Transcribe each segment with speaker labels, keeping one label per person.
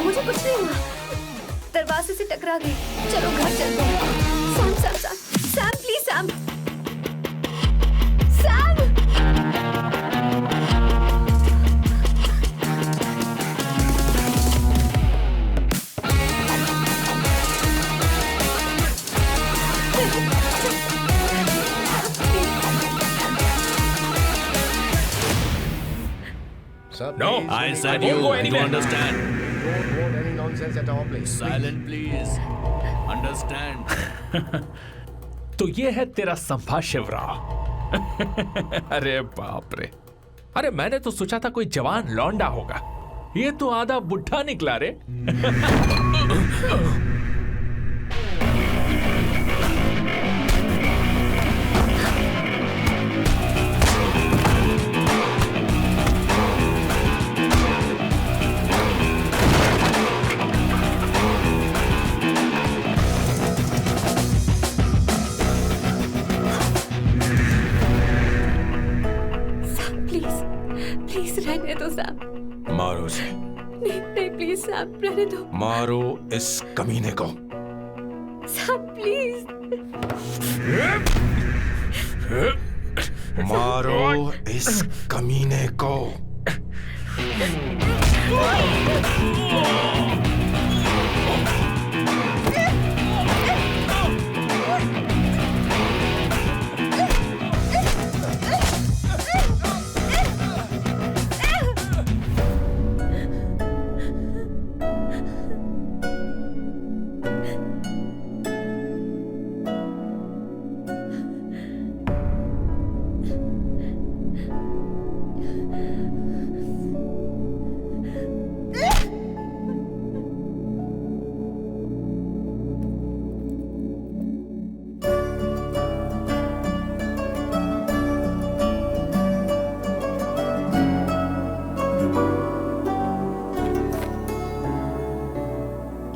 Speaker 1: मुझे कुछ नहीं हुआ, दरवाजे से टकरा गई। चलो घर चलते हैं। Sam Sam Sam Sam please Sam Sam.
Speaker 2: No, I said you. I don't understand.
Speaker 3: Don't hold any nonsense at our place.
Speaker 2: Silent, please. Understand.
Speaker 4: तो ये है तेरा संभाष्य अरे बाप रे, अरे मैंने तो सोचा था कोई जवान लौंडा होगा, ये तो आधा बुढ़ा निकला रे।
Speaker 1: रहने दो सैम।
Speaker 5: मारो उसे।
Speaker 1: नहीं नहीं प्लीज सैम, रहने दो।
Speaker 5: मारो इस कमीने को।
Speaker 1: Sam please.
Speaker 5: मारो इस कमीने को।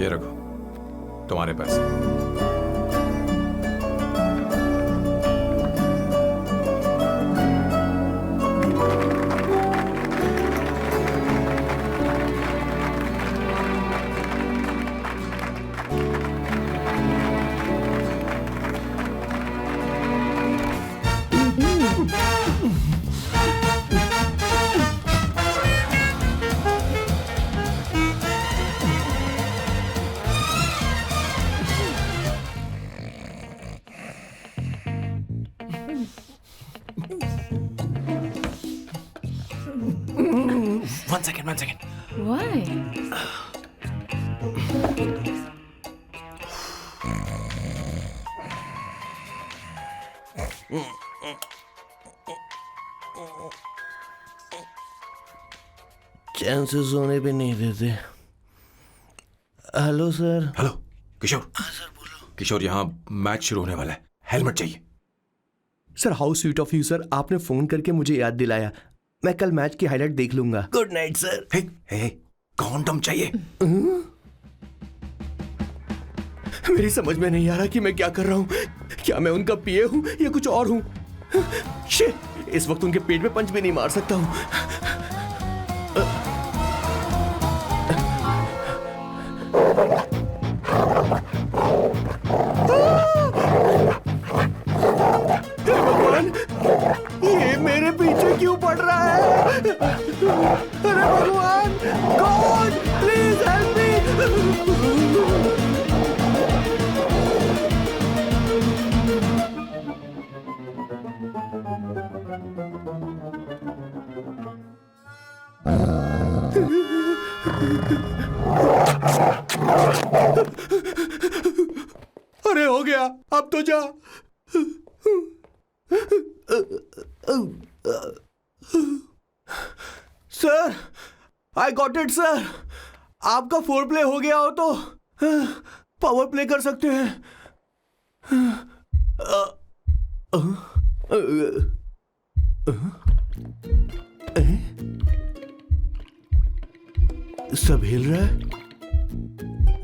Speaker 5: ये रखो तुम्हारे पैसे। One second.
Speaker 1: Why?
Speaker 6: चैन से सोने पे नहीं देते। Hello sir.
Speaker 5: हेलो किशोर।
Speaker 6: हाँ सर बोलो।
Speaker 5: किशोर, यहाँ मैच शुरू होने वाला है, हेलमेट चाहिए।
Speaker 7: Sir how sweet of you sir, आपने फोन करके मुझे याद दिलाया। मैं कल मैच की हाईलाइट देख लूंगा।
Speaker 6: Good night sir.
Speaker 5: Hey, condom चाहिए।
Speaker 7: मेरी समझ में नहीं आ रहा कि मैं क्या कर रहा हूँ। क्या मैं उनका पीए हूँ या कुछ और हूँ? शिट, इस वक्त उनके पेट में पंच भी नहीं मार सकता हूँ। भगवान, ये मेरे पीछे क्यों पड़ रहा है? अरे भगवान, गॉड प्लीज हेल्प मी। अरे हो गया, अब तो जा। Sir, I got it sir. आपका फोर प्ले हो गया हो तो पावर प्ले कर सकते हैं। सब हिल रहा है,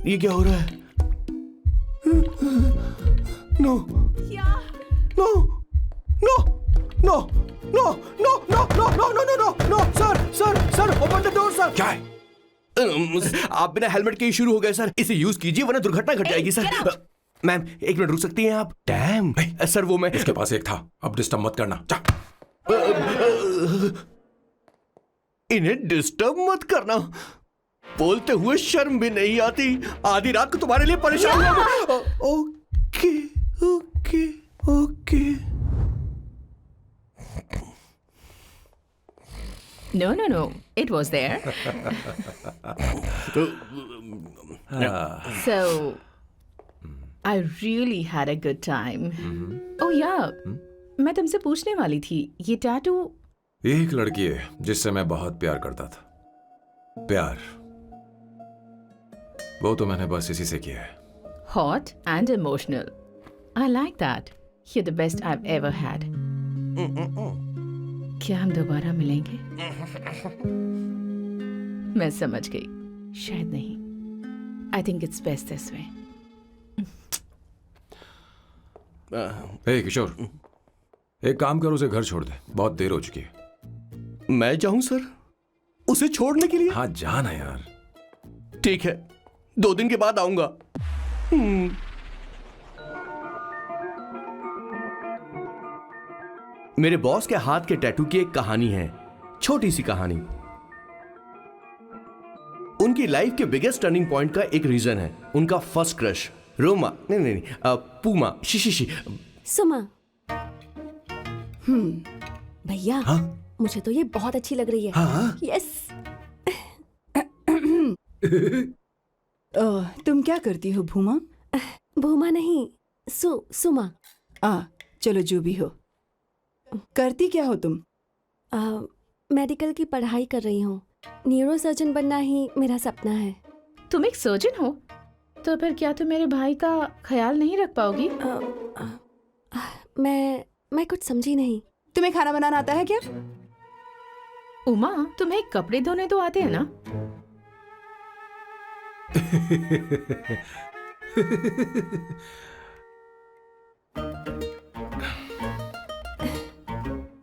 Speaker 7: ये क्या हो रहा है? No no no no no no no no no no no no no sir open the door sir.
Speaker 5: क्या है?
Speaker 7: आप बिना हेलमेट के ही शुरू हो गए सर। इसे यूज कीजिए वरना दुर्घटना घट जाएगी सर। मैम एक मिनट रुक सकती हैं आप? डैम सर वो मैं
Speaker 5: उसके पास एक था, अब डिस्टर्ब मत करना। जा।
Speaker 7: इन्हें डिस्टर्ब मत करना, बोलते हुए शर्म भी नहीं आती। आधी रात को तुम्हारे लिए परेशान हुआ। Okay okay okay.
Speaker 8: No. It was there. So, I really had a good time. Oh yeah, मैं तुमसे पूछने वाली थी, ये टैटू।
Speaker 5: एक लड़की है जिससे मैं बहुत प्यार करता था। प्यार वो तो मैंने बस इसी से किया है।
Speaker 8: Hot and emotional. I like that. You're the best I've ever had. क्या हम दोबारा मिलेंगे? मैं समझ गई, शायद नहीं। I think it's best this way.
Speaker 5: हे किशोर, एक काम कर, उसे घर छोड़ दे, बहुत देर हो चुकी है।
Speaker 7: मैं जाऊं सर उसे छोड़ने के लिए?
Speaker 5: हाँ जाना यार।
Speaker 7: ठीक है, 2 दिन के बाद आऊंगा। मेरे बॉस के हाथ के टैटू की एक कहानी है, छोटी सी कहानी। उनकी लाइफ के बिगेस्ट टर्निंग पॉइंट का एक रीजन है उनका फर्स्ट क्रश रोमा, नहीं पूमा, शी।
Speaker 1: सुमा। भैया मुझे तो ये बहुत अच्छी लग रही है। यस।
Speaker 9: तुम क्या करती हो भूमा?
Speaker 1: भूमा नहीं, सुमा।
Speaker 9: चलो जो भी हो। करती क्या हो तुम?
Speaker 1: मेडिकल की पढ़ाई कर रही हूँ। न्यूरो सर्जन बनना ही मेरा सपना है।
Speaker 8: तुम एक सर्जन हो, तो फिर क्या तुम मेरे भाई का ख्याल नहीं रख पाओगी?
Speaker 1: मैं कुछ समझी नहीं।
Speaker 9: तुम्हें खाना बनाना आता है क्या?
Speaker 8: उमा, तुम्हें कपड़े धोने तो आते हैं ना?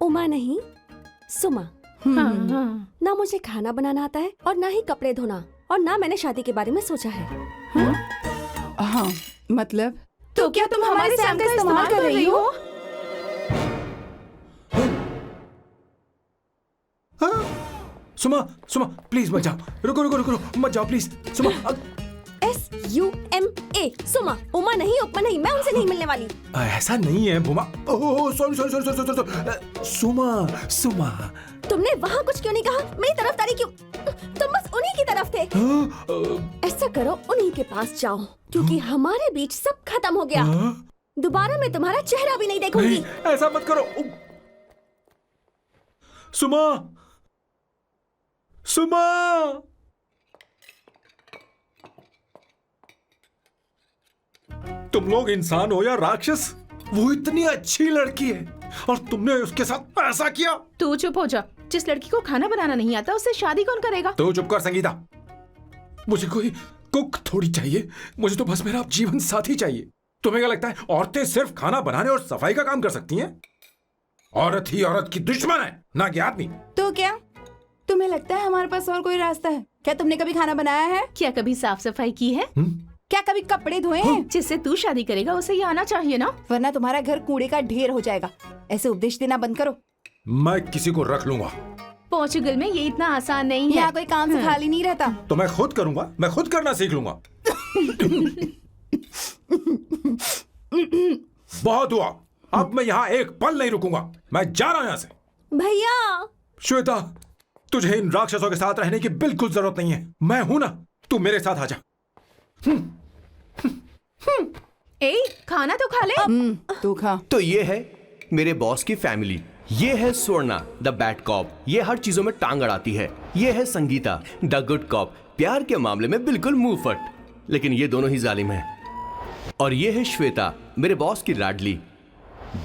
Speaker 1: उमा नहीं, सुमा।
Speaker 8: हाँ।
Speaker 1: ना मुझे खाना बनाना आता है और ना ही कपड़े धोना, और ना मैंने शादी के बारे में सोचा है।
Speaker 9: हाँ मतलब? तो क्या तुम हमारे सैम का इस्तेमाल कर रही हो?
Speaker 5: सुमा प्लीज मत जाओ, रुको मत जाओ प्लीज। सुमा
Speaker 1: SUMA, सुमा। उमा नहीं, उपमा नहीं, मैं उनसे नहीं मिलने वाली।
Speaker 5: ऐसा नहीं है भूमा। Oh sorry. सुमा
Speaker 1: तुमने वहाँ कुछ क्यों नहीं कहा? मेरी तरफदारी क्यों? तुम बस उन्हीं की तरफ थे। ऐसा करो, उन्हीं के पास जाओ, क्योंकि हमारे बीच सब खत्म हो गया। दोबारा मैं तुम्हारा चेहरा भी नहीं देखूंगी।
Speaker 5: ऐसा मत करो सुमा। तुम लोग इंसान हो या राक्षस? वो इतनी अच्छी लड़की है और तुमने उसके साथ ऐसा किया।
Speaker 8: तू चुप हो जा। जिस लड़की को खाना बनाना नहीं आता उससे शादी कौन करेगा?
Speaker 5: तो चुप कर संगीता। मुझे कोई कुक थोड़ी चाहिए, मुझे तो बस मेरा जीवन साथी चाहिए। तुम्हें क्या लगता है औरतें सिर्फ खाना बनाने और सफाई का काम कर सकती हैं? औरत ही औरत की दुश्मन है, ना कि आदमी।
Speaker 9: तो क्या तुम्हें लगता है हमारे पास और कोई रास्ता है? क्या तुमने कभी खाना बनाया है?
Speaker 8: क्या कभी साफ सफाई की है?
Speaker 9: क्या कभी कपड़े धोए हैं?
Speaker 8: जिससे तू शादी करेगा उसे ये आना चाहिए ना,
Speaker 9: वरना तुम्हारा घर कूड़े का ढेर हो जाएगा। ऐसे उपदेश देना बंद करो।
Speaker 5: मैं किसी को रख लूंगा।
Speaker 8: पोर्चुगल में ये इतना आसान नहीं है।
Speaker 9: यहाँ कोई काम से खाली नहीं रहता।
Speaker 5: तो मैं खुद करूंगा, मैं खुद करना सीख लूंगा। बहुत हुआ, अब मैं यहाँ एक पल नहीं रुकूंगा। मैं जा रहा हूँ यहाँ से।
Speaker 1: भैया।
Speaker 5: श्वेता, तुझे इन राक्षसों के साथ रहने की बिल्कुल जरूरत नहीं है। मैं हूं ना, तू मेरे साथ आ जा।
Speaker 8: ए, खाना तो खा ले।
Speaker 9: तू खा।
Speaker 7: तो ये है मेरे बॉस की फैमिली। ये है स्वर्णा द बैड कॉप, ये हर चीजों में टांग अड़ाती है। ये है संगीता द गुड कॉप, प्यार के मामले में बिल्कुल मुंह फट, लेकिन ये दोनों ही जालिम हैं। और ये है श्वेता, मेरे बॉस की लाडली।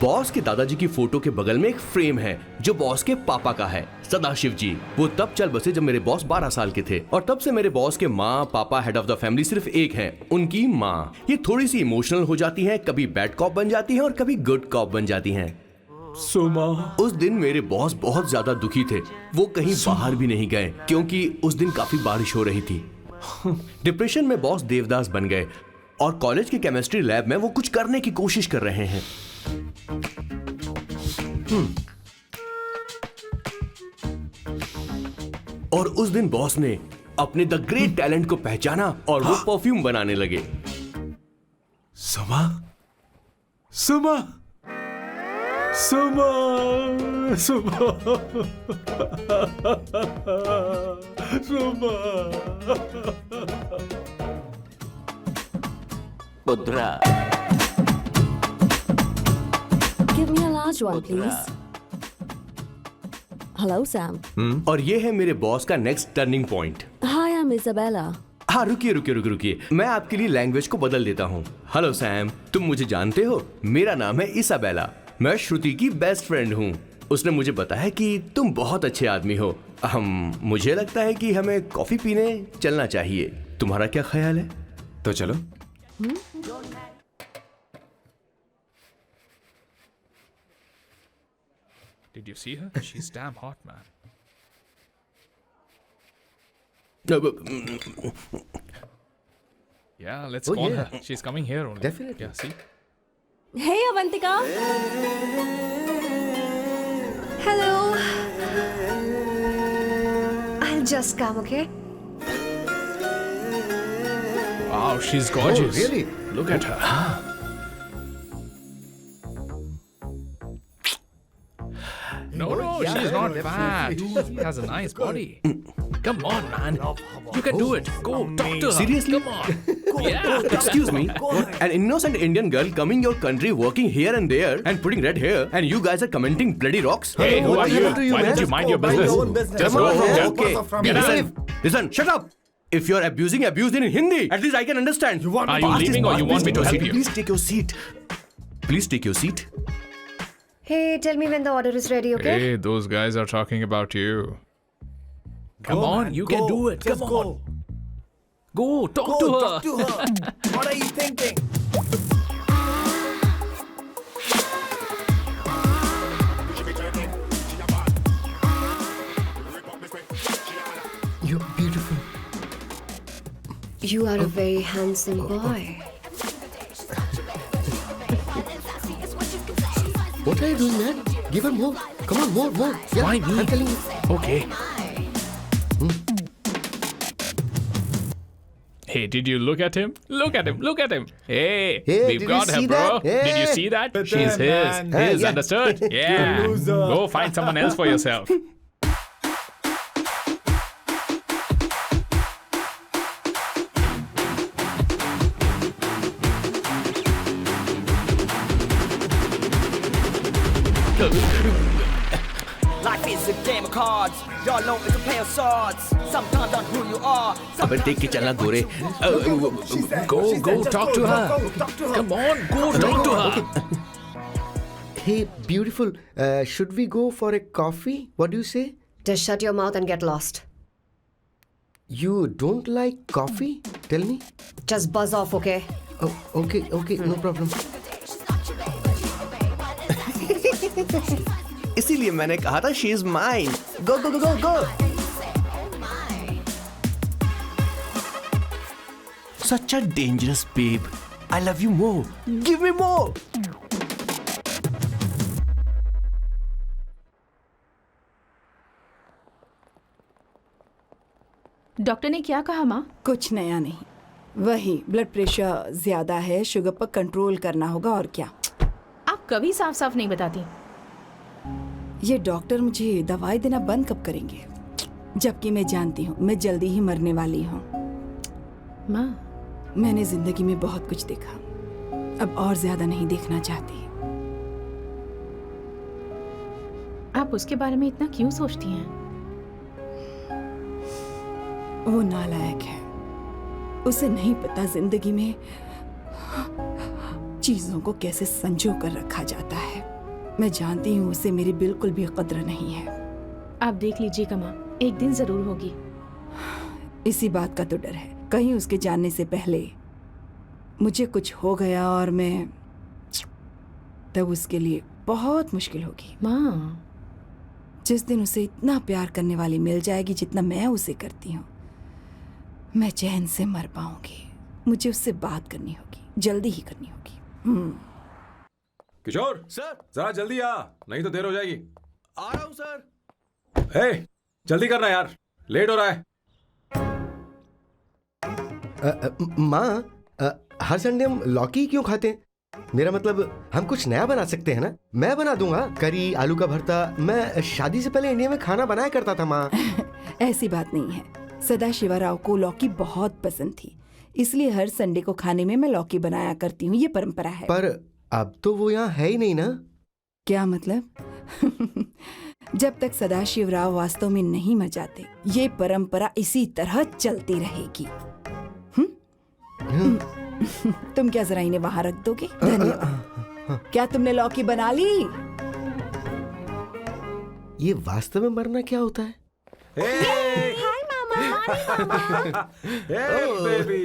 Speaker 7: बॉस के दादाजी की फोटो के बगल में एक फ्रेम है जो बॉस के पापा का है, सदाशिव जी। वो तब चल बसे जब मेरे बॉस 12 साल के थे, और तब से मेरे बॉस के माँ पापा हेड ऑफ द फैमिली सिर्फ एक है, उनकी माँ। ये थोड़ी सी इमोशनल हो जाती हैं, कभी बैड कॉप बन जाती हैं और कभी गुड कॉप बन जाती हैं।
Speaker 5: सुमा,
Speaker 7: उस दिन मेरे बॉस बहुत ज्यादा दुखी थे, वो कहीं बाहर भी नहीं गए क्योंकि उस दिन काफी बारिश हो रही थी। डिप्रेशन में बॉस देवदास बन गए और कॉलेज के केमिस्ट्री लैब में वो कुछ करने की कोशिश कर रहे हैं। और उस दिन बॉस ने अपने द ग्रेट टैलेंट को पहचाना और वो परफ्यूम बनाने लगे।
Speaker 5: सुमा, सुमा, सुमा, सुमा, सुमा।
Speaker 6: पुत्रा,
Speaker 1: Give me a large one, please. Hello, Sam.
Speaker 7: और ये है मेरे बॉस का next turning point.
Speaker 1: Hi, I'm Isabella.
Speaker 7: हाँ, रुकिए, मैं आपके लिए लैंग्वेज को बदल देता हूँ। हेलो सैम, तुम मुझे जानते हो? मेरा नाम है इसाबेला, मैं श्रुति की बेस्ट फ्रेंड हूँ। उसने मुझे बताया कि तुम बहुत अच्छे आदमी हो। मुझे लगता है कि हमें कॉफी पीने चलना चाहिए, तुम्हारा क्या ख्याल है?
Speaker 5: तो चलो।
Speaker 4: Did you see her? She's damn hot, man. Yeah, let's call her. She's coming here only.
Speaker 6: Definitely.
Speaker 4: Yeah, see?
Speaker 1: Hey, Avantika.
Speaker 10: Hello. I'll just come, okay?
Speaker 4: Wow, she's gorgeous.
Speaker 6: Oh, really?
Speaker 4: Look at her. No, she's not fat. She has a nice body. Come on, man. You can do it. Go, talk to her.
Speaker 7: Seriously?
Speaker 4: Come on. Yeah.
Speaker 7: Excuse me, an innocent Indian girl coming your country, working here and there, and putting red hair, and you guys are commenting bloody rocks?
Speaker 4: Hey, who are you? Why
Speaker 6: man?
Speaker 4: don't you mind your business?
Speaker 7: Come on, okay.
Speaker 4: Get out.
Speaker 7: Listen, shut up. If you're abuse in Hindi, at least I can understand.
Speaker 4: Are you leaving or you want me to help you?
Speaker 7: Please take your seat. Please take your seat.
Speaker 10: Hey, tell me when the order is ready, okay?
Speaker 4: Hey, those guys are talking about you. Come on, you can do it. Come on. Go, talk to her.
Speaker 6: What are you thinking? You're beautiful.
Speaker 10: You are a very handsome boy.
Speaker 6: What are you doing, man? Give her more. Come on, more. Yeah,
Speaker 4: Why me?
Speaker 6: I'm telling you.
Speaker 4: Okay. Hey, did you look at him? Look at him. Hey,
Speaker 6: Hey,
Speaker 4: we've
Speaker 6: did
Speaker 4: got
Speaker 6: you
Speaker 4: her,
Speaker 6: see
Speaker 4: bro.
Speaker 6: that?
Speaker 4: Did you
Speaker 6: Hey.
Speaker 4: see that?
Speaker 5: But
Speaker 4: She's
Speaker 5: then, man.
Speaker 4: his,
Speaker 6: Yeah.
Speaker 4: understood? Yeah. Go find someone else for yourself.
Speaker 11: Life is a game of cards. Y'all know it's a play of swords. Sometimes on who you are.
Speaker 7: अबे देख के चलना गोरे.
Speaker 4: Go, talk to her. Come on, go talk to her.
Speaker 6: Hey, beautiful. Should we go for a coffee? What do you say?
Speaker 10: Just shut your mouth and get lost.
Speaker 6: You don't like coffee? Tell me.
Speaker 10: Just buzz off, okay?
Speaker 6: Oh, okay, no problem.
Speaker 7: इसीलिए मैंने कहा था she is mine. Go. Such a dangerous babe. I love you more. Give me more.
Speaker 8: Doctor ने क्या कहा माँ?
Speaker 9: कुछ नया नहीं, वही ब्लड प्रेशर ज्यादा है, शुगर पर कंट्रोल करना होगा और क्या।
Speaker 8: आप कभी साफ साफ नहीं बताती।
Speaker 9: ये डॉक्टर मुझे दवाई देना बंद कब करेंगे, जबकि मैं जानती हूँ मैं जल्दी ही मरने वाली हूँ।
Speaker 8: माँ,
Speaker 9: मैंने जिंदगी में बहुत कुछ देखा, अब और ज्यादा नहीं देखना चाहती।
Speaker 8: आप उसके बारे में इतना क्यों सोचती हैं?
Speaker 9: वो नालायक है। उसे नहीं पता जिंदगी में चीजों को कैसे संजो कर रखा जाता है। मैं जानती हूँ उसे मेरी बिल्कुल भी कद्र नहीं है।
Speaker 8: आप देख लीजिएगा माँ, एक दिन जरूर होगी।
Speaker 9: इसी बात का तो डर है, कहीं उसके जानने से पहले मुझे कुछ हो गया और मैं, तब उसके लिए बहुत मुश्किल होगी।
Speaker 8: माँ,
Speaker 9: जिस दिन उसे इतना प्यार करने वाली मिल जाएगी जितना मैं उसे करती हूँ, मैं चैन से मर पाऊंगी। मुझे उससे बात करनी होगी, जल्दी ही करनी होगी।
Speaker 5: किशोर
Speaker 7: सर,
Speaker 5: जरा जल्दी आ, नहीं तो देर हो जाएगी।
Speaker 7: आ रहा हूँ सर।
Speaker 5: हे, जल्दी करना यार, लेट हो रहा है।
Speaker 6: माँ, हर संडे हम लौकी क्यों खाते हैं? मेरा मतलब हम कुछ नया बना सकते हैं ना। मैं बना दूंगा करी, आलू का भरता। मैं शादी से पहले इंडिया में खाना बनाया करता था माँ।
Speaker 9: ऐसी बात नहीं है। सदाशिवराव को लौकी बहुत पसंद थी, इसलिए हर संडे को खाने में मैं लौकी बनाया करती हूँ। ये परंपरा है।
Speaker 6: पर अब तो वो यहाँ है ही नहीं ना।
Speaker 9: क्या मतलब? जब तक सदाशिवराव वास्तव में नहीं मर जाते, ये परंपरा इसी तरह चलती रहेगी। तुम क्या जरा इन्हें वहां रख दोगे? धन्यवाद। क्या तुमने लौकी बना ली?
Speaker 6: ये वास्तव में मरना क्या होता है?
Speaker 1: हाय मामा।
Speaker 5: बेबी।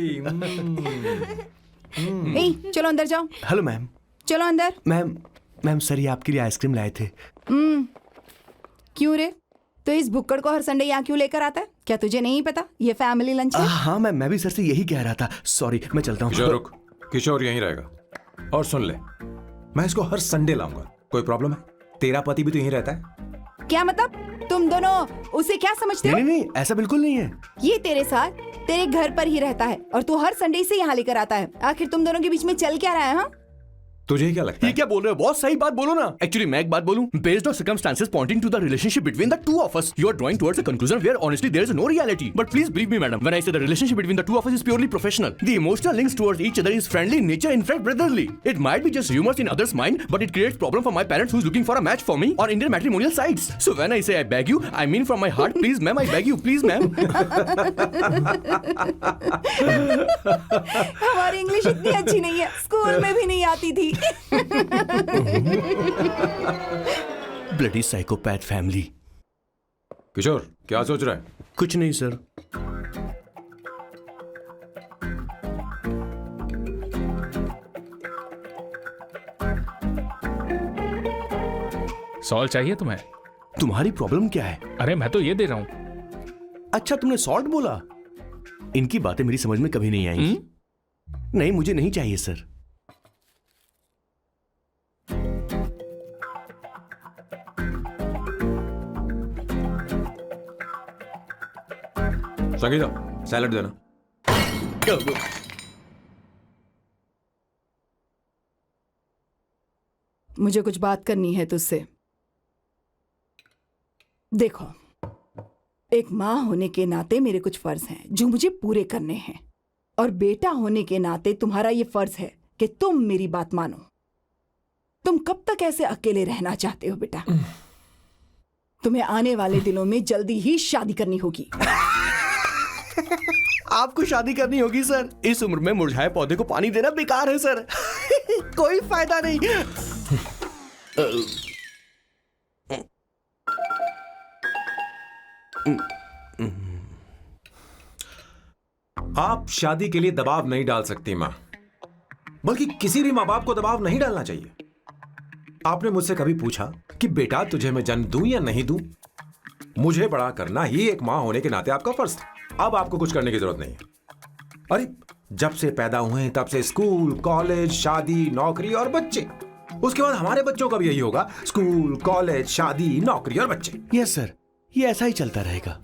Speaker 9: चलो अंदर जाओ।
Speaker 7: Hello ma'am.
Speaker 9: चलो अंदर।
Speaker 7: मैम सर, ये आपके लिए आइसक्रीम लाए थे।
Speaker 9: क्यों रे? तो इस बुक्कड़ को हर संडे यहाँ क्यों लेकर आता है? क्या तुझे नहीं पता ये फैमिली लंच है?
Speaker 7: हाँ मैम, मैं भी सर से यही कह रहा था। सॉरी, मैं चलता हूँ।
Speaker 5: किशोर रुक, किशोर यहीं रहेगा। और सुन ले, मैं इसको हर संडे लाऊंगा। कोई प्रॉब्लम है? तेरा पति भी तो यहीं रहता है।
Speaker 9: क्या मतलब? तुम दोनों उसे क्या समझते हो?
Speaker 7: नहीं, ऐसा बिल्कुल नहीं है।
Speaker 9: ये तेरे साथ तेरे घर पर ही रहता है और तू हर संडे से यहाँ लेकर आता है। आखिर तुम दोनों के बीच में चल क्या रहा है? हाँ,
Speaker 5: तुझे क्या लगता है?
Speaker 7: ये क्या बोल रहे हो बॉस? सही बात बोलो ना। एक्चुअली मैं एक बात बोलूं, based on circumstances pointing to the relationship between the two of us, you are drawing towards a conclusion where honestly there is no reality. But please believe me madam, when I say the relationship between the two of us is purely professional. The emotional links towards each other is friendly in nature, in fact brotherly. It might be just rumors in others' mind, but it creates problem for my parents who's looking for a match for me on Indian matrimonial sites. So when I say I beg you, I mean from my heart, please ma'am, I beg you, please ma'am.
Speaker 9: हमारी English इतनी अच्छी नहीं है, school में भी नहीं आती थी।
Speaker 7: Bloody psychopath family.
Speaker 5: किशोर क्या सोच रहा है?
Speaker 7: कुछ नहीं सर।
Speaker 4: सॉल्ट चाहिए तुम्हें?
Speaker 7: तुम्हारी प्रॉब्लम क्या है?
Speaker 4: अरे मैं तो ये दे रहा हूं।
Speaker 7: अच्छा, तुमने सॉल्ट बोला। इनकी बातें मेरी समझ में कभी नहीं आएंगी। नहीं, मुझे नहीं चाहिए सर।
Speaker 5: संगीता, सैलड देना।
Speaker 9: मुझे कुछ बात करनी है तुझसे। देखो, एक माँ होने के नाते मेरे कुछ फर्ज हैं जो मुझे पूरे करने हैं, और बेटा होने के नाते तुम्हारा ये फर्ज है कि तुम मेरी बात मानो। तुम कब तक ऐसे अकेले रहना चाहते हो बेटा? तुम्हें आने वाले दिनों में जल्दी ही शादी करनी होगी।
Speaker 7: आपको शादी करनी होगी सर? इस उम्र में मुरझाए पौधे को पानी देना बेकार है सर। कोई फायदा नहीं।
Speaker 5: आप शादी के लिए दबाव नहीं डाल सकती माँ, बल्कि किसी भी माँ बाप को दबाव नहीं डालना चाहिए। आपने मुझसे कभी पूछा कि बेटा तुझे मैं जन्म दूं या नहीं दूं? मुझे बड़ा करना ही एक माँ होने के नाते आपका फर्ज था। अब आपको कुछ करने की जरूरत नहीं है। अरे जब से पैदा हुए तब से स्कूल, कॉलेज, शादी, नौकरी और बच्चे। उसके बाद हमारे बच्चों का भी यही होगा, स्कूल, कॉलेज, शादी, नौकरी और बच्चे।
Speaker 7: यस सर, ये ऐसा ही चलता रहेगा।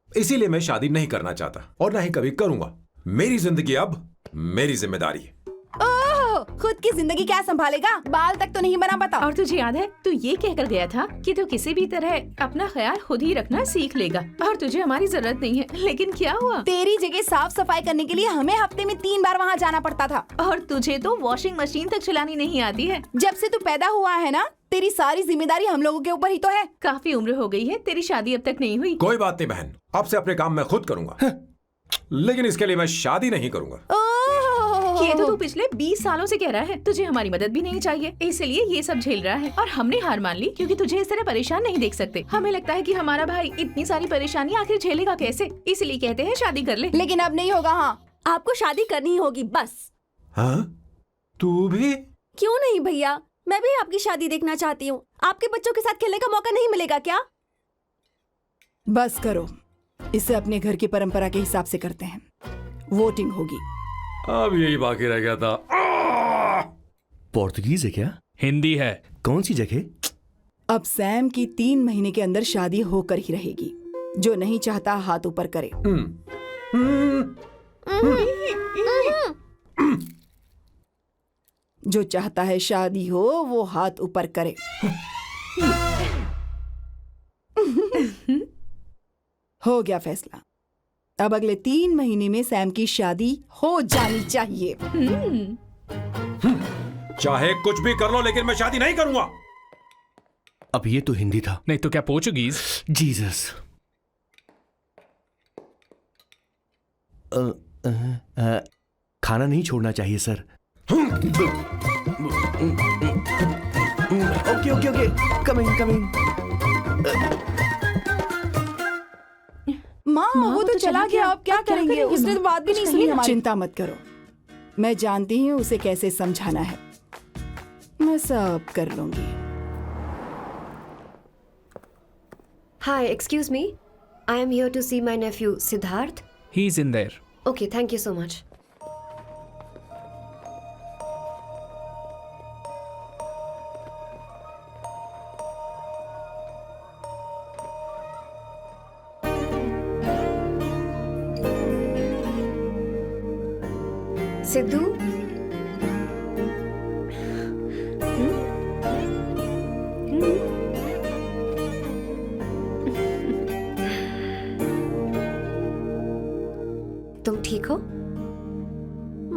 Speaker 5: इसीलिए मैं शादी नहीं करना चाहता और ना ही कभी करूंगा। मेरी जिंदगी अब मेरी जिम्मेदारी है।
Speaker 9: ओह, खुद औरत की जिंदगी क्या संभालेगा? बाल तक तो नहीं बना बताओ।
Speaker 8: और तुझे याद है तू ये कहकर गया था कि तू किसी भी तरह अपना ख्याल खुद ही रखना सीख लेगा और तुझे हमारी जरूरत नहीं है, लेकिन क्या हुआ?
Speaker 9: तेरी जगह साफ सफाई करने के लिए हमें हफ्ते में 3 बार वहाँ जाना पड़ता था।
Speaker 8: और तुझे तो वॉशिंग मशीन तक चलानी नहीं आती है।
Speaker 9: जब से तू पैदा हुआ है ना, तेरी सारी जिम्मेदारी हम लोगों के ऊपर ही तो है।
Speaker 8: काफी उम्र हो गई है, तेरी शादी अब तक नहीं हुई।
Speaker 5: कोई बात नहीं बहन, अब से अपने काम मैं खुद करूंगा, लेकिन इसके लिए मैं शादी नहीं करूंगा।
Speaker 8: ये तो तू पिछले 20 सालों से कह रहा है। तुझे हमारी मदद भी नहीं चाहिए, इसलिए ये सब झेल रहा है। और हमने हार मान ली क्योंकि तुझे इस तरह परेशान नहीं देख सकते। हमें लगता है कि हमारा भाई इतनी सारी परेशानी आखिर झेलेगा कैसे, इसलिए कहते हैं शादी कर ले।
Speaker 9: लेकिन अब नहीं होगा। हाँ,
Speaker 1: आपको शादी करनी होगी बस।
Speaker 5: हाँ? तू भी?
Speaker 1: क्यों नहीं भैया, मैं भी आपकी शादी देखना चाहती हूँ। आपके बच्चों के साथ खेलने का मौका नहीं मिलेगा क्या?
Speaker 9: बस करो, इसे अपने घर की परंपरा के हिसाब से करते हैं। वोटिंग होगी।
Speaker 5: अब यही बाकी रह गया था।
Speaker 7: पोर्तुगीज है क्या?
Speaker 4: हिंदी है।
Speaker 7: कौन सी जगह?
Speaker 9: अब सैम की 3 महीने के अंदर शादी होकर ही रहेगी। जो नहीं चाहता हाथ ऊपर करे। जो चाहता है शादी हो वो हाथ ऊपर करे। हो गया फैसला। अब अगले 3 महीने में सैम की शादी हो जानी चाहिए।
Speaker 5: चाहे कुछ भी कर लो, लेकिन मैं शादी नहीं करूंगा।
Speaker 7: अब ये तो हिंदी था।
Speaker 4: नहीं तो क्या पोर्चुगीज?
Speaker 7: जीसस। खाना नहीं छोड़ना चाहिए sir. Okay okay okay, coming coming.
Speaker 9: माँ वो तो चला गया, अब क्या करेंगे? उसने तो बात भी नहीं सुनी हमारी। चिंता मत करो, मैं जानती हूँ उसे कैसे समझाना है। मैं सब कर लूंगी।
Speaker 10: Hi, excuse me. I am here to see my nephew Siddharth.
Speaker 4: He's in there.
Speaker 10: Okay, thank you so much. Sidhu, तुम ठीक हो?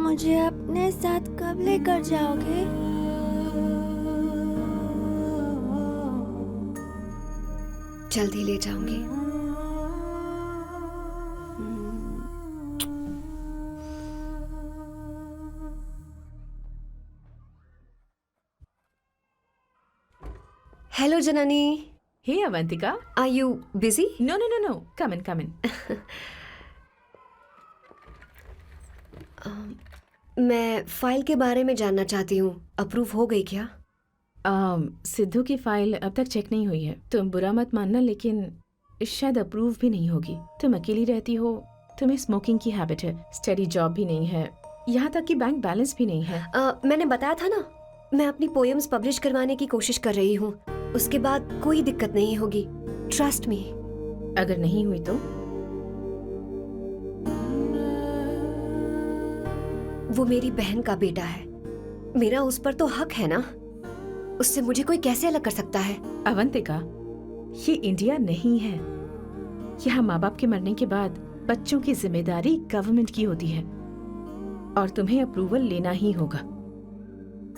Speaker 1: मुझे अपने साथ कब लेकर जाओगे?
Speaker 10: जल्दी ले जाऊंगी। Hello, Janani.
Speaker 8: Hey, Avantika.
Speaker 10: Are you busy?
Speaker 8: No, no, no, no. Come in, come in.
Speaker 10: मैं फाइल के बारे में जानना चाहती हूँ। अप्रूव हो गई क्या?
Speaker 8: सिद्धू की फाइल अब तक चेक नहीं हुई है। तुम बुरा मत मानना, लेकिन शायद अप्रूव भी नहीं होगी। तुम अकेली रहती हो, तुम्हें स्मोकिंग की हैबिट है, स्टडी जॉब भी नहीं है, यहाँ तक कि बैंक बैलेंस भी नहीं है।
Speaker 10: मैंने बताया था ना, मैं अपनी पोएम्स पब्लिश करवाने की कोशिश कर रही हूँ। उसके बाद कोई दिक्कत नहीं होगी, ट्रस्ट मी।
Speaker 8: अगर नहीं हुई तो?
Speaker 10: वो मेरी बहन का बेटा है, मेरा उस पर तो हक है ना। उससे मुझे कोई कैसे अलग कर सकता है?
Speaker 8: अवंतिका, ये इंडिया नहीं है। यहाँ माँ बाप के मरने के बाद बच्चों की जिम्मेदारी गवर्नमेंट की होती है और तुम्हें अप्रूवल लेना ही होगा,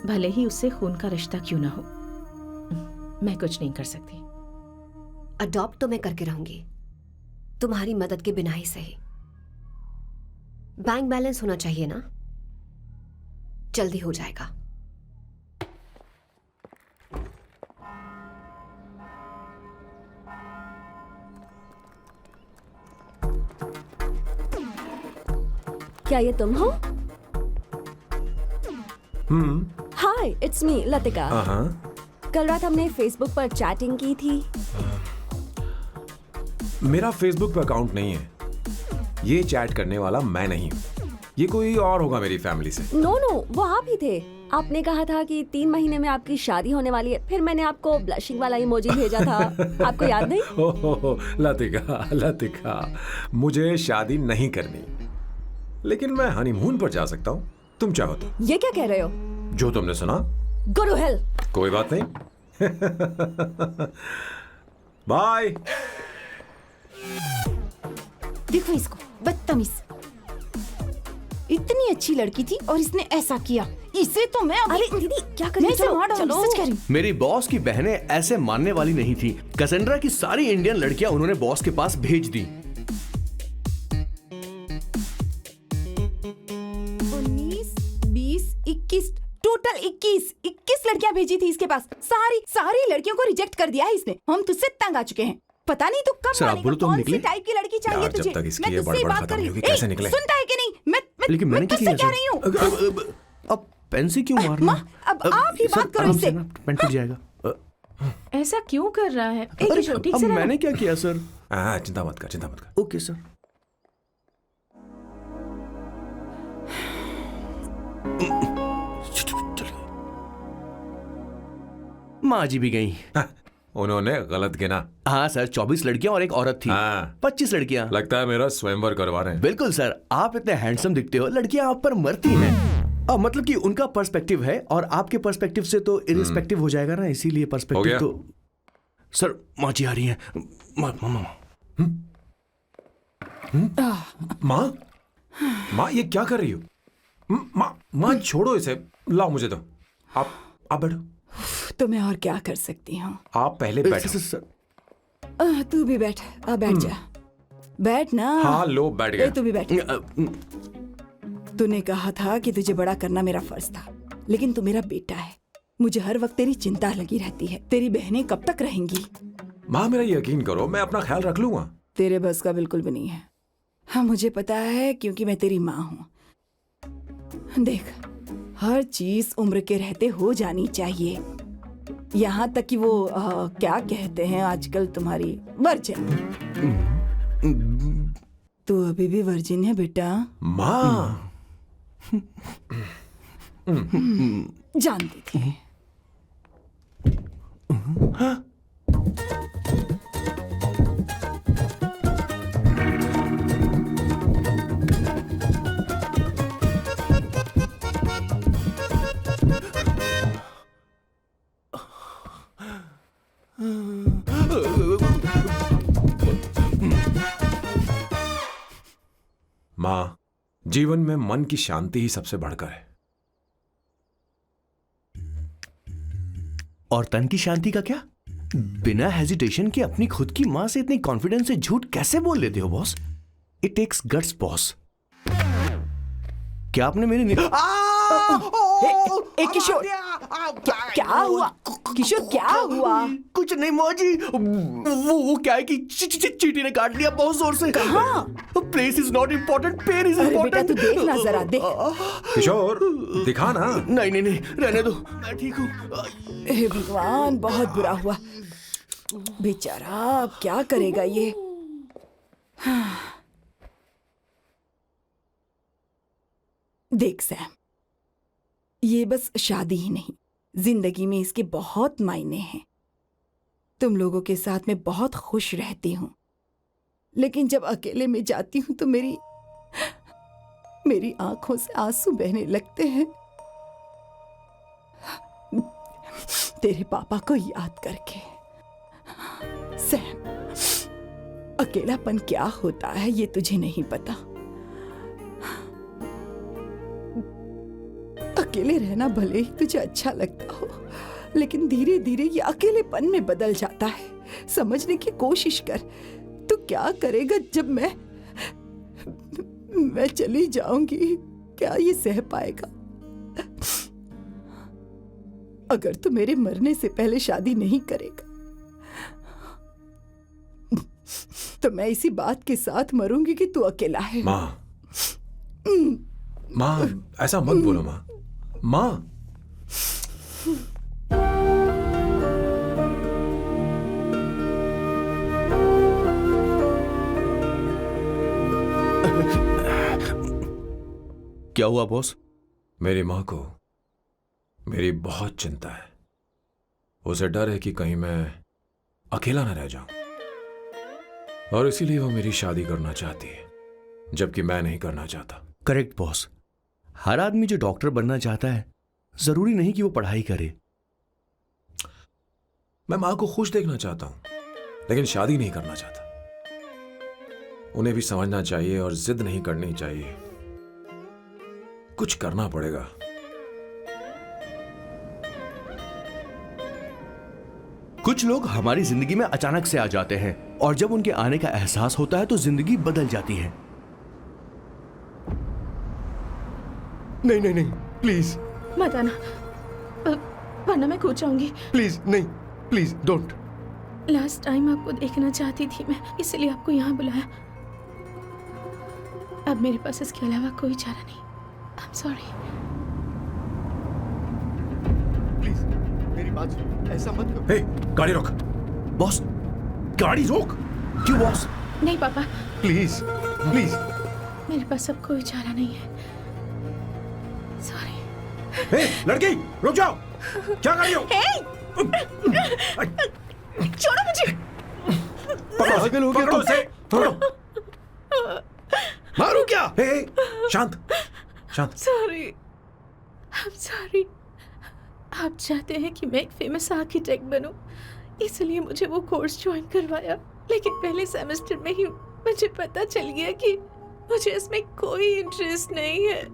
Speaker 8: भले ही उससे खून का रिश्ता क्यों ना हो। मैं कुछ नहीं कर सकती।
Speaker 10: अडॉप्ट तो मैं करके रहूंगी, तुम्हारी मदद के बिना ही सही। बैंक बैलेंस होना चाहिए ना, जल्दी हो जाएगा।
Speaker 1: क्या ये तुम हो? हाय, इट्स मी लतिका। कल रात हमने फेसबुक पर चैटिंग की थी।
Speaker 5: मेरा फेसबुक पे अकाउंट नहीं है। ये चैट करने वाला मैं नहीं हूँ, ये कोई और होगा मेरी फैमिली से।
Speaker 1: नो नो, वो आप ही थे। आपने कहा था कि 3 महीने में आपकी शादी होने वाली है, फिर मैंने आपको ब्लशिंग वाला इमोजी भेजा था। आपको याद नहीं?
Speaker 5: ओहो लतिका, लतिका, मुझे शादी नहीं करनी, लेकिन मैं हनीमून पर जा सकता हूँ, तुम चाहो तो।
Speaker 1: ये क्या कह रहे हो?
Speaker 5: जो तुमने सुना।
Speaker 1: Go to hell.
Speaker 5: कोई बात नहीं। बाय।
Speaker 9: देखो इसको, बदतमीज। इतनी अच्छी लड़की थी और इसने ऐसा किया। इसे तो मैं
Speaker 1: अरे दीदी क्या कर
Speaker 9: मैं
Speaker 1: रही
Speaker 9: इसे मार डालूंगी,
Speaker 1: चलो
Speaker 9: सच कह रही हूँ।
Speaker 7: मेरी बॉस की बहनें ऐसे मानने वाली नहीं थी। कैसेंड्रा की सारी इंडियन लड़कियां उन्होंने बॉस के पास भेज दी।
Speaker 9: 19, 20, 21 टोटल 21 लड़कियां भेजी थी इसके पास। सारी लड़कियों को रिजेक्ट कर दिया है इसने। हम तुझसे तंग आ चुके हैं। पता नहीं तू कब
Speaker 7: सर, आप
Speaker 9: मानेगा,
Speaker 7: बोलो तो हम
Speaker 9: कौन
Speaker 7: निकले?
Speaker 9: सी टाइप की लड़की चाहिए
Speaker 5: यार, जब
Speaker 9: तुझे?
Speaker 5: तक इसकी
Speaker 9: मैं
Speaker 5: ये
Speaker 9: तुझसे
Speaker 5: बड़बड़
Speaker 9: बात
Speaker 5: खत्म
Speaker 9: कर रही
Speaker 5: नहीं होगी,
Speaker 9: हूँ।
Speaker 5: कैसे निकले?
Speaker 9: सुनता है कि नहीं?
Speaker 7: लेकिन
Speaker 9: मैं
Speaker 7: मैंने क्या
Speaker 9: तुझसे
Speaker 7: किया
Speaker 9: कह रही हूँ।
Speaker 7: सर? अब पेन से क्यों मारना?
Speaker 9: अब आप ही
Speaker 7: सर,
Speaker 9: बात करो
Speaker 7: आराम
Speaker 9: इससे।
Speaker 7: से ना, पेन टूट जाएगा।
Speaker 8: ऐसा क्यों कर रहा है? एक
Speaker 7: अरे,
Speaker 8: किशोर, ठीक
Speaker 7: अब
Speaker 8: से रहना।
Speaker 7: मैंने क्या किया सर?
Speaker 5: चिंता मत कर, चिंता मत कर।
Speaker 7: Okay sir. माँ जी भी गई।
Speaker 5: उन्होंने गलत गिना।
Speaker 7: हाँ सर, 24 लड़कियां और एक औरत थी। 25 लड़कियां।
Speaker 5: लगता है मेरा स्वयंवर करवा रहे हैं।
Speaker 7: बिल्कुल सर, आप इतने हैंडसम दिखते हो, लड़कियां आप पर मरती हैं। मतलब कि उनका पर्सपेक्टिव है और आपके पर्सपेक्टिव से तो इरिस्पेक्टिव हो जाएगा ना, इसीलिए
Speaker 5: हो
Speaker 7: पर्सपेक्टिव
Speaker 5: गया?
Speaker 7: तो। सर, माँ जी आ रही हैं।
Speaker 5: माँ, माँ ये क्या कर रही हो? माँ छोड़ो इसे, लाओ मुझे दो। आप बैठो।
Speaker 9: तो मैं और क्या कर सकती हूँ?
Speaker 5: आप पहले बैठो।
Speaker 9: तू भी बैठ, बैठ जा। बैठ ना।
Speaker 5: हाँ लो, बैठ गया।
Speaker 9: तू भी बैठ। तूने कहा था कि तुझे बड़ा करना मेरा फर्ज था, लेकिन तू मेरा बेटा है। मुझे हर वक्त तेरी चिंता लगी रहती है। तेरी बहनें कब तक रहेंगी?
Speaker 5: माँ मेरा यकीन करो, मैं अपना ख्याल रख लूंगा।
Speaker 9: तेरे बस का बिल्कुल भी नहीं है। हाँ मुझे पता है, क्योंकि मैं तेरी माँ हूँ। देख, हर चीज उम्र के रहते हो जानी चाहिए, यहाँ तक कि वो क्या कहते हैं आजकल तुम्हारी वर्जिन। तू अभी भी वर्जिन है बेटा?
Speaker 5: माँ
Speaker 9: जानती थी।
Speaker 5: माँ, जीवन में मन की शांति ही सबसे बढ़कर है।
Speaker 7: और तन की शांति का क्या? बिना हेजिटेशन के अपनी खुद की मां से इतनी कॉन्फिडेंस से झूठ कैसे बोल लेते हो boss? It takes guts boss. क्या आपने मेरी
Speaker 9: किशोर, क्या हुआ? किशोर क्या हुआ?
Speaker 7: कुछ नहीं माँ जी, वो क्या है कि चींटी ने काट लिया बहुत जोर से।
Speaker 9: कहाँ?
Speaker 7: Place is not important, pen is
Speaker 9: अरे बेटा
Speaker 7: इम्पोर्टेंट।
Speaker 9: तू देख ना जरा, देख।
Speaker 5: किशोर दिखा ना।
Speaker 7: नहीं, रहने दो, मैं ठीक हूँ।
Speaker 9: हे भगवान, बहुत बुरा हुआ बेचारा। अब क्या करेगा ये? देख सैम, ये बस शादी ही नहीं, जिंदगी में इसके बहुत मायने हैं। तुम लोगों के साथ मैं बहुत खुश रहती हूँ, लेकिन जब अकेले में जाती हूँ तो मेरी आंखों से आंसू बहने लगते हैं, तेरे पापा को याद करके। सैम, अकेलापन क्या होता है ये तुझे नहीं पता। अकेले रहना भले ही तुझे अच्छा लगता हो, लेकिन धीरे धीरे ये अकेलेपन में बदल जाता है। समझने की कोशिश कर। तू क्या करेगा जब मैं चली जाऊंगी? क्या ये सह पाएगा? अगर तू मेरे मरने से पहले शादी नहीं करेगा तो मैं इसी बात के साथ मरूंगी कि तू अकेला है।
Speaker 5: माँ ऐसा मत बोलो माँ। माँ,
Speaker 7: क्या हुआ बॉस?
Speaker 5: मेरी माँ को मेरी बहुत चिंता है। उसे डर है कि कहीं मैं अकेला न रह जाऊं, और इसीलिए वो मेरी शादी करना चाहती है, जबकि मैं नहीं करना चाहता।
Speaker 7: Correct boss. हर आदमी जो डॉक्टर बनना चाहता है जरूरी नहीं कि वो पढ़ाई करे।
Speaker 5: मैं माँ को खुश देखना चाहता हूं, लेकिन शादी नहीं करना चाहता। उन्हें भी समझना चाहिए और जिद नहीं करनी चाहिए। कुछ करना पड़ेगा।
Speaker 7: कुछ लोग हमारी जिंदगी में अचानक से आ जाते हैं और जब उनके आने का एहसास होता है तो जिंदगी बदल जाती है। नहीं नहीं नहीं, प्लीज
Speaker 8: मत आना, वरना मैं खो जाऊंगी।
Speaker 7: प्लीज नहीं, प्लीज डोंट।
Speaker 8: लास्ट टाइम आपको देखना चाहती थी मैं, इसलिए आपको यहाँ बुलाया। अब मेरे पास इसके अलावा कोई चारा नहीं। आई एम सॉरी।
Speaker 6: प्लीज मेरी बात सुनो, ऐसा मत करो।
Speaker 5: हे, गाड़ी रोक।
Speaker 7: बॉस,
Speaker 5: गाड़ी रोक।
Speaker 7: क्यों बॉस?
Speaker 8: नहीं पापा,
Speaker 6: प्लीज प्लीज।
Speaker 8: मेरे पास अब कोई चारा नहीं है। सॉरी।
Speaker 5: हे, लड़की रुक जाओ। क्या कर रही हो?
Speaker 8: छोड़ो मुझे।
Speaker 5: पागल हो गया? पकड़ो उसे, पकड़ो।
Speaker 7: मारू क्या?
Speaker 5: हे, शांत शांत।
Speaker 8: Sorry, I am sorry. आप चाहते हैं कि मैं एक फेमस आर्किटेक्ट बनूं, इसलिए मुझे वो कोर्स ज्वाइन करवाया। लेकिन पहले सेमेस्टर में ही मुझे पता चल गया कि मुझे इसमें कोई इंटरेस्ट नहीं है।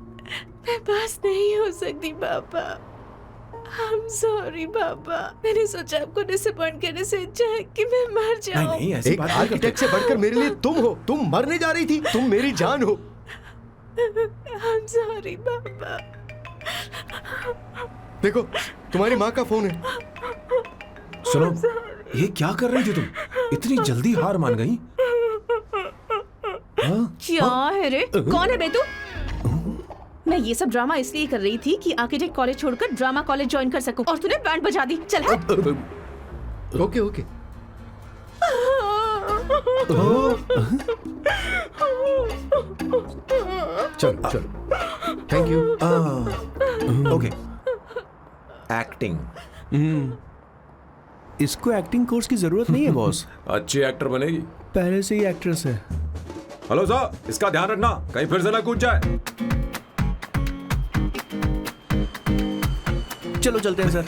Speaker 8: मैं पास नहीं हो सकती पापा। आई एम सॉरी पापा। मैंने सोचा आपको डिसअपॉइंट करने से अच्छा है कि मैं मर जाऊं।
Speaker 5: नहीं, ऐसी
Speaker 6: एक
Speaker 5: बात नहीं
Speaker 6: आर्किटेक्ट से बढ़कर मेरे लिए तुम हो। तुम मरने जा रही थी, तुम मेरी जान हो।
Speaker 8: आई एम सॉरी पापा।
Speaker 6: देखो, तुम्हारी माँ का फोन है।
Speaker 5: सुनो, ये क्या कर रही थी तुम? इतनी जल्दी हार मान गई?
Speaker 8: क्या है रे? कौन है बे तू? मैं ये सब ड्रामा इसलिए कर रही थी कि आर्किटेक्ट कॉलेज छोड़कर ड्रामा कॉलेज ज्वाइन कर सकूं, और तूने बैंड बजा दी। चल हट।
Speaker 6: Okay okay. चलो चलो, थैंक यू।
Speaker 5: ओके। एक्टिंग।
Speaker 7: इसको एक्टिंग कोर्स की जरूरत नहीं है बॉस।
Speaker 5: अच्छी एक्टर बनेगी।
Speaker 7: पहले से ही एक्ट्रेस है।
Speaker 5: हेलो सर, इसका ध्यान रखना कहीं फिर से ना कूद जाए।
Speaker 7: चलो चलते हैं सर।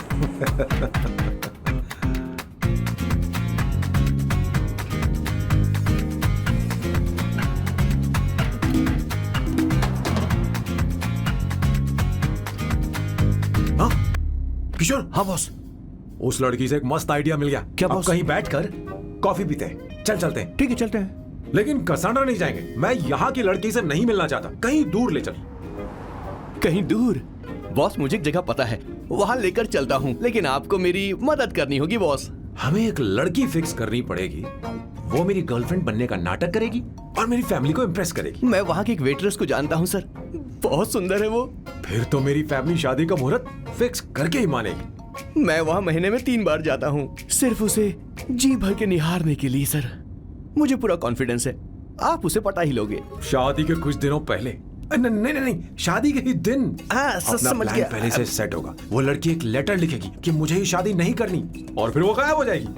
Speaker 5: हाँ किशोर।
Speaker 7: हाँ बॉस।
Speaker 5: उस लड़की से एक मस्त आइडिया मिल गया।
Speaker 7: क्या
Speaker 5: अब
Speaker 7: बॉस?
Speaker 5: कहीं बैठकर कॉफी पीते हैं। चलते हैं।
Speaker 7: ठीक है चलते हैं।
Speaker 5: लेकिन कसांड्रा नहीं जाएंगे। मैं यहाँ की लड़की से नहीं मिलना चाहता। कहीं दूर ले चल।
Speaker 7: कहीं दूर? बॉस मुझे एक जगह पता है, वहां लेकर चलता हूँ, लेकिन आपको मेरी मदद करनी होगी बॉस।
Speaker 5: हमें एक लड़की फिक्स करनी पड़ेगी। वो मेरी गर्लफ्रेंड बनने का नाटक करेगी और मेरी फैमिली को इम्प्रेस करेगी।
Speaker 7: मैं वहाँ की एक वेट्रेस को जानता हूँ सर, बहुत सुंदर है वो।
Speaker 5: फिर तो मेरी फैमिली शादी का मुहूर्त फिक्स करके ही मानेगी।
Speaker 7: मैं वहाँ महीने में 3 बार जाता हूँ, सिर्फ उसे जी भर के निहारने के लिए सर। मुझे पूरा कॉन्फिडेंस है आप उसे पटा ही लोगे।
Speaker 5: शादी के कुछ दिनों पहले। नहीं, शादी के ही दिन अपना
Speaker 7: समझ
Speaker 5: प्लान
Speaker 7: गया।
Speaker 5: पहले से सेट होगा। वो लड़की एक लेटर लिखेगी कि मुझे ही शादी नहीं करनी, और फिर वो गायब हो जाएगी।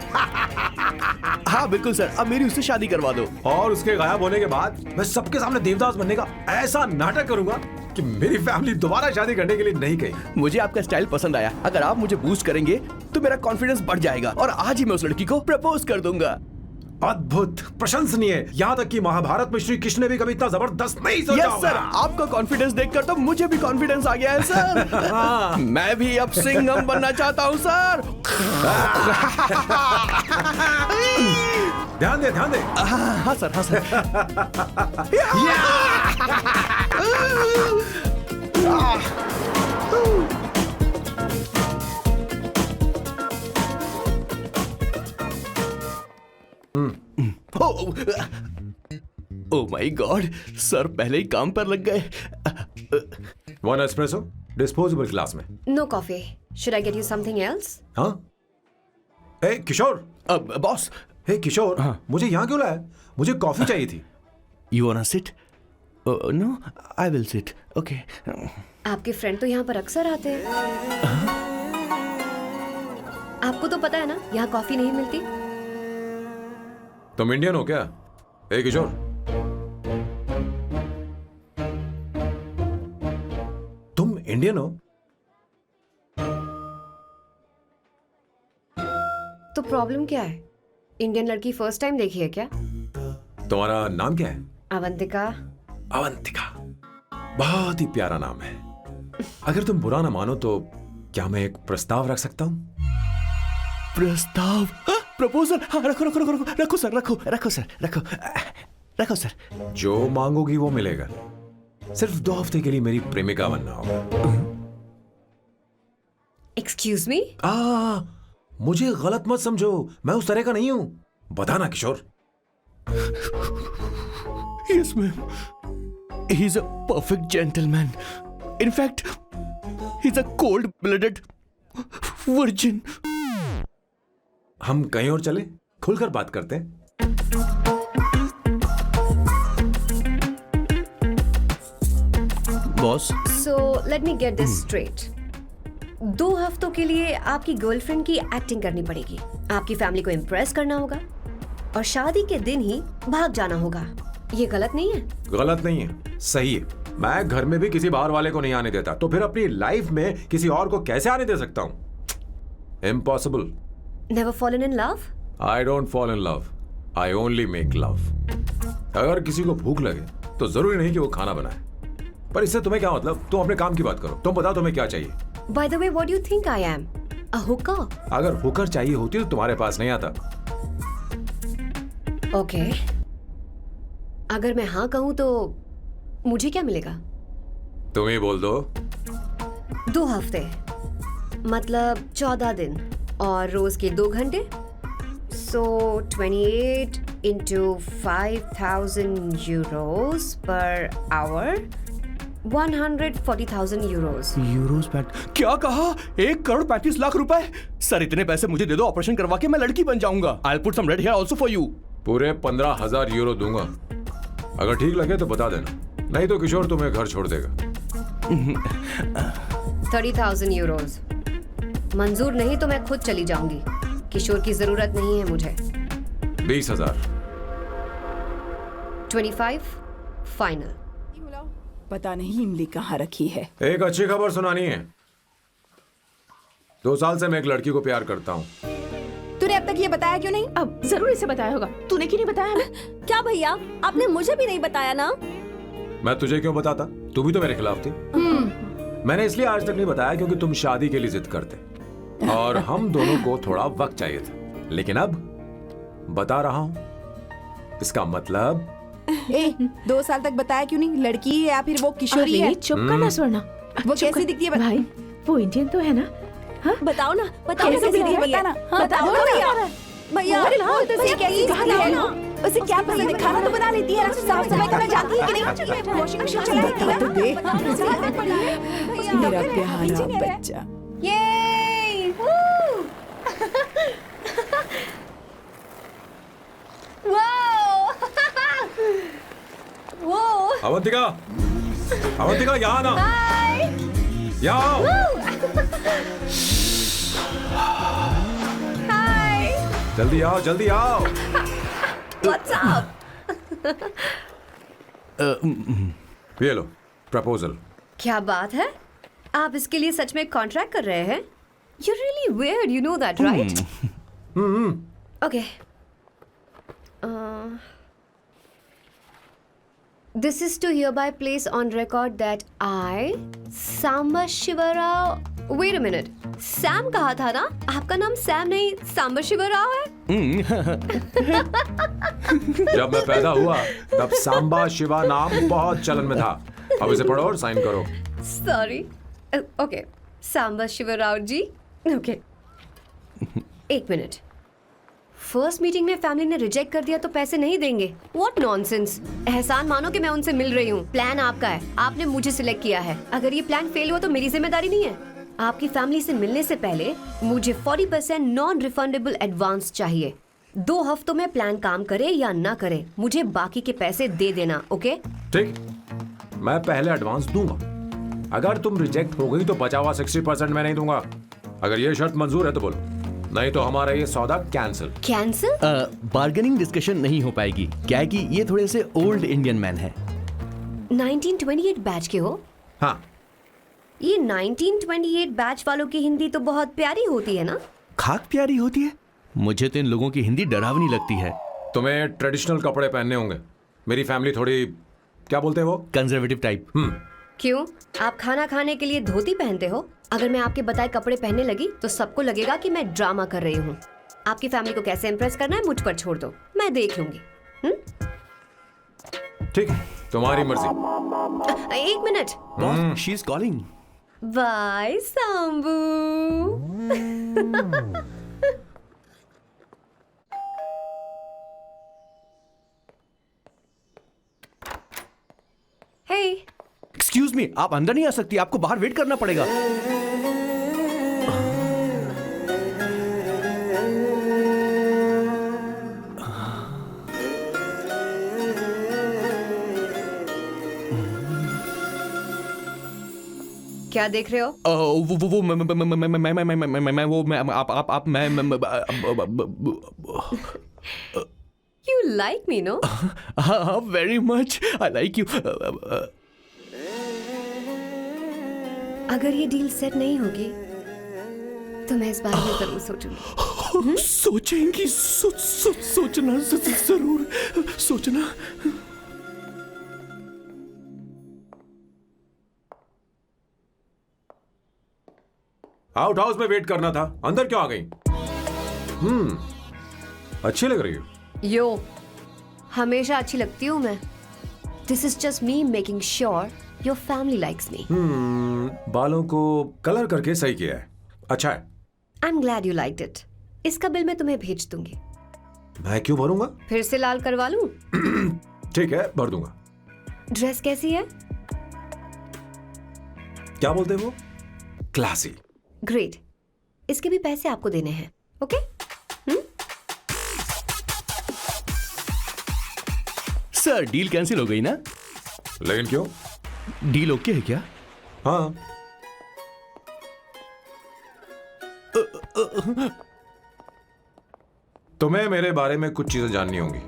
Speaker 7: हाँ बिल्कुल सर, अब मेरी उससे शादी करवा दो।
Speaker 5: और उसके गायब होने के बाद मैं सबके सामने देवदास बनने का ऐसा नाटक करूंगा कि मेरी फैमिली दोबारा शादी करने के लिए नहीं कहेगी।
Speaker 7: मुझे आपका स्टाइल पसंद आया। अगर आप मुझे बूस्ट करेंगे तो मेरा कॉन्फिडेंस बढ़ जाएगा और आज ही मैं उस लड़की को प्रपोज कर दूंगा।
Speaker 5: अद्भुत, प्रशंसनीय। यहाँ तक कि महाभारत में श्री कृष्ण ने भी कभी इतना जबरदस्त नहीं सोचा
Speaker 7: यस
Speaker 5: होगा।
Speaker 7: सर, आपका कॉन्फिडेंस देखकर तो मुझे भी कॉन्फिडेंस आ गया है सर। मैं भी अब सिंघम बनना चाहता हूँ सर।
Speaker 5: ध्यान दे, ध्यान दे।
Speaker 7: हाँ सर, हाँ sir. Oh my God, sir पहले ही काम पर लग गए।
Speaker 5: 1 एस्प्रेसो डिस्पोजेबल ग्लास में।
Speaker 10: No coffee. Should I get you something else?
Speaker 5: हाँ? ए किशोर।
Speaker 7: बॉस।
Speaker 5: हे किशोर, मुझे यहाँ क्यों लाया? मुझे कॉफी चाहिए थी।
Speaker 7: You wanna sit? No, I will sit. Okay.
Speaker 10: आपके फ्रेंड तो यहाँ पर अक्सर आते हैं। आपको तो पता है ना, यहाँ कॉफी नहीं मिलती।
Speaker 5: तुम इंडियन हो क्या? ए किशोर, तुम इंडियन हो?
Speaker 10: प्रॉब्लम क्या है? इंडियन लड़की फर्स्ट टाइम देखी है क्या?
Speaker 5: तुम्हारा नाम क्या है?
Speaker 10: अवंतिका।
Speaker 5: अवंतिका, बहुत ही प्यारा नाम है। अगर तुम बुरा ना मानो तो क्या मैं एक प्रस्ताव रख सकता हूँ?
Speaker 7: प्रस्ताव? प्रपोजल? हाँ, रखो रखो रखो रखो रखो सर, रखो रखो सर, रखो रखो सर।
Speaker 5: जो मांगोगी वो मिलेगा। सिर्फ 2 हफ्ते के लिए मेरी प्रेमिका बनना होगा।
Speaker 10: Excuse me?
Speaker 5: मुझे गलत मत समझो, मैं उस तरह का नहीं हूं। बताना किशोर।
Speaker 7: Yes, ma'am. He's a perfect gentleman. In fact, he's a cold-blooded virgin.
Speaker 5: हम कहीं और चले, खुलकर बात करते हैं।
Speaker 7: Boss,
Speaker 10: So let me get this straight. 2 हफ्तों के लिए आपकी गर्लफ्रेंड की एक्टिंग करनी पड़ेगी, आपकी फैमिली को इम्प्रेस करना होगा और शादी के दिन ही भाग जाना होगा। ये गलत नहीं है?
Speaker 5: गलत नहीं है, सही है। मैं घर में भी किसी बाहर वाले को नहीं आने देता, तो फिर अपनी लाइफ में किसी और को कैसे आने दे सकता हूं? Impossible.
Speaker 10: Never fallen in love?
Speaker 5: I don't fall in love. I only make love. अगर किसी को भूख लगे तो जरूरी नहीं कि वो खाना बनाए। पर इससे तुम्हें क्या मतलब? तुम अपने काम की बात करो। तुम बताओ तुम्हें क्या चाहिए?
Speaker 10: By the way, what do you think I am? A hooker?
Speaker 5: अगर हुकर चाहिए होती तो तुम्हारे पास नहीं आता।
Speaker 10: Okay. अगर मैं हाँ कहूँ तो मुझे क्या मिलेगा?
Speaker 5: तुम ही बोल दो।
Speaker 10: 2 हफ्ते मतलब 14 दिन और रोज के 2 घंटे। So 28 into 5,000 euros per hour, 140,000 euros.
Speaker 7: Euros PAT? क्या कहा? 1,35,00,000 रुपए? सर, इतने पैसे मुझे दे दो, ऑपरेशन करवा के मैं लड़की बन जाऊंगा। I'll put some red hair also for you.
Speaker 5: पूरे 15,000 यूरो दूंगा। अगर ठीक लगे तो बता देना, नहीं तो किशोर तुम्हें घर छोड़ देगा।
Speaker 10: 30,000 euros मंजूर नहीं तो मैं खुद चली जाऊंगी। किशोर की जरूरत नहीं है मुझे।
Speaker 5: 20,000।
Speaker 10: 25 फाइनल।
Speaker 9: पता नहीं इमली कहाँ रखी है।
Speaker 5: एक अच्छी खबर सुनानी है। 2 साल से मैं एक लड़की को प्यार करता हूँ।
Speaker 9: तूने अब तक ये बताया क्यों नहीं?
Speaker 8: अब जरूर इसे बताया होगा। तूने क्यों नहीं बताया हमें?
Speaker 1: क्या भैया, आपने मुझे भी नहीं बताया ना?
Speaker 5: मैं तुझे क्यों बताता? तू भी तो मेरे खिलाफ थी। मैंने इसलिए आज तक नहीं बताया क्योंकि तुम शादी के लिए जिद करते और हम दोनों को थोड़ा वक्त चाहिए था। लेकिन अब बता रहा हूँ। इसका मतलब
Speaker 9: 2 साल तक बताया क्यों नहीं? लड़की है या फिर वो किशोरी है?
Speaker 8: चुप करना स्वर्णा।
Speaker 9: वो कैसी दिखती है?
Speaker 8: भाई, वो इंडियन तो है ना? हाँ?
Speaker 1: बताओ ना, बताओ
Speaker 9: कैसी दिखती है? बताना।
Speaker 1: बताओ ना भैया। भैया,
Speaker 9: उसे कैसी दिखती है? उसे क्या पसंद है? खाना तो बना लेती है, साफ सफाई करना जानती है कि नहीं? वॉशिंग मशीन चला लेती है? बता तो दे। मेरा प्यारा बच्चा।
Speaker 10: ये वो
Speaker 5: अवंतिका, अवंतिका यहाँ ना, यहाँ आओ। जल्दी आओ, जल्दी आओ।
Speaker 10: What's up?
Speaker 5: ये लो प्रपोजल।
Speaker 10: क्या बात है? आप इसके लिए सच में कॉन्ट्रैक्ट कर रहे हैं? You're really weird, you know that, right? Okay. This is to hereby place on record that I, Samba Shivarao. Wait a minute. Sam कहा था ना? आपका नाम सैम नहीं सांबा शिवराव है?
Speaker 5: जब मैं पैदा हुआ तब सांबा शिवा नाम बहुत चलन में था। अब इसे पढ़ो और साइन करो।
Speaker 10: Sorry. Okay. सांबा शिवराव जी. Okay. 1 मिनट। फर्स्ट मीटिंग में फैमिली ने रिजेक्ट कर दिया तो पैसे नहीं देंगे? What nonsense! एहसान मानो कि मैं उनसे मिल रही हूँ। प्लान आपका है, आपने मुझे सिलेक्ट किया है। अगर ये प्लान फेल हुआ तो मेरी जिम्मेदारी नहीं है। आपकी फैमिली से मिलने से पहले मुझे 40% नॉन रिफंडेबल एडवांस चाहिए। 2 हफ्तों में प्लान काम करे या ना करे, मुझे बाकी के पैसे दे देना। ओके?
Speaker 5: ठीक, मैं पहले एडवांस दूंगा। अगर तुम रिजेक्ट हो गई तो बचा हुआ 60% मैं नहीं दूंगा। अगर ये शर्त मंजूर है तो बोलो, नहीं तो हमारा ये सौदा कैंसिल।
Speaker 10: कैंसिल?
Speaker 7: बार्गेनिंग डिस्कशन नहीं हो पाएगी। क्या है कि ये थोड़े से ओल्ड इंडियन मैन है।
Speaker 10: 1928 बैच के हो?
Speaker 5: हाँ।
Speaker 10: ये 1928 बैच वालों की हिंदी तो बहुत प्यारी होती है ना?
Speaker 7: खाक प्यारी होती है? मुझे तो इन लोगों की हिंदी डरावनी लगती है।
Speaker 5: तुम्हें ट्रेडिशनल कपड़े पहनने होंगे। मेरी फैमिली थोड़ी, क्या बोलते हैं वो,
Speaker 7: कंजर्वेटिव टाइप।
Speaker 10: क्यों? आप खाना खाने के लिए धोती पहनते हो? अगर मैं आपके बताए कपड़े पहनने लगी तो सबको लगेगा कि मैं ड्रामा कर रही हूँ। आपकी फैमिली को कैसे इम्प्रेस करना है मुझ पर छोड़ दो, मैं देख लूंगी।
Speaker 5: ठीक है, तुम्हारी मर्जी।
Speaker 10: एक minute.
Speaker 7: Boss, she is calling.
Speaker 10: Bye Sambu. Hey,
Speaker 7: excuse me, आप अंदर नहीं आ सकती, आपको बाहर वेट करना पड़ेगा।
Speaker 10: क्या देख रहे हो?
Speaker 7: वो मैं आप मैं
Speaker 10: You like me, no?
Speaker 7: हाँ, very much. I like you.
Speaker 10: अगर ये डील सेट नहीं होगी तो मैं इस बारे में जरूर सोचूंगी।
Speaker 7: सोचेंगी, सोचना जरूर सोचना।
Speaker 5: आउट हाउस में वेट करना था, अंदर क्यों आ गई? अच्छी लग रही हो।
Speaker 10: यो, हमेशा अच्छी लगती हूँ मैं। This is just me making sure your family likes me.
Speaker 5: बालों को कलर करके सही किया है, अच्छा है।
Speaker 10: I am glad you liked it. इसका बिल मैं तुम्हें भेज दूंगी।
Speaker 5: मैं क्यों भरूंगा?
Speaker 10: फिर से लाल करवा लूं?
Speaker 5: ठीक है, भर दूंगा।
Speaker 10: ड्रेस कैसी है?
Speaker 5: क्या बोलते हैं वो? क्लासी।
Speaker 10: ग्रेट। इसके भी पैसे आपको देने हैं, ओके?
Speaker 7: सर, डील कैंसिल हो गई ना?
Speaker 5: लेकिन क्यों?
Speaker 7: डील ओके है क्या?
Speaker 5: हाँ। तुम्हें मेरे बारे में कुछ चीजें जाननी होंगी,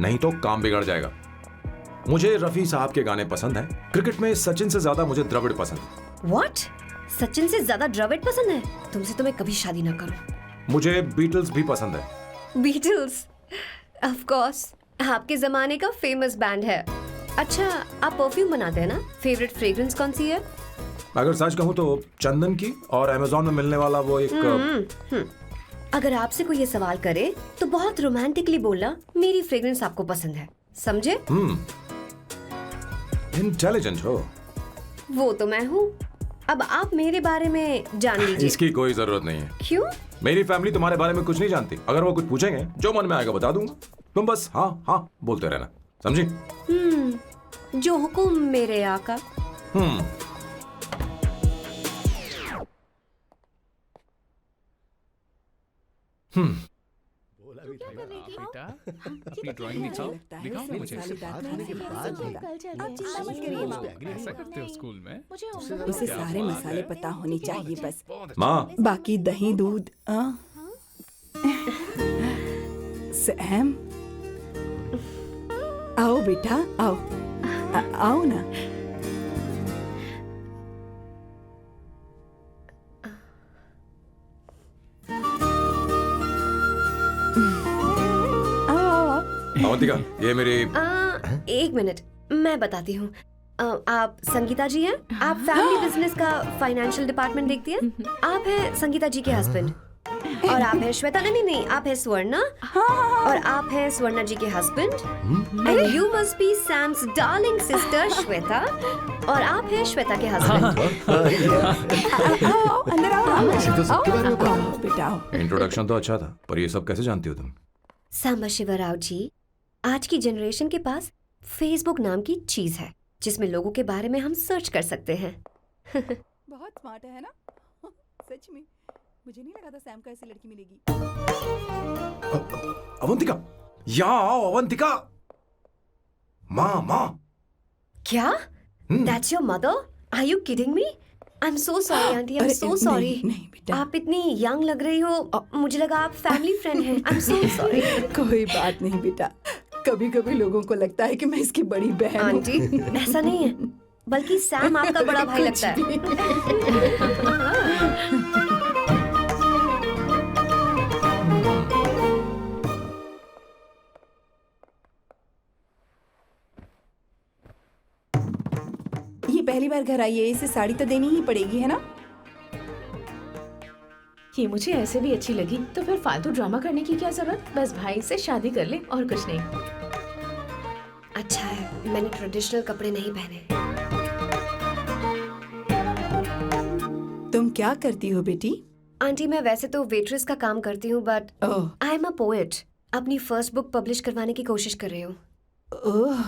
Speaker 5: नहीं तो काम बिगड़ जाएगा। मुझे रफी साहब के गाने पसंद हैं। क्रिकेट में सचिन से ज्यादा मुझे द्रविड़ पसंद है।
Speaker 10: What? सचिन से ज्यादा द्रविड़ पसंद है? तुमसे तो मैं कभी शादी ना करूं।
Speaker 5: मुझे बीटल्स भी पसंद है।
Speaker 10: बीटल्स? ऑफ कोर्स, आपके जमाने का फेमस बैंड है। अच्छा, आप परफ्यूम बनाते हैं ना? फेवरेट फ्रेग्रेंस कौन सी है?
Speaker 5: अगर सच कहूं तो चंदन की, और अमेज़न में मिलने वाला वो एक
Speaker 10: अगर आपसे कोई ये सवाल करे तो बहुत रोमांटिकली बोलना मेरी फ्रेग्रेंस आपको पसंद है, समझे?
Speaker 5: इंटेलिजेंट हो।
Speaker 10: वो तो मैं हूँ। अब आप मेरे बारे में जान लीजिए।
Speaker 5: इसकी कोई जरूरत नहीं है।
Speaker 10: क्यों?
Speaker 5: मेरी फैमिली तुम्हारे बारे में कुछ नहीं जानती। अगर वो कुछ पूछेंगे, जो मन में आएगा बता दूंगा। तुम बस हाँ हाँ बोलते रहना, समझी?
Speaker 10: जो हुकुम मेरे आका।
Speaker 4: बेटा, अपनी ड्राइंग दिखाओ मुझे। ऐसा करते हो स्कूल में?
Speaker 9: उसे सारे मसाले पता होने चाहिए बस।
Speaker 5: माँ,
Speaker 9: बाकी दही दूध। सैम, आओ बेटा, आओ। आओ ना।
Speaker 5: अवंतिका, ये मेरी
Speaker 10: एक मिनट, मैं बताती हूँ। आप संगीता जी हैं? आप फैमिली बिजनेस का फाइनेंशियल डिपार्टमेंट देखती हैं? आप हैं संगीता जी के हस्बैंड। और आप हैं श्वेता। नहीं, आप हैं स्वर्णा। और आप हैं स्वर्णा जी के husband. And you must be Sam's darling sister Shweta. और आप हैं श्वेता के हस्बैंड।
Speaker 9: अंदर आओ बेटा।
Speaker 5: इंट्रोडक्शन तो अच्छा था, पर ये सब कैसे जानती हो तुम?
Speaker 10: सांबा शिवराव जी, आज की जनरेशन के पास फेसबुक नाम की चीज है जिसमें लोगों के बारे में हम सर्च कर सकते हैं।
Speaker 9: बहुत स्मार्ट है ना? सच में मुझे नहीं लगा था सैम को ऐसी लड़की मिलेगी।
Speaker 5: अवंतिका, यहाँ आओ। अवंतिका, माँ।
Speaker 10: क्या? That's your mother? Are you kidding me? I'm so sorry, auntie. I'm so sorry.
Speaker 9: नहीं बेटा,
Speaker 10: आप इतनी यंग लग रही हो, मुझे लगा आप फैमिली फ्रेंड हैं। I'm so sorry.
Speaker 9: कोई बात नहीं बेटा। कभी कभी लोगों को लगता है कि मैं इसकी बड़ी बहन हूँ।
Speaker 10: आंटी, ऐसा नहीं है, बल्कि सैम आपका बड़ा भाई लगता है।
Speaker 9: पहली बार घर आई है, इसे साड़ी तो देनी ही पड़ेगी, है ना?
Speaker 8: ये मुझे ऐसे भी अच्छी लगी, तो फिर फालतू ड्रामा करने की क्या जरूरत? बस भाई से शादी कर ले और कुछ नहीं।
Speaker 10: अच्छा है मैंने ट्रेडिशनल कपड़े नहीं पहने।
Speaker 9: तुम क्या करती हो बेटी?
Speaker 10: आंटी मैं वैसे तो वेट्रेस का काम करती हूँ, but
Speaker 9: oh
Speaker 10: I am a poet. अपनी फर्स्ट बुक पब्लिश करवाने की कोशिश कर रही हूँ।
Speaker 9: ओह,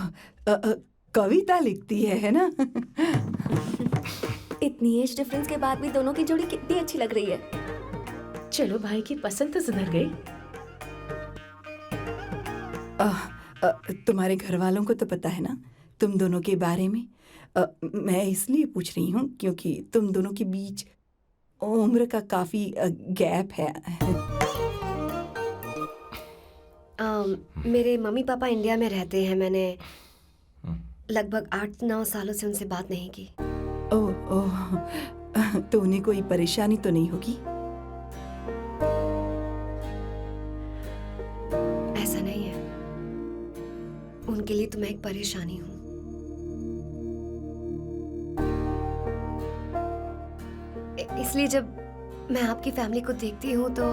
Speaker 9: कविता लिखती है ना?
Speaker 1: इतनी एज डिफरेंस के बाद भी दोनों की जोड़ी कितनी अच्छी लग रही है।
Speaker 8: चलो भाई की पसंद तो सुधर गई।
Speaker 9: तुम्हारे घर वालों को तो पता है ना तुम दोनों के बारे में? मैं इसलिए पूछ रही हूँ क्योंकि तुम दोनों के बीच उम्र का काफी गैप है।
Speaker 10: मेरे मम्मी पापा इंडिया में रहते हैं। मैंने लगभग 8-9 सालों से उनसे बात नहीं की।
Speaker 9: ओह ओह, तो उन्हें कोई परेशानी तो नहीं होगी?
Speaker 10: ऐसा नहीं है, उनके लिए तो मैं एक परेशानी हूँ। इसलिए जब मैं आपकी फैमिली को देखती हूँ तो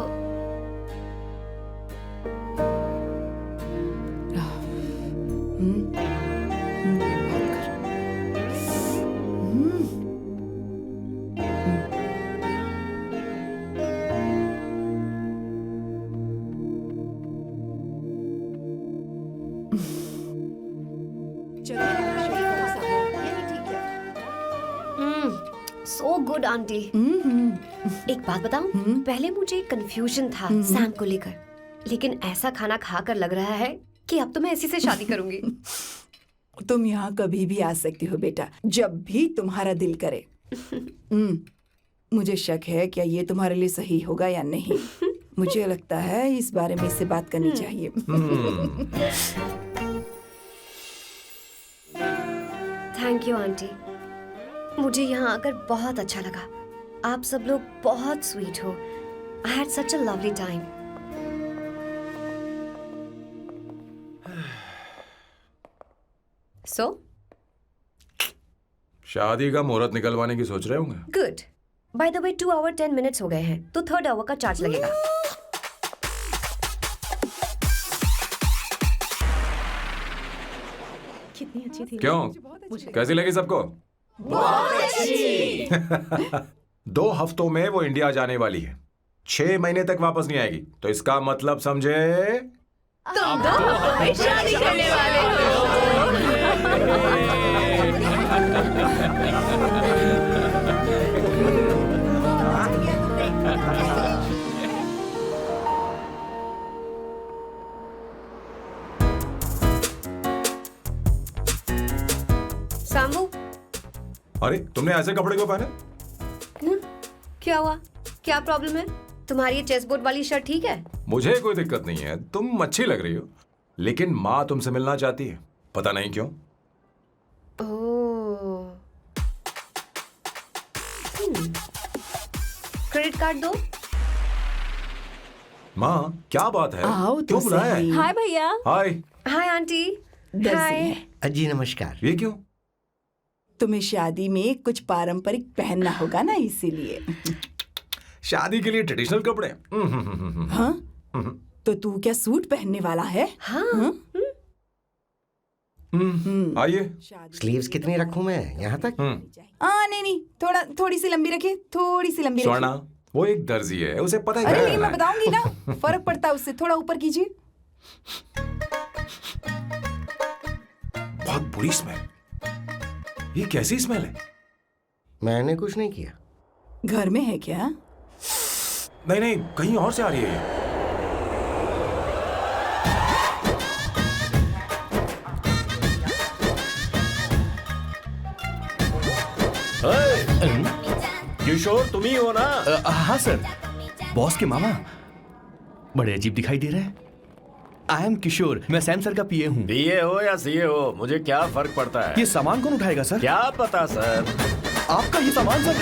Speaker 10: सो गुड आंटी। एक बात बताऊं, पहले मुझे कंफ्यूजन था सैम को लेकर, लेकिन ऐसा खाना खाकर लग रहा है कि अब तो मैं इसी से शादी करूंगी।
Speaker 9: तुम यहाँ कभी भी आ सकती हो बेटा, जब भी तुम्हारा दिल करे। मुझे शक है क्या ये तुम्हारे लिए सही होगा या नहीं। मुझे लगता है इस बारे में इससे बात करनी चाहिए।
Speaker 10: थैंक यू आंटी, मुझे यहाँ आकर बहुत अच्छा लगा। आप सब लोग बहुत स्वीट हो। I had such a lovely time. So
Speaker 5: शादी का मुहूर्त निकलवाने की सोच रहे होंगे।
Speaker 10: Good. By the way 2 hour 10 minutes हो गए हैं, तो 3rd आवर का चार्ज लगेगा।
Speaker 8: कितनी अच्छी थी।
Speaker 5: क्यों, कैसी लगी सबको?
Speaker 1: बहुत अच्छी।
Speaker 5: 2 हफ्तों में वो इंडिया जाने वाली है, 6 महीने तक वापस नहीं आएगी। तो इसका मतलब समझे,
Speaker 8: तुम 2 हफ्तों में शादी करने वाले
Speaker 10: सामू,
Speaker 5: अरे तुमने ऐसे कपड़े क्यों पहने?
Speaker 10: क्या हुआ? क्या प्रॉब्लम है? तुम्हारी ये चेस्ट बोर्ड वाली शर्ट ठीक है?
Speaker 5: मुझे कोई दिक्कत नहीं है, तुम अच्छी लग रही हो, लेकिन माँ तुमसे मिलना चाहती है, पता नहीं क्यों।
Speaker 10: ओह, क्रेडिट कार्ड दो।
Speaker 5: माँ क्या बात है,
Speaker 9: आओ तो
Speaker 5: क्यों बुलाया है?
Speaker 9: सही।
Speaker 1: हाय भैया।
Speaker 5: हाय।
Speaker 10: Hi aunty.
Speaker 9: दर्जी
Speaker 10: हाय।
Speaker 9: है।
Speaker 6: जी नमस्कार।
Speaker 5: ये क्यों?
Speaker 9: तुम्हें शादी में कुछ पारंपरिक पहनना होगा ना, इसीलिए।
Speaker 5: शादी के लिए ट्रेडिशनल कपड़े?
Speaker 9: हाँ? तो तू क्या सूट पहनने वाला है?
Speaker 10: हाँ।
Speaker 5: आइए।
Speaker 6: स्लीव्स कितनी रखूं मैं, यहाँ तक?
Speaker 9: नहीं नहीं, थोड़ी सी लंबी रखे, थोड़ी सी लंबी रखे।
Speaker 5: स्वर्णा, वो एक दर्जी है, उसे पता है
Speaker 9: अरे
Speaker 5: क्या
Speaker 9: नहीं,
Speaker 5: करना
Speaker 9: मैं
Speaker 5: है।
Speaker 9: बताऊंगी ना, फर्क पड़ता है उससे। थोड़ा ऊपर कीजिए।
Speaker 5: बहुत बुरी स्मेल। ये कैसी स्मेल है?
Speaker 6: मैंने कुछ नहीं किया।
Speaker 9: घर में है क्या?
Speaker 5: नहीं नहीं, कहीं और से आ रही है ये।
Speaker 7: किशोर तुम ही हो ना? हाँ सर, बॉस के मामा। बड़े अजीब दिखाई दे रहे हैं। आई एम किशोर, मैं सैम सर का पीए हूँ।
Speaker 3: पीए हो या सीए हो, मुझे क्या फर्क पड़ता है?
Speaker 7: ये सामान कौन उठाएगा सर?
Speaker 3: क्या पता सर।
Speaker 7: आपका ये सामान सर,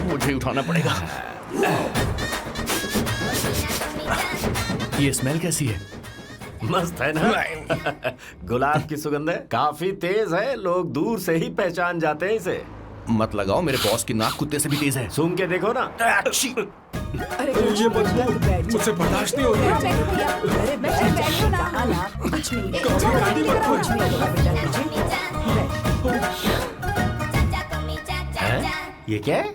Speaker 7: मुझे उठाना पड़ेगा। ये स्मेल कैसी है?
Speaker 3: मस्त है ना? गुलाब की सुगंध है, काफी तेज है, लोग दूर से ही पहचान जाते हैं इसे।
Speaker 7: मत लगाओ, मेरे बॉस की नाक कुत्ते से भी तेज है।
Speaker 3: सूंघ के देखो ना।
Speaker 9: अरे
Speaker 5: ये बदबू मुझसे बर्दाश्त नहीं हो रही है।
Speaker 9: अरे बैठो ना। कुछ नहीं, कुछ
Speaker 3: है? ये क्या है?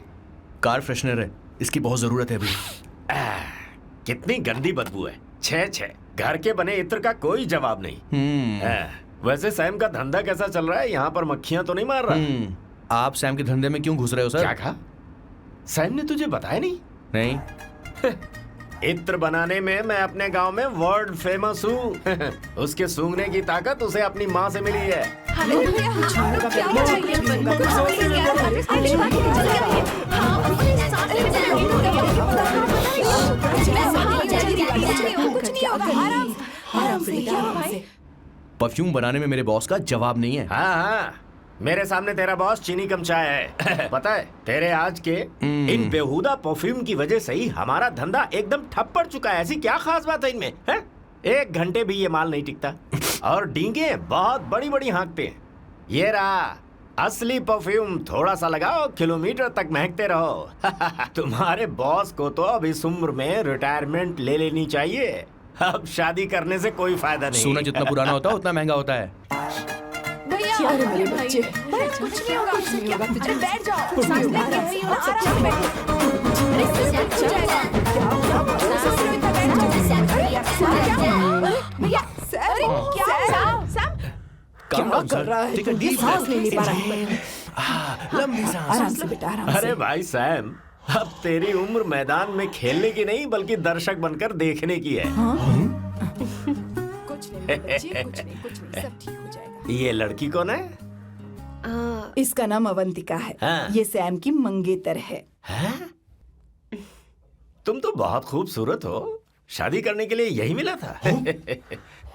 Speaker 7: कार फ्रेशनर है, इसकी बहुत जरूरत है अभी।
Speaker 3: कितनी गंदी बदबू है। छे घर के बने इत्र का कोई जवाब नहीं। वैसे सैम का धंधा कैसा चल रहा है? यहाँ पर मक्खियां तो नहीं मार रहा?
Speaker 7: आप सैम के धंधे में क्यों घुस रहे हो सर?
Speaker 3: क्या कहा? सैम ने तुझे बताया नहीं?
Speaker 7: नहीं।
Speaker 3: इत्र बनाने में मैं अपने गांव में वर्ल्ड फेमस हूँ। उसके सूंघने की ताकत उसे अपनी माँ से मिली है।
Speaker 7: परफ्यूम बनाने में मेरे बॉस का जवाब नहीं है।
Speaker 3: हाँ, मेरे सामने तेरा बॉस चीनी कम चाय है। पता है, तेरे आज के इन बेहुदा परफ्यूम की वजह से ही हमारा धंधा एकदम ठप पड़ चुका है। ऐसी क्या खास बात है इनमें? है? 1 घंटे भी ये माल नहीं टिकता और डींगे बहुत बड़ी बड़ी हाँकते हैं। ये रहा असली परफ्यूम, थोड़ा सा लगाओ, किलोमीटर तक महकते रहो। तुम्हारे बॉस को तो अब इस उम्र में रिटायरमेंट ले लेनी चाहिए। अब शादी करने से कोई फायदा नहीं।
Speaker 7: सोना जितना पुराना होता है उतना महंगा होता है।
Speaker 9: क्या रे मेरे बच्चे? कुछ नहीं होगा, कुछ नहीं होगा, तुझे बैठ जाओ। सांस ले रही हो, आराम से बैठो। भैया सर, क्या कर रहा है? ये सांस नहीं ले पा रहा है।
Speaker 7: लंबी सांस।
Speaker 9: आराम से बेटा, आराम से।
Speaker 3: अरे भाई सैम, अब तेरी उम्र मैदान में खेलने की नहीं बल्कि दर्शक बनकर देखने की है।
Speaker 9: कुछ नहीं बच्चे, कुछ नहीं, सब ठीक हो जाएगा।
Speaker 3: ये लड़की कौन है?
Speaker 9: इसका नाम अवंतिका है।
Speaker 3: हाँ।
Speaker 9: ये सैम की मंगेतर है।
Speaker 3: तुम तो बहुत खूबसूरत हो, शादी करने के लिए यही मिला था।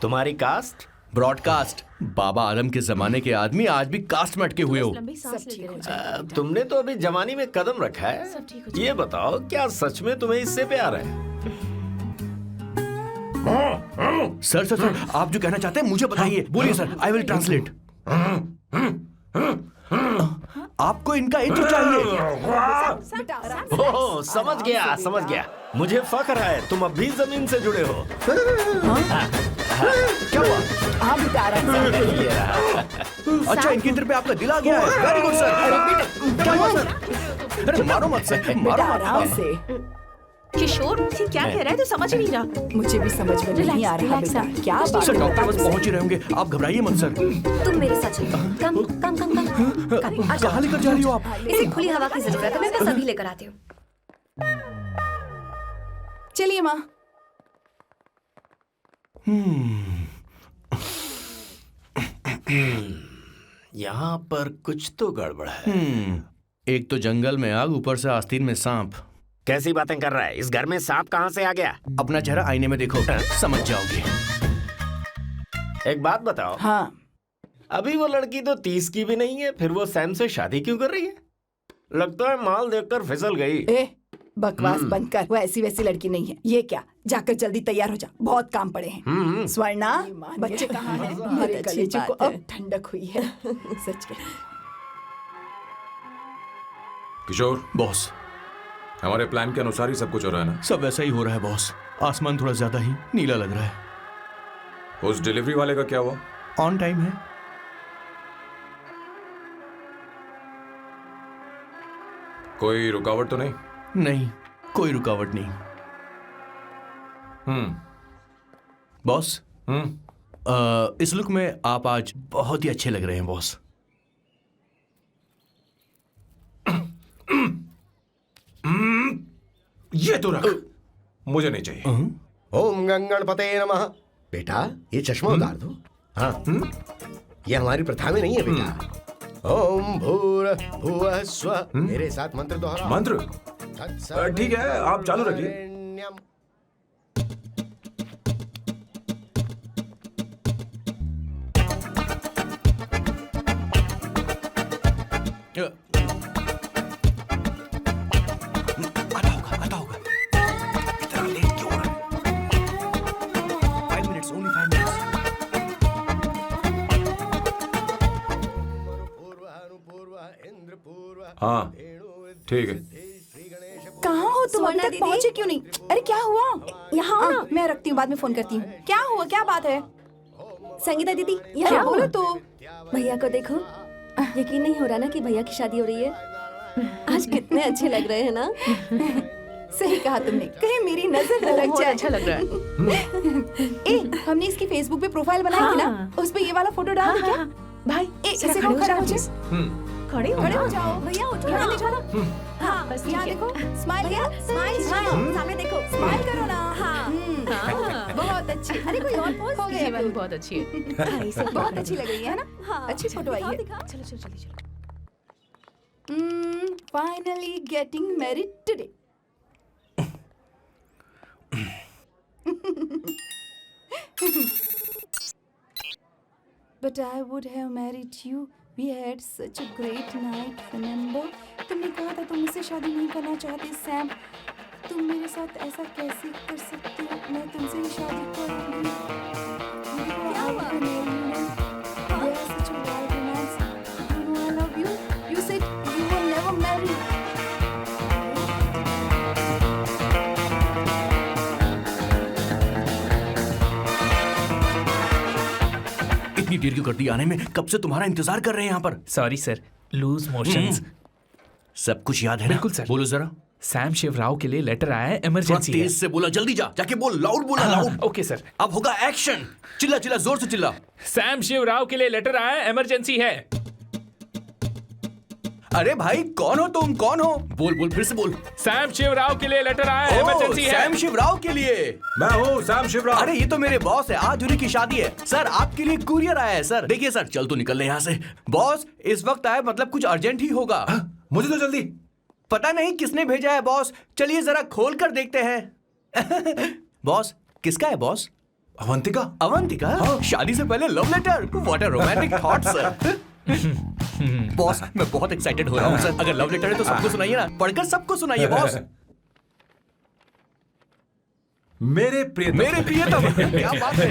Speaker 3: तुम्हारी कास्ट?
Speaker 7: ब्रॉडकास्ट। बाबा आदम के जमाने के आदमी आज भी कास्ट में अटके हुए हो।
Speaker 3: तुमने तो अभी जवानी में कदम रखा है। ये बताओ, क्या सच में तुम्हें इससे प्यार है?
Speaker 7: सर सर सर, आप जो कहना चाहते हैं मुझे बताइए। बोलिए सर, आई विल ट्रांसलेट। आपको इनका इत्र चाहिए?
Speaker 3: ओह, समझ गया समझ गया। मुझे फख्र है तुम अब भी जमीन से जुड़े हो।
Speaker 7: क्या हुआ?
Speaker 9: हाँ बेटा, आराम से।
Speaker 7: अच्छा, इनके इत्र पे आपका दिल आ गया है। Very good sir. क्या हुआ सर? अरे मारो मत सर, मारो मत।
Speaker 9: आराम से।
Speaker 8: किशोर, ये क्या कह रहा है? तो समझ नहीं रहा।
Speaker 9: मुझे भी समझ में नहीं आ रहा बेटा। क्या बात
Speaker 7: सर,
Speaker 9: है?
Speaker 7: डॉक्टर बस पहुंच ही रहे होंगे, आप घबराइए मत सर।
Speaker 10: तुम मेरे साथ चलो। कम कम कम कम।
Speaker 7: कहाँ लेकर जा रही हो आप?
Speaker 10: इसे खुली हवा की जरूरत है, मैं बस अभी लेकर आती हूँ।
Speaker 9: चलिए माँ।
Speaker 3: यहाँ पर कुछ तो गड़बड़ है।
Speaker 7: एक तो जंगल में आग, ऊपर से आस्तीन में सांप।
Speaker 3: कैसी बातें कर रहा है? इस घर में सांप कहाँ से आ गया?
Speaker 7: अपना चेहरा आईने में देखो, समझ जाओगे।
Speaker 3: एक बात बताओ।
Speaker 9: हाँ।
Speaker 3: अभी वो लड़की तो 30 की भी नहीं है, फिर वो सैम से शादी क्यों कर रही है? लगता है माल देखकर फिसल गई।
Speaker 9: ए, बकवास बंद कर। वो ऐसी वैसी लड़की नहीं है। ये क्या, जाकर जल्दी तैयार हो जा, बहुत काम पड़े हैं। स्वर्णा, बच्चे कहाँ हैं? मेरे कलेजे को अब ठंडक हुई है। सच में।
Speaker 5: किशोर
Speaker 7: बॉस,
Speaker 5: हमारे प्लान के अनुसार ही सब कुछ हो रहा है ना?
Speaker 7: सब वैसा ही हो रहा है बॉस। आसमान थोड़ा ज्यादा ही नीला लग रहा है।
Speaker 5: उस डिलीवरी वाले का क्या हुआ?
Speaker 7: ऑन टाइम है।
Speaker 5: कोई रुकावट तो नहीं?
Speaker 7: नहीं, कोई रुकावट नहीं। बॉस, इस लुक में आप आज बहुत ही अच्छे लग रहे हैं बॉस।
Speaker 5: ये तो रख, मुझे नहीं चाहिए।
Speaker 6: ओम गंगणपते नमः। बेटा, ये चश्मा उतार दो। हाँ, ये हमारी प्रथा में नहीं है बेटा। ओम भूर भुवः स्वः। मेरे साथ मंत्र दोहराओ।
Speaker 5: मंत्र? ठीक है, आप चालू रखिए।
Speaker 7: आता होगा। इतना लेट क्यों हो रहा है? 5 minutes, only 5 minutes.
Speaker 5: हाँ ठीक है।
Speaker 9: कहाँ हो तुम? अभी
Speaker 1: सुवर्णा
Speaker 9: तक
Speaker 1: दीदी?
Speaker 9: पहुंचे क्यों नहीं? अरे क्या हुआ?
Speaker 1: यहाँ आओ ना।
Speaker 9: मैं रखती हूँ, बाद में फोन करती हूँ। क्या हुआ, क्या बात है?
Speaker 1: संगीता दीदी
Speaker 9: क्या
Speaker 1: यहाँ
Speaker 9: बोलो
Speaker 1: बोलो
Speaker 9: तो?
Speaker 1: भैया को देखो। यकीन नहीं हो रहा ना कि भैया की शादी हो रही है। आज कितने अच्छे लग रहे हैं ना।
Speaker 9: सही कहा तुमने, कहीं मेरी नजर न लग
Speaker 8: बहुत
Speaker 9: जाए।
Speaker 8: अच्छा लग रहा है।
Speaker 9: ए, हमने इसकी फेसबुक पे प्रोफाइल बनाई थी ना,
Speaker 8: हाँ।
Speaker 9: उस पे ये वाला फोटो डाल दे क्या?
Speaker 8: भाई
Speaker 9: इसे
Speaker 8: जरा
Speaker 9: को खड़ा हो
Speaker 8: जाओ,
Speaker 9: जाओ।
Speaker 8: खड़े हो
Speaker 9: खड़े हो
Speaker 8: जाओ।
Speaker 9: जाओ।
Speaker 1: भैया उठो
Speaker 9: यहाँ
Speaker 1: ना।
Speaker 9: देखो ना। हाँ,
Speaker 8: बस
Speaker 9: यहाँ
Speaker 8: ठीक है।
Speaker 9: देखो, स्माइल
Speaker 1: भैया स्माइल सामने देखो।
Speaker 9: स्माइल करो ना।
Speaker 1: हाँ।
Speaker 9: बहुत अच्छी।
Speaker 1: अरे कोई और पोज
Speaker 9: हो
Speaker 8: ये
Speaker 9: गया
Speaker 8: वाली बहुत अच्छी है।
Speaker 9: बहुत अच्छी लग रही है ना?
Speaker 1: हाँ
Speaker 9: अच्छी फोटो आई है।
Speaker 1: दिखा।
Speaker 8: चलो चलो चलो चलो।
Speaker 9: Finally getting married today. But I would have married you. We had such a great night, remember? तुमने कहा था तुम मुझसे शादी नहीं करना चाहते, सैम। तुम मेरे साथ ऐसा कैसे कर सकती हो? मैं तुमसे ही शादी करूंगी। क्या हुआ? They are such a wild romance. You know I love you. You said you will never marry.
Speaker 2: इतनी देर क्यों कर दी आने में? कब से तुम्हारा इंतजार कर रहे हैं यहाँ पर।
Speaker 4: Sorry sir, loose motions.
Speaker 2: सब कुछ याद है ना?
Speaker 4: बिल्कुल सर।
Speaker 2: बोलो जरा।
Speaker 4: सैम शिवराव के लिए लेटर आया है,
Speaker 2: थोड़ा
Speaker 4: इमरजेंसी है।
Speaker 2: तेज से बोला, जल्दी जा, जाके बोल, लाउड बोला, लाउड।
Speaker 4: Okay sir.
Speaker 2: अब होगा एक्शन। चिल्ला चिल्ला, जोर से चिल्ला।
Speaker 4: सैम शिवराव के लिए लेटर आया है, इमरजेंसी है।
Speaker 7: अरे भाई कौन हो तुम, कौन हो?
Speaker 2: बोल बोल, फिर से बोल।
Speaker 4: सैम शिवराव के लिए लेटर आया है,
Speaker 7: ओह,
Speaker 4: इमरजेंसी है।
Speaker 7: सैम शिवराव के लिए।
Speaker 5: मैं हूँ सैम शिवराव।
Speaker 7: अरे ये तो मेरे बॉस है, आज उन्हीं की शादी है। सर आपके लिए कुरियर आया है सर।
Speaker 2: देखिए सर, चल तो निकल ले यहाँ से।
Speaker 7: बॉस इस वक्त आए मतलब कुछ अर्जेंट ही होगा।
Speaker 5: मुझे तो जल्दी।
Speaker 7: पता नहीं किसने भेजा है बॉस, चलिए जरा खोल कर देखते हैं। बॉस किसका है बॉस?
Speaker 5: अवंतिका।
Speaker 7: अवंतिका? शादी से पहले love letter? What a romantic thought sir. Boss मैं बहुत एक्साइटेड हो रहा हूँ सर। अगर लव लेटर है तो सबको सुनाइए ना, पढ़कर सबको सुनाइए बॉस।
Speaker 5: मेरे प्रियतम।
Speaker 7: मेरे प्रियतम, क्या बात है।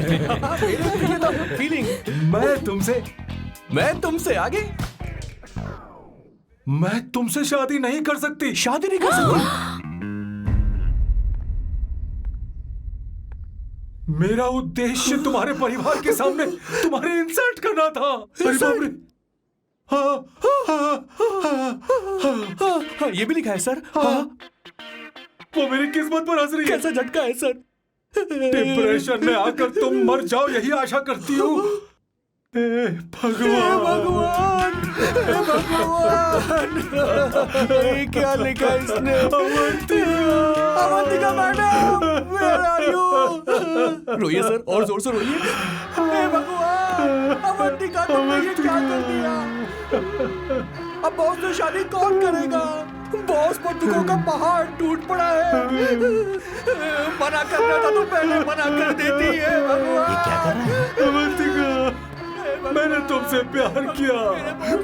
Speaker 7: मेरे प्रियतम फीलिंग। मैं तुमसे आगे।
Speaker 5: मैं तुमसे शादी नहीं कर सकती।
Speaker 7: शादी नहीं कर सकती?
Speaker 5: मेरा उद्देश्य तुम्हारे परिवार के सामने तुम्हारे इंसल्ट करना था। अरे बाप रे।
Speaker 7: हाँ, ये भी लिखा है सर।
Speaker 5: वो मेरी किस्मत पर हंस रही है।
Speaker 7: कैसा झटका है सर।
Speaker 5: डिप्रेशन में आकर तुम मर जाओ यही आशा करती हूँ।
Speaker 7: भगवान ये क्या लिखा इसने? Avantika madam, where are you? रोइए सर, और जोर से रोइए। हे भगवान, अवंतिका तुमने ये क्या कर दिया? अब बॉस से शादी कौन करेगा? बॉस पर दुखों का पहाड़ टूट पड़ा है। मना करना था तो पहले मना कर देती है। भगवान
Speaker 3: ये क्या कर रहा है?
Speaker 5: अवंतिका, मैंने तुमसे प्यार किया।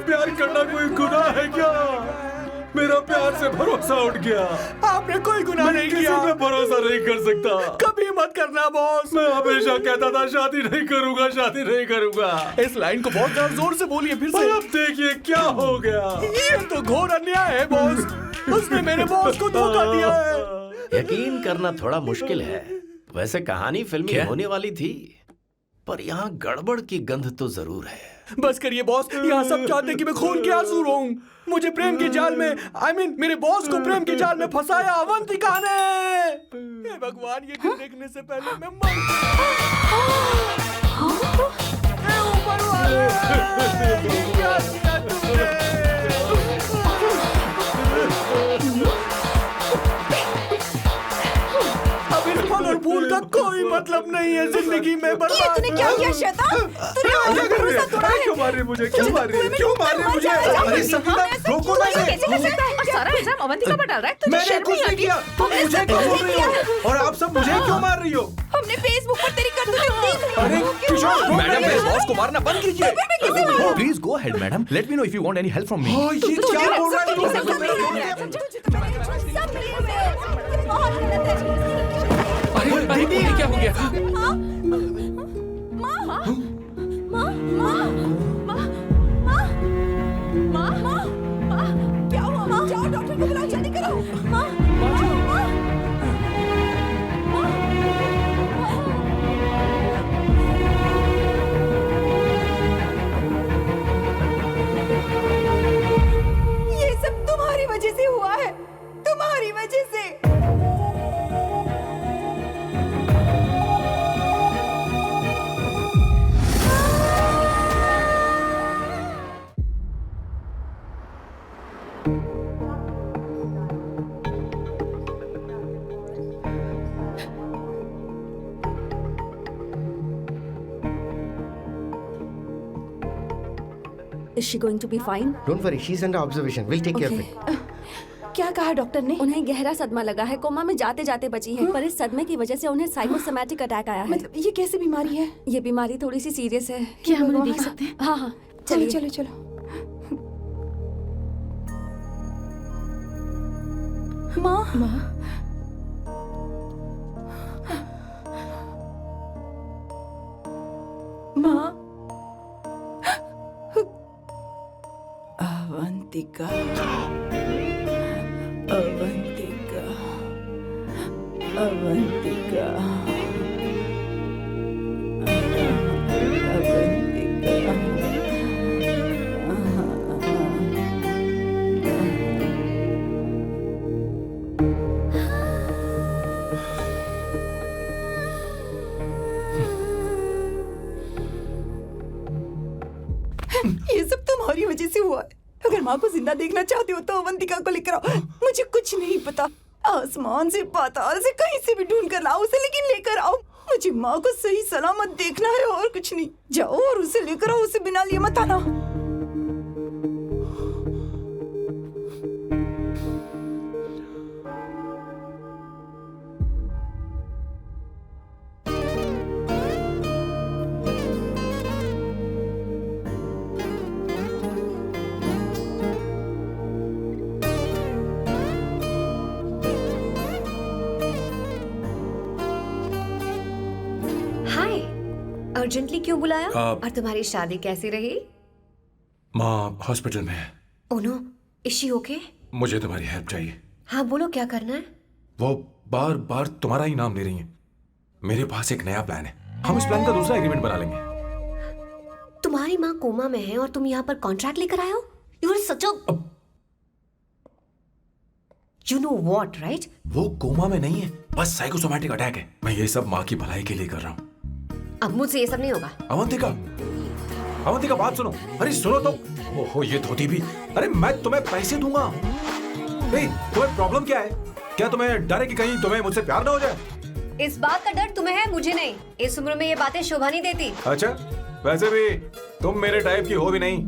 Speaker 5: प्यार करना कोई गुनाह है क्या? मेरा प्यार से भरोसा उठ गया।
Speaker 7: आपने कोई गुनाह नहीं
Speaker 5: किसी
Speaker 7: किया।
Speaker 5: पे भरोसा नहीं कर सकता।
Speaker 7: कभी मत करना बॉस।
Speaker 5: मैं हमेशा कहता था शादी नहीं करूंगा, शादी नहीं करूंगा।
Speaker 7: इस लाइन को बहुत ज्यादा जोर से बोलिए फिर से।
Speaker 5: और अब देखिए क्या हो गया।
Speaker 7: ये तो घोर अन्याय है बॉस। उसने मेरे बॉस को धोखा दिया है।
Speaker 3: यकीन करना थोड़ा मुश्किल है। वैसे कहानी फिल्मी होने वाली थी, पर यहाँ गड़बड़ की गंध तो जरूर है।
Speaker 7: बस करिए बॉस, यहाँ सब चाहते कि मैं खून के आंसू रोऊं। मुझे प्रेम के जाल में, मेरे बॉस को प्रेम के जाल में फंसाया अवंतिका ने। हे भगवान, ये दिन देखने से पहले मैं मर। हे ऊपर वाले, ये क्या किया तुमने? अब इस फल और फूल का कोई मतलब नहीं है जिंदगी में।
Speaker 9: ये तूने क्या किया शैतान? तूने हमारा भरोसा तोड़ा है।
Speaker 5: क्यों मार रही मुझे? क्यों मार रही? क्यों मार रही मुझे? अरे संगीता, रोको ना इसे।
Speaker 8: कैसे कर सकता है? और सारा इल्जाम अवंतिका पर डाल रहा है। तुझे
Speaker 5: मैंने
Speaker 8: शर्म
Speaker 5: कुछ
Speaker 8: नहीं
Speaker 5: नहीं
Speaker 8: आती?
Speaker 5: किया। तुम मुझे क्यों बोल रही हो? और आप सब मुझे क्यों मार रही हो?
Speaker 9: हमने फेसबुक पर तेरी करतूतें देख ली।
Speaker 5: अरे किशोर,
Speaker 7: मैडम मेरे बॉस को मारना बंद कीजिए। Please go ahead madam, let me know if you want any help from me.
Speaker 5: ये क्या बोल रहा है तू?
Speaker 4: अरे दीदी, ये क्या हो गया?
Speaker 9: क्या
Speaker 1: Is she going to be fine?
Speaker 6: Don't worry, she's under observation. We'll take care of
Speaker 1: Okay.
Speaker 6: it.
Speaker 9: क्या कहा डॉक्टर ने?
Speaker 1: उन्हें गहरा सदमा लगा है, कोमा में जाते जाते बची है, पर इस सदमे की वजह से उन्हें साइकोसोमैटिक अटैक आया है।
Speaker 9: मतलब ये कैसी बीमारी है?
Speaker 1: ये बीमारी थोड़ी सी सीरियस है।
Speaker 8: क्या हम उन्हें देख सकते हैं?
Speaker 1: हाँ हाँ,
Speaker 9: चलो
Speaker 1: चलिए।
Speaker 9: चलो चलो। माँ
Speaker 8: माँ,
Speaker 9: माँ, अवंतिका, अवंतिका, अवंतिका, ये सब तुम्हारी वजह से हुआ है। अगर माँ को जिंदा देखना चाहते हो तो अवंतिका को लेकर आओ। मुझे कुछ नहीं पता, आसमान से पाताल से कहीं से भी ढूंढ कर लाओ उसे, लेकिन लेकर आओ। मुझे माँ को सही सलामत देखना है और कुछ नहीं। जाओ और उसे लेकर आओ, उसे बिना लिए मत आना।
Speaker 10: हाय, अर्जेंटली क्यों बुलाया?
Speaker 5: आप-
Speaker 10: और तुम्हारी शादी कैसी रही?
Speaker 5: माँ हॉस्पिटल में है।
Speaker 10: Oh no, is she okay?
Speaker 5: मुझे तुम्हारी हेल्प चाहिए।
Speaker 10: हाँ बोलो, क्या करना है?
Speaker 5: वो बार बार तुम्हारा ही नाम ले रही हैं। मेरे पास एक नया प्लान है, हम इस प्लान का दूसरा एग्रीमेंट बना लेंगे।
Speaker 10: तुम्हारी माँ कोमा में है और तुम यहाँ पर कॉन्ट्रैक्ट लेकर आए हो? You are such a you know what, right?
Speaker 5: वो कोमा में नहीं है, बस साइकोसोमैटिक अटैक है। मैं ये सब माँ की भलाई के लिए कर रहा हूँ।
Speaker 10: अब मुझसे ये सब नहीं होगा।
Speaker 5: अवंतिका, अवंतिका बात सुनो। अरे सुनो तो। ओहो ये धोती भी। अरे मैं तुम्हें पैसे दूंगा। ए, तुम्हें प्रॉब्लम क्या है? क्या तुम्हें डर है कि कहीं तुम्हें मुझसे प्यार ना हो जाए?
Speaker 10: इस बात का डर तुम्हें है, मुझे नहीं। इस उम्र में ये बातें शोभा नहीं देती।
Speaker 5: अच्छा, वैसे भी तुम मेरे टाइप की हो भी नहीं।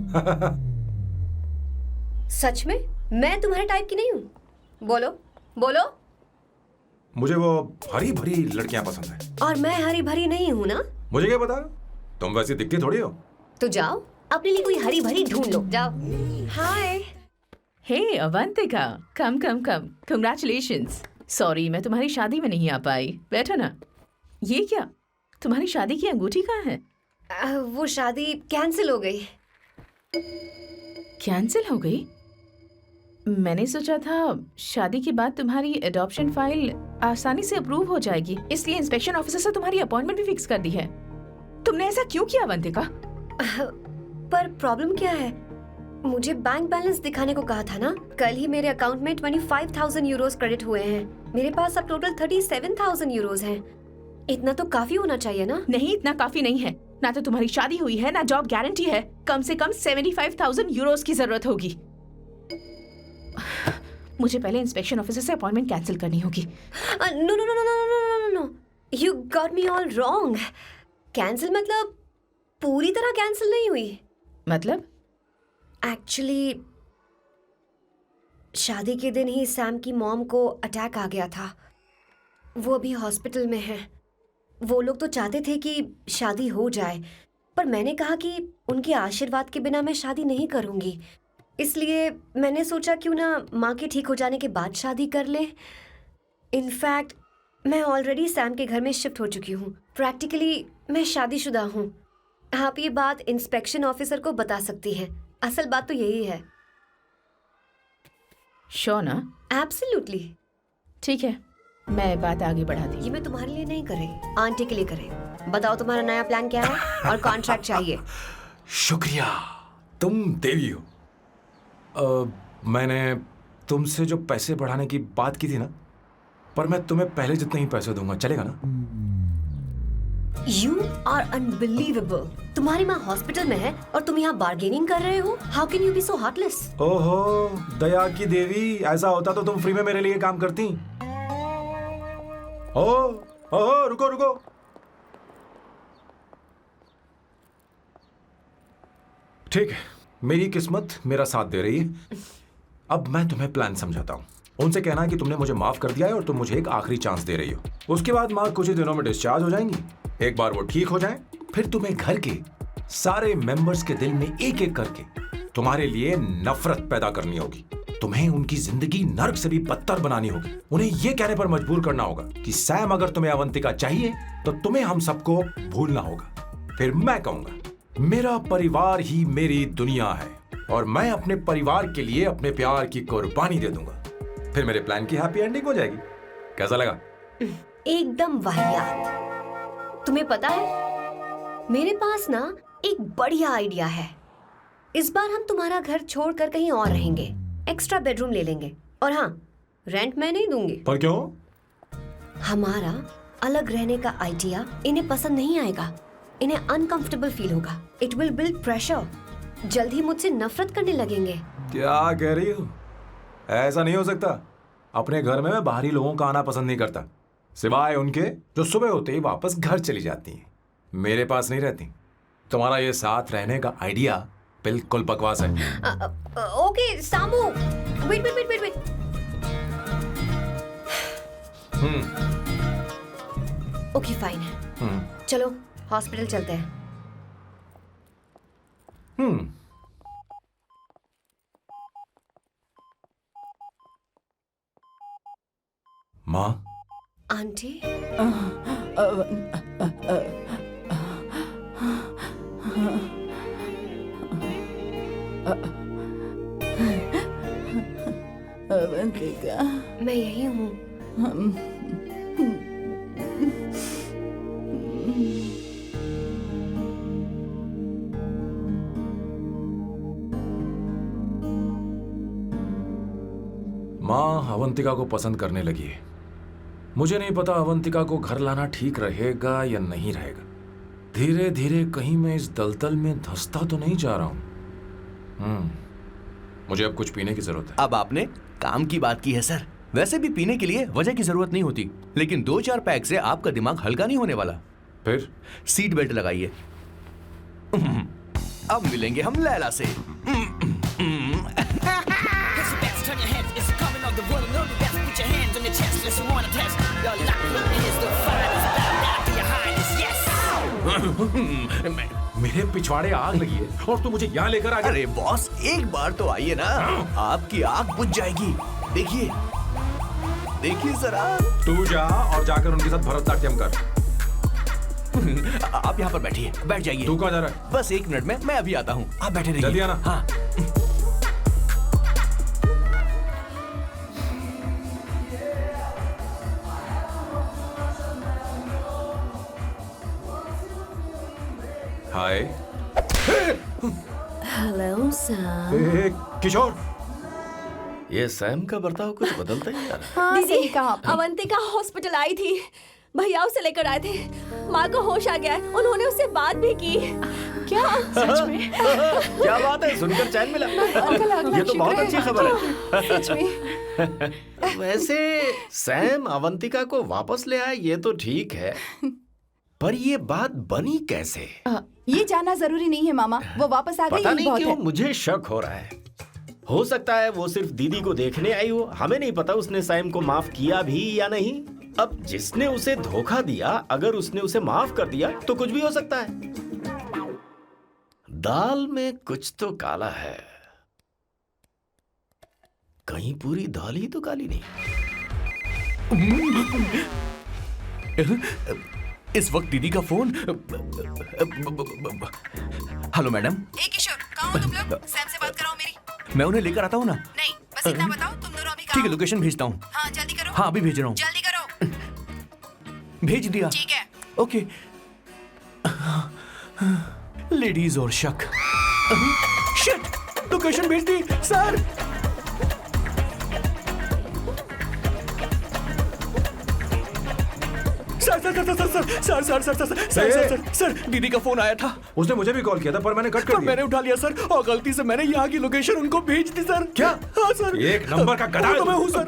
Speaker 10: सच में मैं तुम्हारे टाइप की नहीं हूँ? बोलो बोलो।
Speaker 5: मुझे वो हरी भरी लड़कियां पसंद है।
Speaker 10: और मैं हरी भरी नहीं हूँ ना?
Speaker 5: मुझे क्या पता, तुम वैसी दिखती थोड़ी हो।
Speaker 10: तो जाओ अपने लिए कोई हरी भरी ढूंढ लो, जाओ। हाय।
Speaker 8: हे अवंतिका, कम कम कम, कंग्रेचुलेशंस। सॉरी मैं तुम्हारी शादी में नहीं आ पाई। बैठो ना। ये क्या, तुम्हारी शादी की अंगूठी कहाँ है?
Speaker 10: वो शादी कैंसिल हो गई।
Speaker 8: कैंसिल हो गई? मैंने सोचा था शादी के बाद तुम्हारी एडॉप्शन फाइल आसानी से अप्रूव हो जाएगी, इसलिए इंस्पेक्शन ऑफिसर से तुम्हारी अपॉइंटमेंट भी फिक्स कर दी है। तुमने ऐसा क्यों किया अवंतिका?
Speaker 10: पर प्रॉब्लम क्या है? मुझे बैंक बैलेंस दिखाने को कहा था ना। कल ही मेरे अकाउंट में 25,000 यूरोस क्रेडिट हुए हैं। मेरे पास अब टोटल 37,000 यूरोस हैं। इतना तो काफी होना चाहिए ना?
Speaker 8: नहीं, इतना काफी नहीं है। ना तो तुम्हारी शादी हुई है, ना जॉब गारंटी है। कम से कम 75,000 यूरोस की जरूरत होगी। मुझे पहले इंस्पेक्शन ऑफिसर से अपॉइंटमेंट कैंसिल करनी होगी।
Speaker 10: No no no no no no no, you got me all wrong. Cancel मतलब पूरी तरह कैंसिल नहीं हुई।
Speaker 8: मतलब?
Speaker 10: एक्चुअली शादी के दिन ही सैम की मॉम को अटैक आ गया था। वो अभी हॉस्पिटल में है। वो लोग तो चाहते थे कि शादी हो जाए, पर मैंने कहा कि उनके आशीर्वाद के बिना मैं शादी नहीं करूंगी। इसलिए मैंने सोचा क्यों ना माँ के ठीक हो जाने के बाद शादी कर ले। इनफैक्ट मैं ऑलरेडी सैम के घर में शिफ्ट हो चुकी हूँ। प्रैक्टिकली मैं शादीशुदा हूँ। आप ये बात इंस्पेक्शन ऑफिसर को बता सकती हैं। असल बात तो यही है।
Speaker 8: श्योर ना?
Speaker 10: एब्सोल्युटली।
Speaker 8: ठीक है, मैं बात आगे बढ़ा दी।
Speaker 10: ये मैं तुम्हारे लिए नहीं कर रही, आंटी के लिए कर रही। बताओ तुम्हारा नया प्लान क्या है और कॉन्ट्रैक्ट चाहिए।
Speaker 5: शुक्रिया, तुम देवी हो। मैंने तुमसे जो पैसे बढ़ाने की बात की थी ना, पर मैं तुम्हें पहले जितने ही पैसे दूंगा, चलेगा ना?
Speaker 10: You are unbelievable. तुम्हारी माँ हॉस्पिटल में है और तुम यहाँ बार्गेनिंग कर रहे हो? How can you be so heartless?
Speaker 5: ओहो दया की देवी, ऐसा होता तो तुम फ्री में मेरे लिए काम करती। ओहो रुको रुको। ठीक है, मेरी किस्मत मेरा साथ दे रही है। अब मैं तुम्हें प्लान समझाता हूँ। उनसे कहना है कि तुमने मुझे माफ कर दिया है और तुम मुझे एक आखिरी चांस दे रही हो। उसके बाद माँ कुछ ही दिनों में डिस्चार्ज हो जाएंगी। एक बार वो ठीक हो जाए, फिर तुम्हें घर के सारे मेंबर्स के दिल में एक एक करके तुम्हारे लिए नफरत पैदा करनी होगी। तुम्हें उनकी जिंदगी नर्क से भी बदतर बनानी होगी। उन्हें यह कहने पर मजबूर करना होगा कि सैम, अगर तुम्हें अवंतिका चाहिए तो तुम्हें हम सबको भूलना होगा। फिर मैं कहूंगा मेरा परिवार ही मेरी दुनिया है और मैं अपने परिवार के लिए अपने प्यार की कुर्बानी दे दूंगा। फिर मेरे प्लान की हैप्पी एंडिंग हो जाएगी। कैसा लगा?
Speaker 10: एकदम वाहियात। तुम्हें पता है, मेरे पास ना एक बढ़िया आइडिया है। इस बार हम तुम्हारा घर छोड़कर कहीं और रहेंगे, एक्स्ट्रा बेडरूम ले लेंगे। और हाँ, रेंट मैं नहीं दूंगी।
Speaker 5: पर क्यों?
Speaker 10: हमारा अलग रहने का आइडिया इन्हें पसंद नहीं आएगा। इन्हें अनकंफर्टेबल फील होगा। It will build pressure. जल्द ही मुझसे नफरत करने लगेंगे।
Speaker 5: क्या कह रही हो? ऐसा नहीं हो सकता। अपने घर में मैं बाहरी लोगों का आना पसंद नहीं करता, सिवाय उनके जो सुबह होते ही वापस घर चली जाती हैं, मेरे पास नहीं रहती। तुम्हारा ये साथ रहने का आइडिया बिल्कुल बकवास है।
Speaker 10: Okay Samu, wait wait wait wait wait. Okay fine है। चलो हॉस्पिटल चलते हैं।
Speaker 5: माँ,
Speaker 10: आंटी,
Speaker 9: अवंतिका,
Speaker 10: मैं यही हूँ।
Speaker 5: माँ अवंतिका को पसंद करने लगी है। मुझे नहीं पता अवंतिका को घर लाना ठीक रहेगा या नहीं रहेगा। धीरे धीरे कहीं मैं इस दलदल में धंसता तो नहीं जा रहा हूँ। मुझे अब कुछ पीने की जरूरत है।
Speaker 7: अब आपने काम की बात की है सर। वैसे भी पीने के लिए वजह की जरूरत नहीं होती, लेकिन 2-4 पैक से आपका दिमाग हल्का नहीं होने वाला।
Speaker 5: फिर
Speaker 7: सीट बेल्ट लगाइए। अब मिलेंगे हम लैला से।
Speaker 5: मेरे पिछवाड़े आग लगी है और तू मुझे यहाँ लेकर आ गया।
Speaker 7: अरे बॉस, एक बार तो आइए ना, आपकी आग बुझ जाएगी। देखिए देखिए जरा।
Speaker 5: तू जा और जाकर उनके साथ भरतनाट्यम कर।
Speaker 7: आप यहाँ पर बैठिए, बैठ जाइए।
Speaker 5: तू कहाँ जा रहा है?
Speaker 7: बस 1 मिनट में मैं अभी आता हूँ, आप बैठे रहिए।
Speaker 5: जल्दी आना।
Speaker 7: हाँ।
Speaker 5: हाय।
Speaker 1: Hello Sam.
Speaker 5: किशोर,
Speaker 3: ये सैम का बर्ताव कुछ बदलता ही जा रहा है।
Speaker 1: हाँ, सही कहा। अवंतिका हॉस्पिटल आई थी, भैया उसे लेकर आए थे। माँ को होश आ गया है, उन्होंने उससे बात भी की। क्या सच में?
Speaker 3: क्या बात है, सुनकर चैन मिला। ये तो बहुत अच्छी खबर है।
Speaker 1: सच में।
Speaker 3: वैसे सैम अवंतिका को वापस ले आए ये तो ठीक है, पर ये बात बनी कैसे?
Speaker 9: ये जानना जरूरी नहीं है मामा, वो वापस आ गई।
Speaker 3: पता नहीं
Speaker 9: बहुत
Speaker 3: क्यों
Speaker 9: है।
Speaker 3: मुझे शक हो रहा है। हो सकता है वो सिर्फ दीदी को देखने आई हो। हमें नहीं पता उसने सैम को माफ किया भी या नहीं। अब जिसने उसे धोखा दिया, अगर उसने उसे माफ कर दिया तो कुछ भी हो सकता है। दाल में कुछ तो काला है। कहीं पूरी दाल ही तो काली नहीं।
Speaker 7: इस वक्त दीदी का फोन। Hello madam.
Speaker 12: ए किशोर, कहाँ हो तुम लोग? सैम से बात कराओ मेरी।
Speaker 7: मैं उन्हें लेकर आता हूँ ना।
Speaker 12: नहीं, बस इतना बताओ तुम दोनों अभी
Speaker 7: ठीक है,
Speaker 12: कहाँ हो?
Speaker 7: लोकेशन भेजता हूँ।
Speaker 12: हाँ जल्दी करो।
Speaker 7: हाँ अभी भेज रहा हूँ।
Speaker 12: जल्दी करो।
Speaker 7: भेज दिया।
Speaker 12: ठीक है।
Speaker 7: ओके। लेडीज और शक। शिट, लोकेशन भेज दी सर। सर दीदी का फोन आया था।
Speaker 5: उसने मुझे भी कॉल किया था पर मैंने कट कर दिया।
Speaker 7: मैंने उठा लिया सर, और गलती से मैंने यहाँ की लोकेशन उनको भेज दी सर।
Speaker 5: क्या?
Speaker 7: हाँ सर।
Speaker 5: एक नंबर का गधा है
Speaker 7: तो मैं
Speaker 5: तू।
Speaker 7: हूँ सर।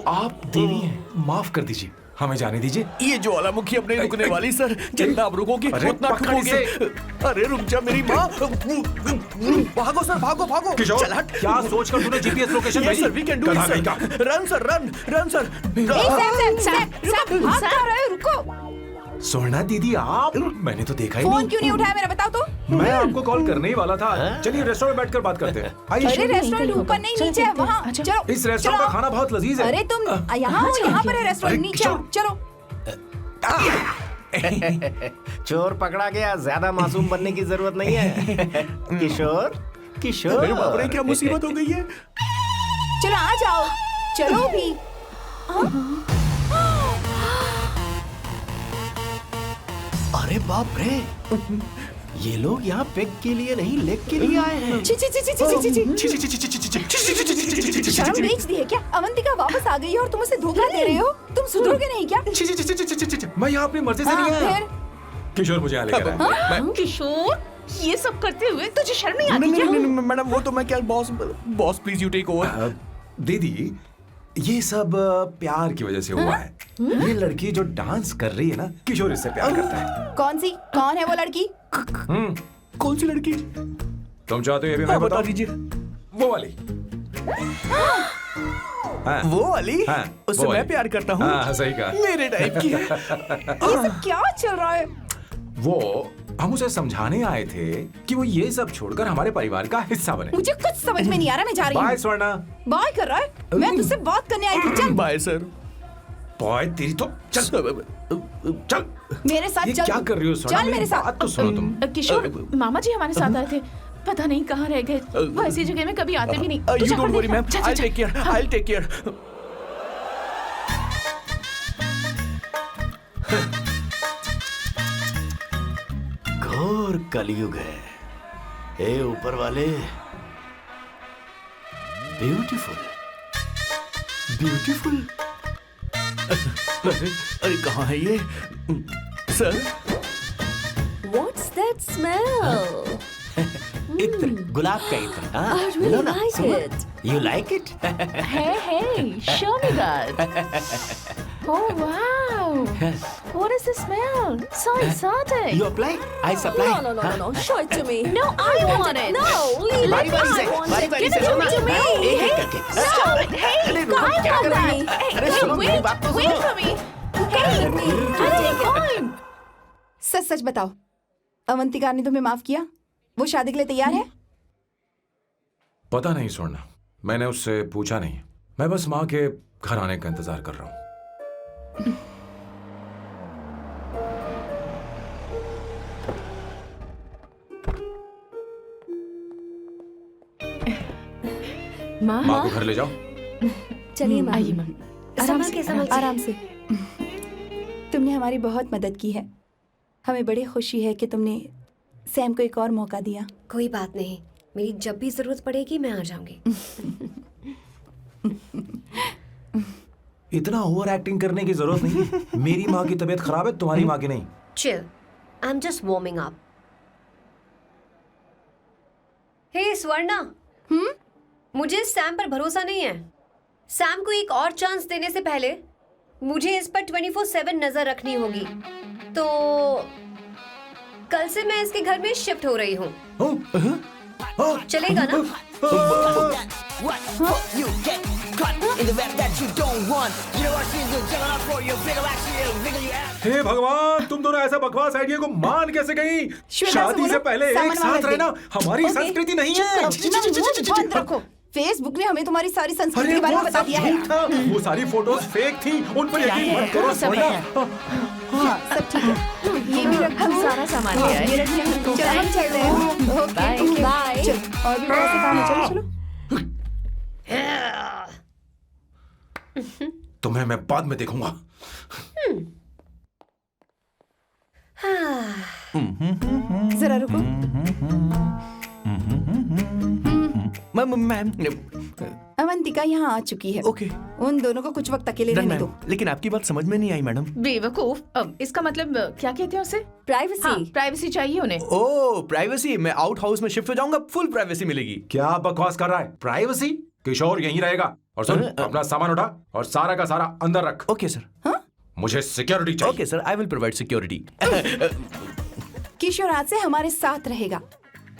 Speaker 5: आप देवी हैं, माफ कर दीजिए। हमें जाने दीजिए।
Speaker 7: ये ज्वालामुखी अपने रुकने वाली सर, जितना आप रुकोगे
Speaker 5: अरे,
Speaker 7: उतना
Speaker 5: पकड़
Speaker 7: ठुकोगे।
Speaker 5: इसे।
Speaker 7: अरे रुक जा मेरी माँ। भागो सर, भागो भागो।
Speaker 5: किशोर,
Speaker 7: चल हट।
Speaker 5: क्या सोचकर तूने GPS लोकेशन
Speaker 7: Yes,
Speaker 5: भेजी?
Speaker 7: sir, we can do it,
Speaker 5: गधा
Speaker 7: sir.
Speaker 5: कहीं का।
Speaker 7: Run, sir, run, run, sir.
Speaker 9: रुको, भाग कहाँ रहे हो? रुको।
Speaker 5: स्वर्णा दीदी आप, मैंने तो देखा ही
Speaker 9: फोन
Speaker 5: नहीं।
Speaker 9: क्यों नहीं उठाया मेरा बताओ तो?
Speaker 5: मैं आपको कॉल करने ही वाला था। चलिए रेस्टोरेंट में बैठकर बात करते हैं। आइए।
Speaker 9: अरे रेस्टोरेंट ऊपर नहीं नीचे है, वहाँ चलो।
Speaker 5: इस रेस्टोरेंट का खाना बहुत लजीज है।
Speaker 9: अरे तुम यहाँ हो, यहाँ पर है रेस्टोरेंट, नीचे आओ, चलो।
Speaker 3: चोर पकड़ा गया, ज्यादा मासूम बनने की जरूरत नहीं है। किशोर, किशोर।
Speaker 7: मेरे बाप रे, क्या मुसीबत हो गई है।
Speaker 9: चलो आ जाओ, चलो भी।
Speaker 3: अरे बाप रे, ये लोग यहाँ पेग के लिए नहीं लेग के लिए आए हैं।
Speaker 9: ची ची ची ची ची ची। शर्म बेच दी है क्या? अवंतिका वापस आ गई है और तुम उसे धोखा दे रहे हो। तुम सुधरोगे नहीं क्या?
Speaker 5: मैं यहाँ अपनी मर्जी से नहीं आया।
Speaker 9: फिर
Speaker 5: किशोर मुझे यहाँ लेकर आया।
Speaker 8: किशोर, ये सब करते हुए तुझे शर्म नहीं आती
Speaker 7: नहीं,
Speaker 8: क्या?
Speaker 7: नहीं, नहीं, मैडम वो तो मैं क्या boss please you take over.
Speaker 5: दीदी, ये सब प्यार की वजह से हुआ है। ये लड़की जो डांस कर रही है ना, किशोर इससे प्यार करता है।
Speaker 9: कौन है वो लड़की?
Speaker 7: कौन सी लड़की?
Speaker 5: तुम चाहते हो ये भी मैं
Speaker 7: बता
Speaker 5: बताऊं?
Speaker 7: दीजिए।
Speaker 5: वो वाली। हाँ,
Speaker 7: वो वाली?
Speaker 5: हाँ,
Speaker 7: उससे
Speaker 5: वो
Speaker 7: मैं
Speaker 5: वाली।
Speaker 7: प्यार करता हूँ।
Speaker 5: हाँ, सही कहा।
Speaker 7: मेरे टाइप की है।
Speaker 9: ये सब क्या चल रहा है?
Speaker 5: वो हम उसे समझाने आए थे कि वो ये सब छोड़कर हमारे परिवार का हिस्सा बने।
Speaker 9: मुझे कुछ समझ में नहीं आ रहा, मैं जा रही हूँ।
Speaker 5: बाय स्वर्णा।
Speaker 9: बाय कर रहा है? मैं तुझसे बात करने आई थी, चल।
Speaker 7: Bye sir.
Speaker 5: बॉय तेरी तो चल चल।
Speaker 9: मेरे साथ
Speaker 5: ये
Speaker 9: चल।
Speaker 5: क्या कर रही हो स्वर्णा?
Speaker 9: चल मेरे साथ।
Speaker 5: बात तो सुनो तुम।
Speaker 8: किशोर, मामा जी हमारे साथ आए थे, पता नहीं कहाँ रह गए। वो ऐसी जगह में कभी आते भी नहीं। तू
Speaker 7: यू
Speaker 8: जा
Speaker 7: डोंट
Speaker 8: कर
Speaker 7: वरी
Speaker 8: देख।
Speaker 7: मैम,
Speaker 8: जा, जा,
Speaker 7: आई
Speaker 8: जा।
Speaker 7: Take care, I take care.
Speaker 3: घोर कलयुग है। ए ऊपर वाले, ब्यूटीफुल, ब्यूटीफुल।
Speaker 7: अरे कहाँ है ये सर?
Speaker 1: What's that smell?
Speaker 3: इत्र, गुलाब का इत्र। हाँ,
Speaker 1: I really
Speaker 3: लो ना,
Speaker 1: like
Speaker 3: सुनो।
Speaker 1: it.
Speaker 3: You like it?
Speaker 8: Hey, show me that. Oh wow! What is the smell? So exotic.
Speaker 3: You apply, I supply।
Speaker 1: No. Show it to me.
Speaker 8: No, I want it.
Speaker 1: No, leave
Speaker 3: बारी
Speaker 1: it.
Speaker 3: बारी
Speaker 1: I
Speaker 3: से,
Speaker 1: want
Speaker 3: बारी
Speaker 1: it.
Speaker 3: बारी
Speaker 1: Give
Speaker 3: से
Speaker 1: it to me.
Speaker 3: एक एक करके।
Speaker 8: Stop it. Hey,
Speaker 3: अरे रुको,
Speaker 8: I
Speaker 3: क्या
Speaker 8: want
Speaker 3: कर रही
Speaker 8: that.
Speaker 3: हो?
Speaker 8: Hey,
Speaker 3: अरे
Speaker 8: hey,
Speaker 3: सुनो, मेरी बात तो
Speaker 8: wait
Speaker 3: सुनो।
Speaker 8: for me. I'll take mine.
Speaker 9: सच सच बताओ, अवंतिका ने तुम्हें माफ किया? वो शादी के लिए तैयार है?
Speaker 5: पता नहीं स्वर्णा, मैंने उससे पूछा नहीं। मैं बस माँ के घर आने का इंतजार कर रहा हूँ।
Speaker 8: माँ,
Speaker 5: माँ को घर ले जाओ।
Speaker 1: चलिए माँ।
Speaker 8: आइए माँ।
Speaker 10: संभल के, संभल के।
Speaker 9: आराम से। तुमने हमारी बहुत मदद की है। हमें बड़ी खुशी है कि तुमने सैम को एक और मौका दिया।
Speaker 10: कोई बात नहीं, मेरी जब भी जरूरत पड़ेगी मैं आ जाऊंगी।
Speaker 5: इतना ओवर एक्टिंग करने की जरूरत नहीं है। मेरी माँ की तबीयत खराब है, तुम्हारी माँ की नहीं।
Speaker 10: Chill. I'm just warming up. Hey Swarna, मुझे सैम पर भरोसा नहीं है। सैम को एक और चांस देने से पहले मुझे इस पर 24/7 नजर रखनी होगी। तो कल से मैं इसके घर में शिफ्ट हो रही हूँ। चलेगा ना?
Speaker 11: What you get caught in the web that you don't want. You know what she's doing? Checking out for you. Bigger actually, bigger you have.
Speaker 5: हे भगवान, तुम दोनों ऐसा बकवास आइडिया को मान कैसे गई? शादी से पहले एक साथ रहना हमारी संस्कृति नहीं है।
Speaker 9: बंद रखो। फेसबुक ने हमें तुम्हारी सारी संस्कृति के बारे में बता दिया है।
Speaker 5: वो सारी फोटोज फेक थी, उन पर यकीन मत करो स्वर्णा।
Speaker 9: हाँ, सब ठीक है। ये भी रखो।
Speaker 8: हम सारा सामान ले आए।
Speaker 9: ये रखिए। चलो हम चल रहे हैं। Okay, bye. चलो, और भी बहुत से काम है। चलो।
Speaker 5: तुम्हें मैं बाद में देखूंगा।
Speaker 9: जरा रुको।
Speaker 7: मैम
Speaker 9: अवंतिका यहाँ आ चुकी है।
Speaker 7: ओके।
Speaker 9: उन दोनों को कुछ वक्त अकेले रहने दो।
Speaker 7: लेकिन आपकी बात समझ में नहीं आई मैडम।
Speaker 8: बेवकूफ। अब इसका मतलब क्या कहते हैं उसे?
Speaker 1: प्राइवेसी।
Speaker 8: हाँ, प्राइवेसी चाहिए उन्हें।
Speaker 7: ओह प्राइवेसी, मैं आउट हाउस में शिफ्ट हो जाऊंगा, फुल प्राइवेसी मिलेगी।
Speaker 5: क्या बकवास कर रहा है? प्राइवेसी? किशोर यहीं रहेगा। और सुन, अपना सामान उठा और सारा का सारा अंदर रख।
Speaker 7: Okay sir.
Speaker 9: हाँ?
Speaker 5: मुझे सिक्योरिटी चाहिए।
Speaker 2: Okay sir, I will provide security.
Speaker 9: Kishore आज से हमारे साथ रहेगा,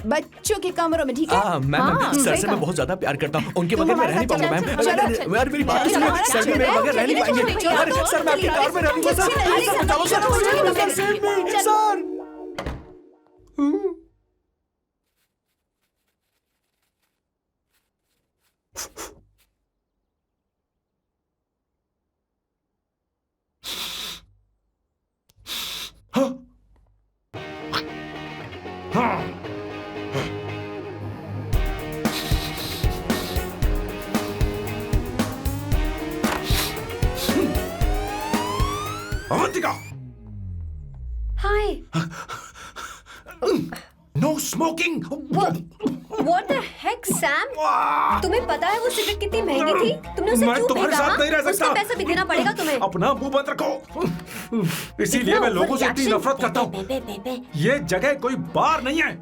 Speaker 9: बच्चों के कमरों में, ठीक है?
Speaker 2: मैम, सर से मैं बहुत ज्यादा प्यार करता हूँ, उनके बगैर मैं रह नहीं पाऊंगा मैम। यार मेरी बात सुनिए, सर भी मेरे बगैर रह नहीं पाएंगे। अरे सर, मैं आपकी कार में रहूंगा सर। सर बचाओ sir, sir.
Speaker 5: Avantika,
Speaker 10: hi.
Speaker 5: No smoking.
Speaker 10: What the heck, Sam? तुम्हें पता है वो सिगरेट कितनी महंगी थी? तुमने उसे
Speaker 5: मैं
Speaker 10: क्यों
Speaker 5: तुम्हारे
Speaker 10: फेंका?
Speaker 5: साथ नहीं रह सकता।
Speaker 10: उसका पैसा भी देना पड़ेगा तुम्हें।
Speaker 5: अपना मुंह बंद रखो। इसीलिए मैं लोगों से इतनी नफरत करता हूँ। ये जगह कोई बार नहीं है।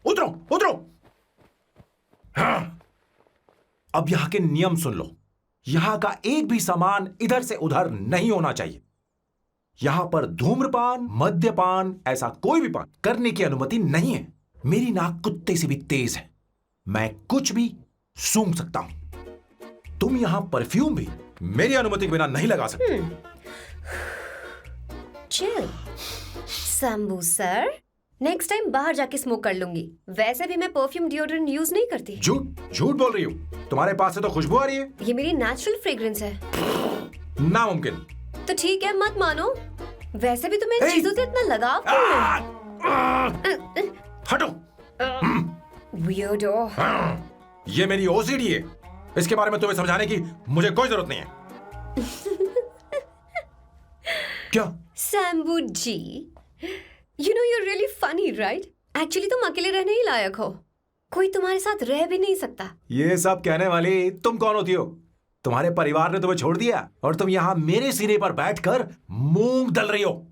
Speaker 5: उतरो, उतरो। अब यहाँ के नियम सुन लो। यहाँ का एक भी सामान इधर से उधर नहीं होना चाहिए। यहां पर धूम्रपान, मद्यपान, ऐसा कोई भी पान करने की अनुमति नहीं है। मेरी नाक कुत्ते से भी तेज है, मैं कुछ भी सूंघ सकता हूं। तुम यहां परफ्यूम भी मेरी अनुमति के बिना नहीं लगा सकते।
Speaker 10: Chill Shambhu sir, next time बाहर जाके स्मोक कर लूंगी। वैसे भी मैं परफ्यूम डिओड्रेंट यूज नहीं करती।
Speaker 5: झूठ झूठ बोल रही हो। तुम्हारे पास से तो खुशबू आ रही है।
Speaker 10: ये मेरी नेचुरल फ्रेग्रेंस है।
Speaker 5: नामुमकिन।
Speaker 10: तो ठीक है, मत मानो। वैसे भी तुम्हें इन चीजों से इतना लगाव क्यों है?
Speaker 5: हटो।
Speaker 10: Weirdo।
Speaker 5: ये मेरी ओसीडी है। इसके बारे में तुम्हें समझाने की मुझे कोई जरूरत नहीं है। क्या?
Speaker 10: शंभू जी, you know you're really funny, right? Actually तुम अकेले रहने ही लायक हो। कोई तुम्हारे साथ रह भी नहीं सकता।
Speaker 5: ये सब कहने वाली तुम कौन होती हो? तुम्हारे परिवार ने तुम्हें छोड़ दिया और तुम यहां मेरे सिरे पर बैठकर मूंग दल रही हो।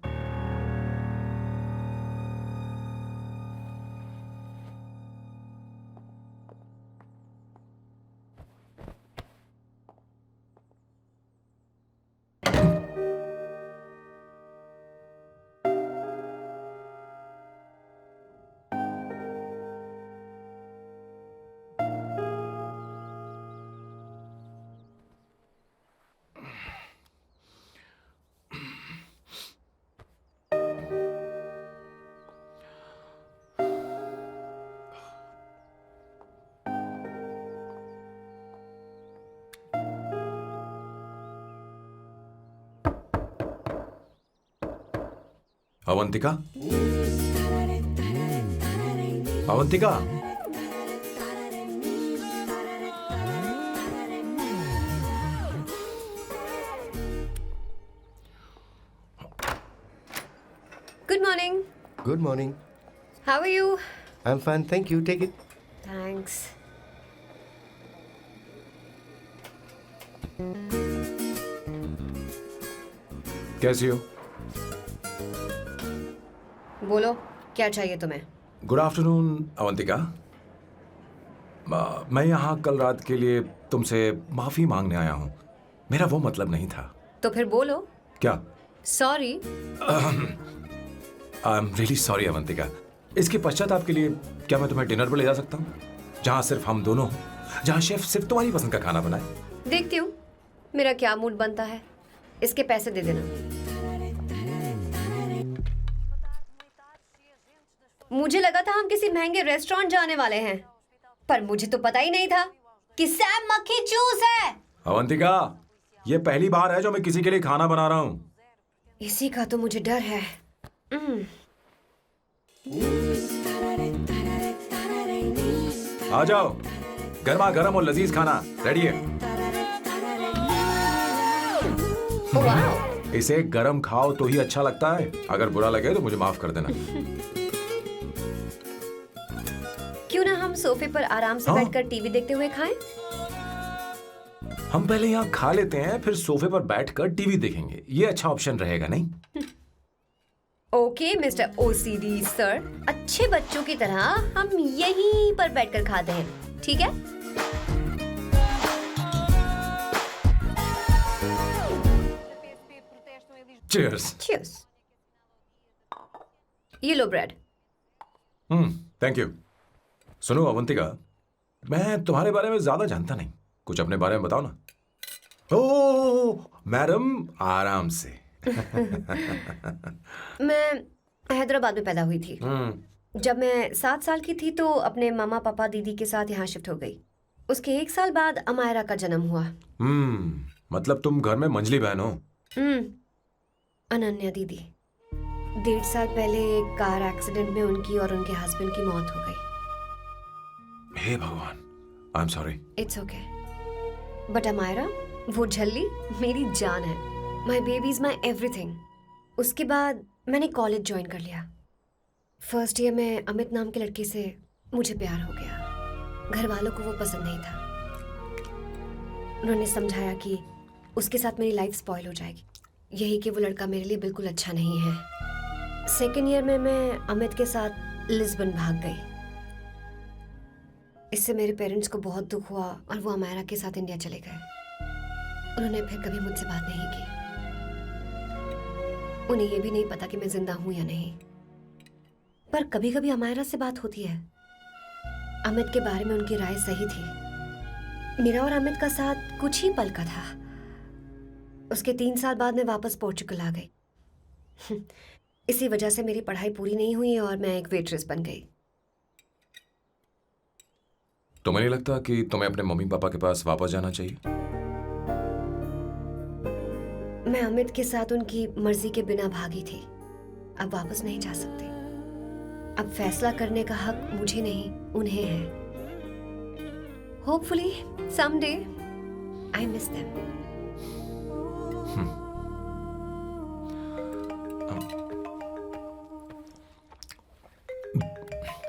Speaker 5: Avantika, Avantika,
Speaker 10: Good morning.
Speaker 6: Good morning.
Speaker 10: How are you?
Speaker 6: I'm fine, thank you. Take it.
Speaker 10: Thanks.
Speaker 5: कैसी हो?
Speaker 10: बोलो, क्या चाहिए तुम्हें?
Speaker 5: Good afternoon Avantika. मैं यहाँ कल रात के लिए तुमसे माफी मांगने आया हूँ। मेरा वो मतलब नहीं था।
Speaker 10: तो फिर बोलो।
Speaker 5: क्या?
Speaker 10: Sorry.
Speaker 5: I am really sorry Avantika. इसके पश्चाताप के लिए क्या मैं तुम्हें डिनर पर ले जा सकता हूँ, जहाँ सिर्फ हम दोनों हों, जहाँ शेफ सिर्फ तुम्हारी पसंद का खाना बनाए?
Speaker 10: देखती हूँ मेरा क्या मूड बनता है। इसके पैसे दे देना। मुझे लगा था हम किसी महंगे रेस्टोरेंट जाने वाले हैं, पर मुझे तो पता ही नहीं था कि सैम मक्खी चूस है।
Speaker 5: अवंतिका, ये पहली बार है जो मैं किसी के लिए खाना बना रहा हूँ।
Speaker 10: इसी का तो मुझे डर है।
Speaker 5: आ जाओ, गर्मा गर्म और लजीज खाना रेडी है। इसे गरम खाओ तो ही अच्छा लगता है। अगर बुरा लगे तो मुझे माफ कर देना।
Speaker 10: क्यों ना हम सोफे पर आराम से बैठकर टीवी देखते हुए खाएं?
Speaker 5: हम पहले यहाँ खा लेते हैं, फिर सोफे पर बैठकर टीवी देखेंगे। ये अच्छा ऑप्शन रहेगा, नहीं?
Speaker 10: ओके मिस्टर ओसीडी सर, अच्छे बच्चों की तरह हम यहीं पर बैठकर खाते हैं, ठीक है?
Speaker 5: Cheers.
Speaker 10: Cheers. ये लो ब्रेड।
Speaker 5: Thank you. सुनो अवंतिका, मैं तुम्हारे बारे में ज्यादा जानता नहीं, कुछ अपने बारे में बताओ ना। ओ मैडम, आराम से।
Speaker 10: मैं हैदराबाद में पैदा हुई थी। जब मैं 7 साल की थी तो अपने मामा पापा दीदी के साथ यहाँ शिफ्ट हो गई। उसके 1 साल बाद अमायरा का जन्म हुआ।
Speaker 5: मतलब तुम घर में मंझली बहन हो?
Speaker 10: अनन्या दीदी। 1.5 साल पहले एक कार एक्सीडेंट में उनकी और उनके हस्बैंड की मौत हो गई।
Speaker 5: हे भगवान, I am sorry.
Speaker 10: It's okay. But Amaira, वो झल्ली मेरी जान है। My baby is my everything. उसके बाद मैंने कॉलेज ज्वाइन कर लिया। फर्स्ट ईयर में अमित नाम के लड़के से मुझे प्यार हो गया। घर वालों को वो पसंद नहीं था। उन्होंने समझाया कि उसके साथ मेरी लाइफ स्पॉइल हो जाएगी, यही कि वो लड़का मेरे लिए बिल्कुल अच्छा नहीं है। सेकेंड ईयर में मैं अमित के साथ लिस्बन भाग गई। इससे मेरे पेरेंट्स को बहुत दुख हुआ और वो अमायरा के साथ इंडिया चले गए। उन्होंने फिर कभी मुझसे बात नहीं की। उन्हें ये भी नहीं पता कि मैं जिंदा हूं या नहीं। पर कभी कभी अमायरा से बात होती है। अमित के बारे में उनकी राय सही थी। मेरा और अमित का साथ कुछ ही पल का था। उसके 3 साल बाद मैं वापस पोर्चुगल आ गई। इसी वजह से मेरी पढ़ाई पूरी नहीं हुई और मैं एक वेट्रेस बन गई।
Speaker 5: तुम्हें नहीं लगता कि तुम्हें अपने मम्मी पापा के पास वापस जाना चाहिए?
Speaker 10: मैं अमित के साथ उनकी मर्जी के बिना भागी थी। अब वापस नहीं जा सकती। अब फैसला करने का हक मुझे नहीं, उन्हें है। Hopefully someday I miss them.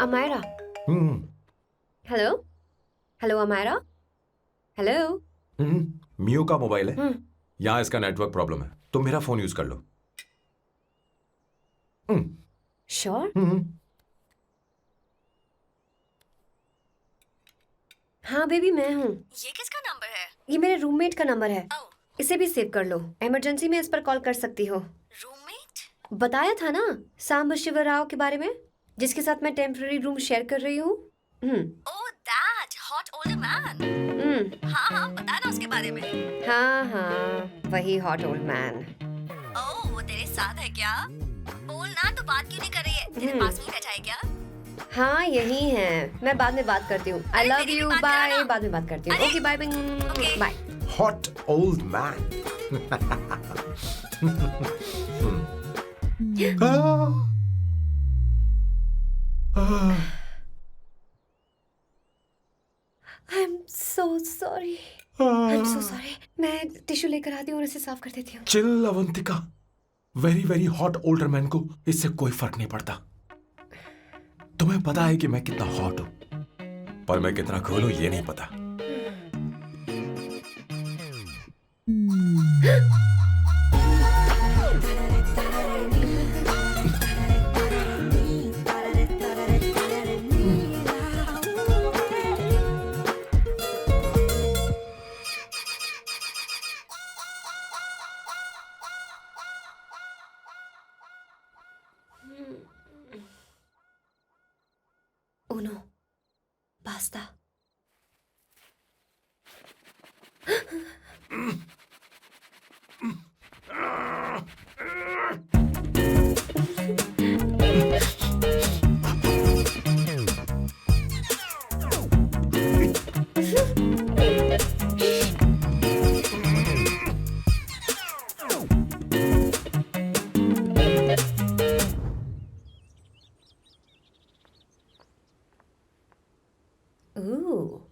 Speaker 10: Amaira. Hello hello Amaira. Hello.
Speaker 5: मियो का मोबाइल है। यहाँ इसका नेटवर्क प्रॉब्लम है, तुम मेरा फोन यूज कर लो।
Speaker 10: श्योर? हाँ बेबी, मैं हूँ।
Speaker 1: ये किसका नंबर है?
Speaker 10: ये मेरे रूममेट का नंबर है। इसे भी सेव कर लो। इमरजेंसी में इस पर कॉल कर सकती हो।
Speaker 1: रूममेट?
Speaker 10: बताया था ना सांब शिवराव के बारे में, जिसके साथ मैं टेम्पररी रूम शेयर कर रही हूँ।
Speaker 1: Oh that hot old man. हाँ, बता ना उसके बारे में।
Speaker 10: हाँ, वही हॉट ओल्ड मैन।
Speaker 1: ओह, वो तेरे साथ है क्या? बोल ना, तो बात क्यों नहीं कर रही है? तेरे पास में बैठा है क्या?
Speaker 10: हाँ, यही है। मैं बाद में बात करती हूँ। I love you, bye. बाद में बात करती हूँ। Okay, bye bye.
Speaker 5: Hot old man. I'm so sorry. I'm so sorry. मैं टिश्यू लेकर आती हूँ और इसे साफ कर देती हूँ। Chill Avantika, very very hot older man को इससे कोई फर्क नहीं पड़ता। तुम्हें पता है कि मैं कितना हॉट हूं, पर मैं कितना कूल हूं ये नहीं पता।
Speaker 10: Uno, basta. Ooh.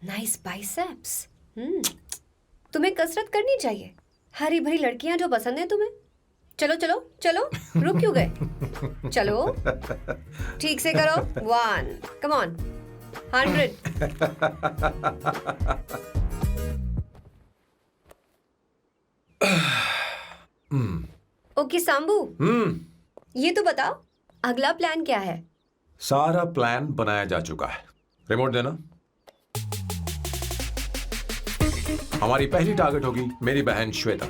Speaker 10: Nice biceps. तुम्हें कसरत करनी चाहिए। हरी भरी लड़कियां जो पसंद है तुम्हें। चलो चलो चलो, रुक क्यों गए? चलो, ठीक से करो। 1, come on, 100. ओके सांबू, ये तो बताओ अगला प्लान क्या है?
Speaker 5: सारा प्लान बनाया जा चुका है। रिमोट देना। हमारी पहली टारगेट होगी मेरी बहन श्वेता।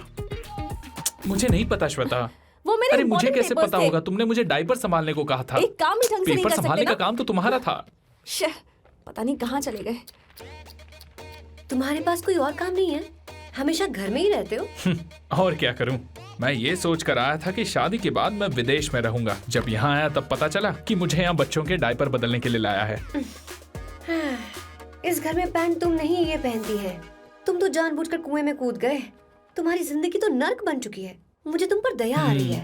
Speaker 4: मुझे नहीं पता श्वेता।
Speaker 1: वो मेरे
Speaker 4: अरे मुझे
Speaker 1: important
Speaker 4: कैसे
Speaker 1: papers
Speaker 4: पता
Speaker 1: थे।
Speaker 4: होगा? तुमने मुझे डायपर संभालने को कहा था।
Speaker 1: एक काम ही ढंग से नहीं
Speaker 4: पेपर
Speaker 1: कर
Speaker 4: संभालने
Speaker 1: सकते
Speaker 4: का
Speaker 1: ना?
Speaker 4: काम तो तुम्हारा था।
Speaker 1: शह, पता नहीं कहाँ चले गए।
Speaker 10: तुम्हारे पास कोई और काम नहीं है? हमेशा घर में ही रहते हो?
Speaker 4: और क्या करूं? मैं ये सोच कर आया था कि शादी के बाद मैं विदेश में रहूंगा। जब यहाँ आया तब पता चला कि मुझे यहाँ बच्चों के डायपर बदलने के लिए लाया है।
Speaker 10: इस घर में पैंट तुम नहीं ये पहनती है। तुम तो जानबूझकर कुएं में कूद गए। तुम्हारी जिंदगी तो नर्क बन चुकी है। मुझे तुम पर दया आ रही है।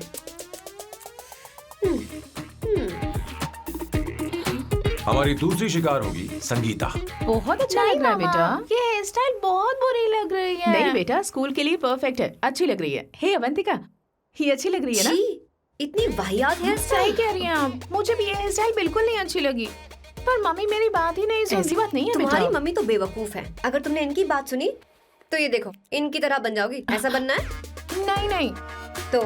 Speaker 5: हमारी दूसरी शिकार होगी संगीता।
Speaker 8: बहुत अच्छा लग रहा है बेटा।
Speaker 13: ये हेयर स्टाइल बहुत बुरी लग रही है।
Speaker 8: नहीं बेटा, स्कूल के लिए परफेक्ट है, अच्छी लग रही है। हे अवंतिका, ये अच्छी लग रही है ना?
Speaker 10: छी, इतनी वाहियात हेयर
Speaker 13: सही
Speaker 10: स्टाइल।
Speaker 13: कह रही हैं आप। मुझे भी ये हेयर स्टाइल बिल्कुल नहीं अच्छी लगी। पर मम्मी मेरी बात ही नहीं सुनती।
Speaker 8: ऐसी बात नहीं है
Speaker 10: तुम्हारी
Speaker 8: बेटा।
Speaker 10: मम्मी तो बेवकूफ है। अगर तुमने इनकी बात सुनी तो ये देखो इनकी तरह बन जाओगी। ऐसा बनना है?
Speaker 13: नहीं नहीं।
Speaker 10: तो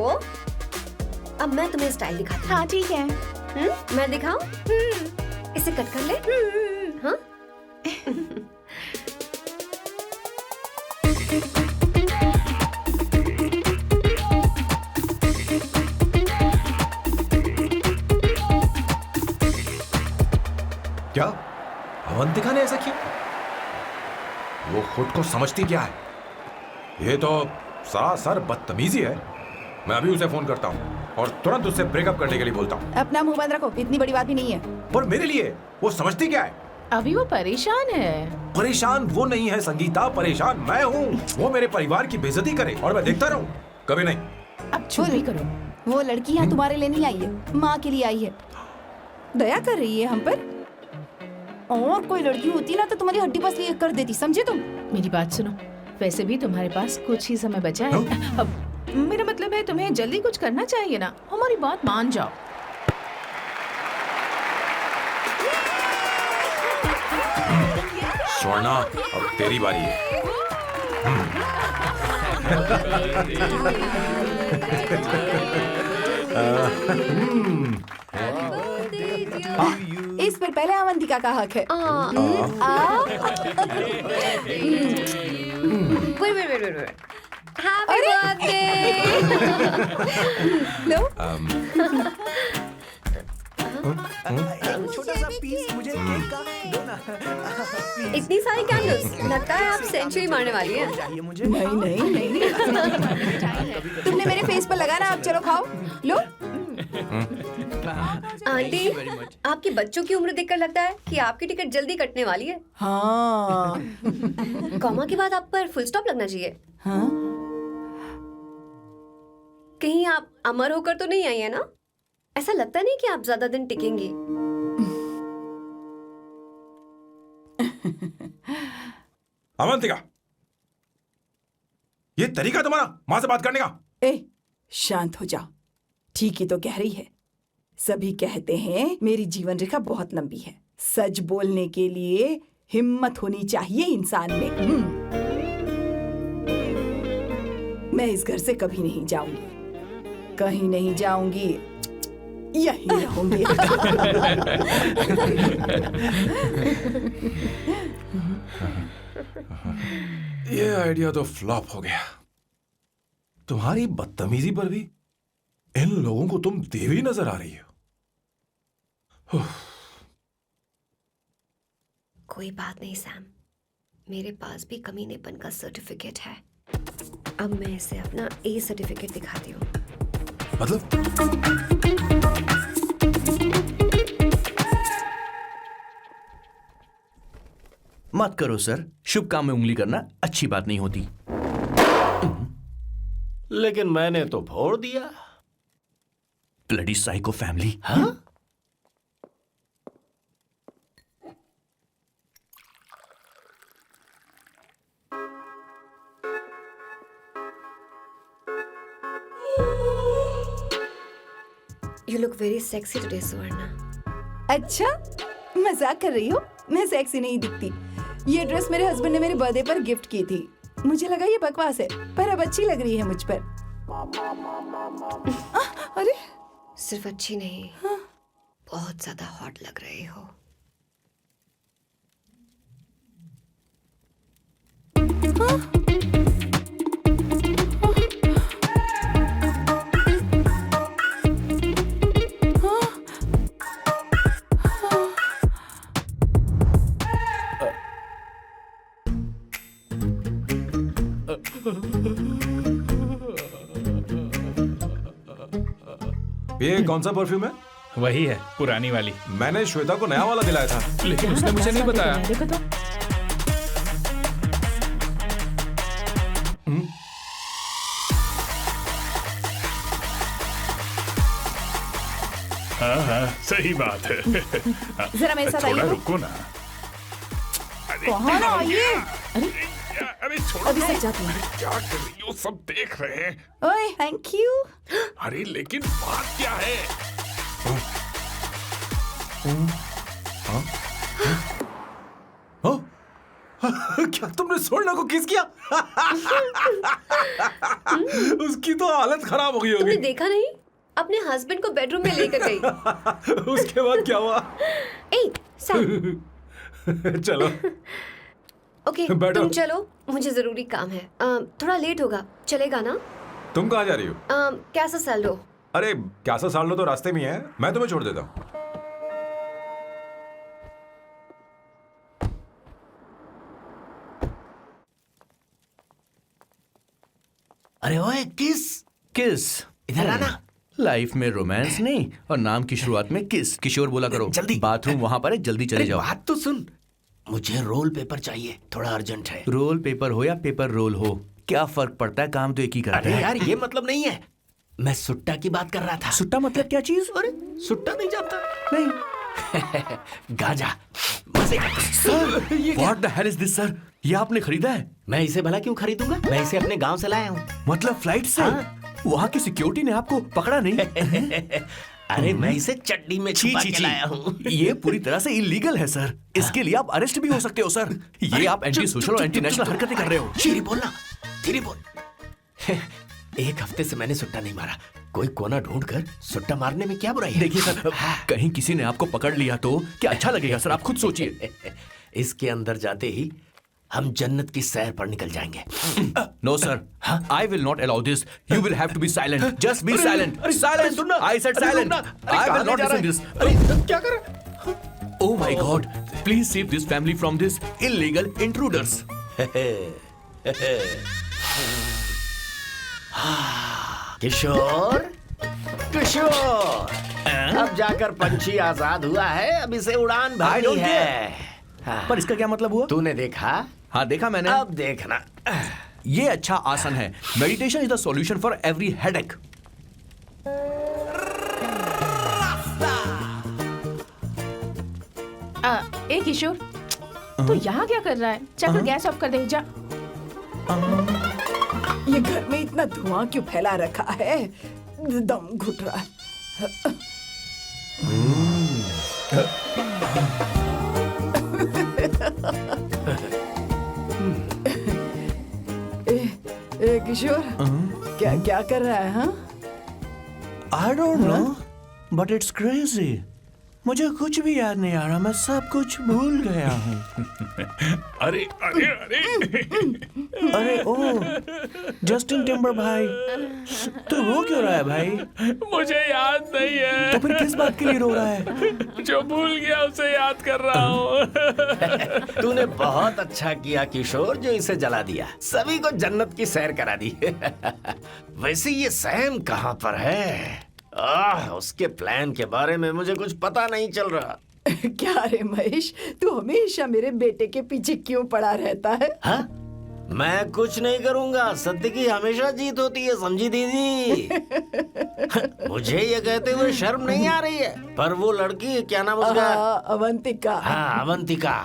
Speaker 10: अब मैं तुम्हें स्टाइल दिखाती हूँ।
Speaker 13: हाँ ठीक है।
Speaker 10: मैं दिखाऊं? इसे कट कर ले। हाँ?
Speaker 5: क्या अवंतिका ने ऐसा किया? वो खुद को समझती क्या है? ये तो सरासर बदतमीजी है। मैं अभी उसे फोन करता हूँ और तुरंत उससे ब्रेकअप करने के लिए बोलता हूँ।
Speaker 9: अपना मुंह बंद रखो, इतनी बड़ी बात भी नहीं है।
Speaker 5: पर मेरे लिए वो समझती क्या है?
Speaker 8: अभी वो परेशान है।
Speaker 5: परेशान वो नहीं है संगीता, परेशान मैं हूँ। वो मेरे परिवार की बेइज्जती करे और मैं देखता रहूँ? कभी नहीं।
Speaker 8: अब चुप ही करो।
Speaker 9: वो लड़की यहाँ तुम्हारे लिए नहीं आई है, माँ के लिए आई है। दया कर रही है हम पर। और कोई लड़की होती ना तो तुम्हारी हड्डी पसली एक कर देती, समझे तुम?
Speaker 8: मेरी बात सुनो, वैसे भी तुम्हारे पास कुछ ही समय बचा है। अब मेरा मतलब है तुम्हें जल्दी कुछ करना चाहिए ना। हमारी बात मान जाओ।
Speaker 5: स्वर्णा, अब तेरी बारी है।
Speaker 9: इस पर पहले अवंतिका का हक है।
Speaker 10: Wait. Happy birthday!
Speaker 9: लो।
Speaker 2: छोटा सा पीस मुझे केक का दो ना।
Speaker 10: इतनी सारी कैंडल्स, लगता है आप सेंचुरी मारने वाली है।
Speaker 2: चाहिए मुझे।
Speaker 9: नहीं। तुमने मेरे फेस पर लगाना, अब चलो खाओ। लो।
Speaker 10: आंटी, आपके बच्चों की उम्र देखकर लगता है कि आपकी टिकट जल्दी कटने वाली है।
Speaker 9: हाँ।
Speaker 10: कॉमा के बाद आप पर फुल स्टॉप लगना चाहिए।
Speaker 9: हाँ?
Speaker 10: कहीं आप अमर होकर तो नहीं आई है ना? ऐसा लगता नहीं कि आप ज्यादा दिन टिकेंगी।
Speaker 5: अवंतिका, ये तरीका तुम्हारा माँ से बात करने का?
Speaker 9: ए, शांत हो जाओ। ठीक ही तो कह रही है। सभी कहते हैं मेरी जीवन रेखा बहुत लंबी है। सच बोलने के लिए हिम्मत होनी चाहिए इंसान में। मैं इस घर से कभी नहीं जाऊंगी, कहीं नहीं जाऊंगी, यहीं रहूंगी।
Speaker 5: ये आइडिया तो फ्लॉप हो गया। तुम्हारी बदतमीजी पर भी इन लोगों को तुम देवी नजर आ रही हो।
Speaker 10: कोई बात नहीं सैम, मेरे पास भी कमीनेपन का सर्टिफिकेट है। अब मैं इसे अपना ए सर्टिफिकेट दिखाती हूँ।
Speaker 5: मतलब?
Speaker 2: मत करो सर, शुभ काम में उंगली करना अच्छी बात नहीं होती।
Speaker 3: लेकिन मैंने तो फोड़ दिया।
Speaker 2: Bloody psycho family.
Speaker 3: हाँ?
Speaker 10: You look very sexy today, सुवर्णा।
Speaker 9: अच्छा, मजाक कर रही हो? मैं सेक्सी नहीं दिखती। ये ड्रेस मेरे हस्बैंड ने मेरे बर्थडे पर गिफ्ट की थी। मुझे लगा ये बकवास है, पर अब अच्छी लग रही है मुझ पर। अरे,
Speaker 10: सिर्फ अच्छी नहीं, बहुत ज्यादा हॉट लग रही हो।
Speaker 9: हाँ?
Speaker 5: ये कौन सा परफ्यूम है?
Speaker 4: वही है, पुरानी वाली।
Speaker 5: मैंने श्वेता को नया वाला दिलाया था,
Speaker 4: लेकिन उसने मुझे नहीं बताया।
Speaker 8: देखो तो।
Speaker 4: हाँ, सही बात है।
Speaker 9: जरा मेरे साथ
Speaker 4: थोड़ा
Speaker 9: आइए।
Speaker 4: रुको ना।
Speaker 9: कहाँ ना आइए?
Speaker 4: अरे छोड़ो।
Speaker 9: अभी सच जाती हूँ।
Speaker 4: क्या कर रही हो? सब देख रहे हैं।
Speaker 9: ओए, थैंक यू।
Speaker 4: अरे लेकिन बात क्या है?
Speaker 5: क्या तुमने सोना को किस किया? उसकी तो हालत खराब हो गई
Speaker 10: तुमने
Speaker 5: होगी।
Speaker 10: देखा नहीं? अपने हस्बैंड को बेडरूम में लेकर गई।
Speaker 5: उसके बाद क्या हुआ?
Speaker 10: ए, सैम।
Speaker 5: चलो
Speaker 10: ओके,
Speaker 5: बैठो।
Speaker 10: तुम चलो, मुझे जरूरी काम है। थोड़ा लेट होगा, चलेगा ना?
Speaker 5: तुम कहाँ जा रही हो?
Speaker 10: कैसा सैल्डो?
Speaker 5: अरे कैसा साल लो तो रास्ते में ही है, मैं तुम्हें छोड़ देता हूँ।
Speaker 3: अरे ओए,
Speaker 2: किस
Speaker 3: इधर आना।
Speaker 2: लाइफ में रोमांस नहीं और नाम की शुरुआत में किस। किशोर बोला करो।
Speaker 3: जल्दी।
Speaker 2: बाथरूम वहां पर है, जल्दी चले
Speaker 3: अरे
Speaker 2: जाओ।
Speaker 3: बात तो सुन, मुझे रोल पेपर चाहिए, थोड़ा अर्जेंट है।
Speaker 2: रोल पेपर हो या पेपर रोल हो, क्या फर्क पड़ता है, काम तो एक ही करता
Speaker 3: अरे
Speaker 2: है।
Speaker 3: यार, ये मतलब नहीं है, मैं सुट्टा की बात कर रहा था।
Speaker 2: सुट्टा मतलब क्या चीज?
Speaker 3: अरे सुट्टा नहीं जानता?
Speaker 2: नहीं।
Speaker 3: गांजा, मजे का।
Speaker 2: Sir, what the hell is this sir? ये आपने खरीदा है?
Speaker 3: मैं इसे भला क्यों खरीदूंगा? मैं इसे अपने गांव से लाया हूँ।
Speaker 2: मतलब फ्लाइट से?
Speaker 3: हाँ।
Speaker 2: वहाँ की सिक्योरिटी ने आपको पकड़ा नहीं?
Speaker 3: अरे मैं इसे चड्डी में छुपा के लाया हूँ।
Speaker 2: ये पूरी तरह से इलीगल है सर। इसके लिए आप अरेस्ट भी हो सकते हो सर। ये आप एंटी सोशल और एंटी नेशनल हरकतें कर रहे हो।
Speaker 3: धीरे बोलना, धीरे बोल। एक हफ्ते से मैंने सुट्टा नहीं मारा। कोई कोना ढूंढ कर सुट्टा मारने में क्या बुराई है?
Speaker 2: देखिए सर, कहीं किसी ने आपको पकड़ लिया तो क्या अच्छा लगेगा सर? आप खुद सोचिए।
Speaker 3: इसके अंदर जाते ही हम जन्नत की सैर पर निकल जाएंगे।
Speaker 2: No sir, I will not allow this. You will have to be silent. Just be silent. Silent. I said silent. I will not listen this.
Speaker 3: क्या कर रहे?
Speaker 2: Oh my God! Please save this family from this illegal intruders.
Speaker 3: किशोर, किशोर, अब जाकर पंछी आजाद हुआ है, अब इसे उड़ान भरनी है।
Speaker 2: पर इसका क्या मतलब हुआ?
Speaker 3: तूने देखा?
Speaker 2: हाँ देखा मैंने।
Speaker 3: अब देखना।
Speaker 2: ये अच्छा आसन है। Meditation is the solution for every headache.
Speaker 8: ए किशोर, तू यहाँ क्या कर रहा है? जाकर गैस ऑफ कर दे जा।
Speaker 9: ये घर में इतना धुआं क्यों फैला रखा है? दम घुट रहा है। ए किशोर, क्या क्या कर रहा है? हाँ,
Speaker 2: I don't know, but it's crazy. मुझे कुछ भी याद नहीं आ रहा, मैं सब कुछ भूल गया हूँ।
Speaker 4: अरे अरे अरे
Speaker 2: अरे ओ, जस्टिन टिम्बर भाई, तू रो क्यों रहा है भाई?
Speaker 4: मुझे याद नहीं है।
Speaker 2: तो फिर किस बात के लिए रो रहा है?
Speaker 4: जो भूल गया उसे याद कर रहा हूँ।
Speaker 3: तूने बहुत अच्छा किया किशोर, जो इसे जला दिया, सभी को जन्नत की सैर करा दी। वैसे ये सैम कहाँ पर है? उसके प्लान के बारे में मुझे कुछ पता नहीं चल रहा।
Speaker 9: क्या रे महेश, तू हमेशा मेरे बेटे के पीछे क्यों पड़ा रहता है?
Speaker 3: हाँ? मैं कुछ नहीं करूंगा, सत्य की हमेशा जीत होती है, समझी दीदी? मुझे ये कहते हुए शर्म नहीं आ रही है, पर वो लड़की, क्या नाम उसका?
Speaker 9: अवंतिका।
Speaker 3: हाँ, अवंतिका।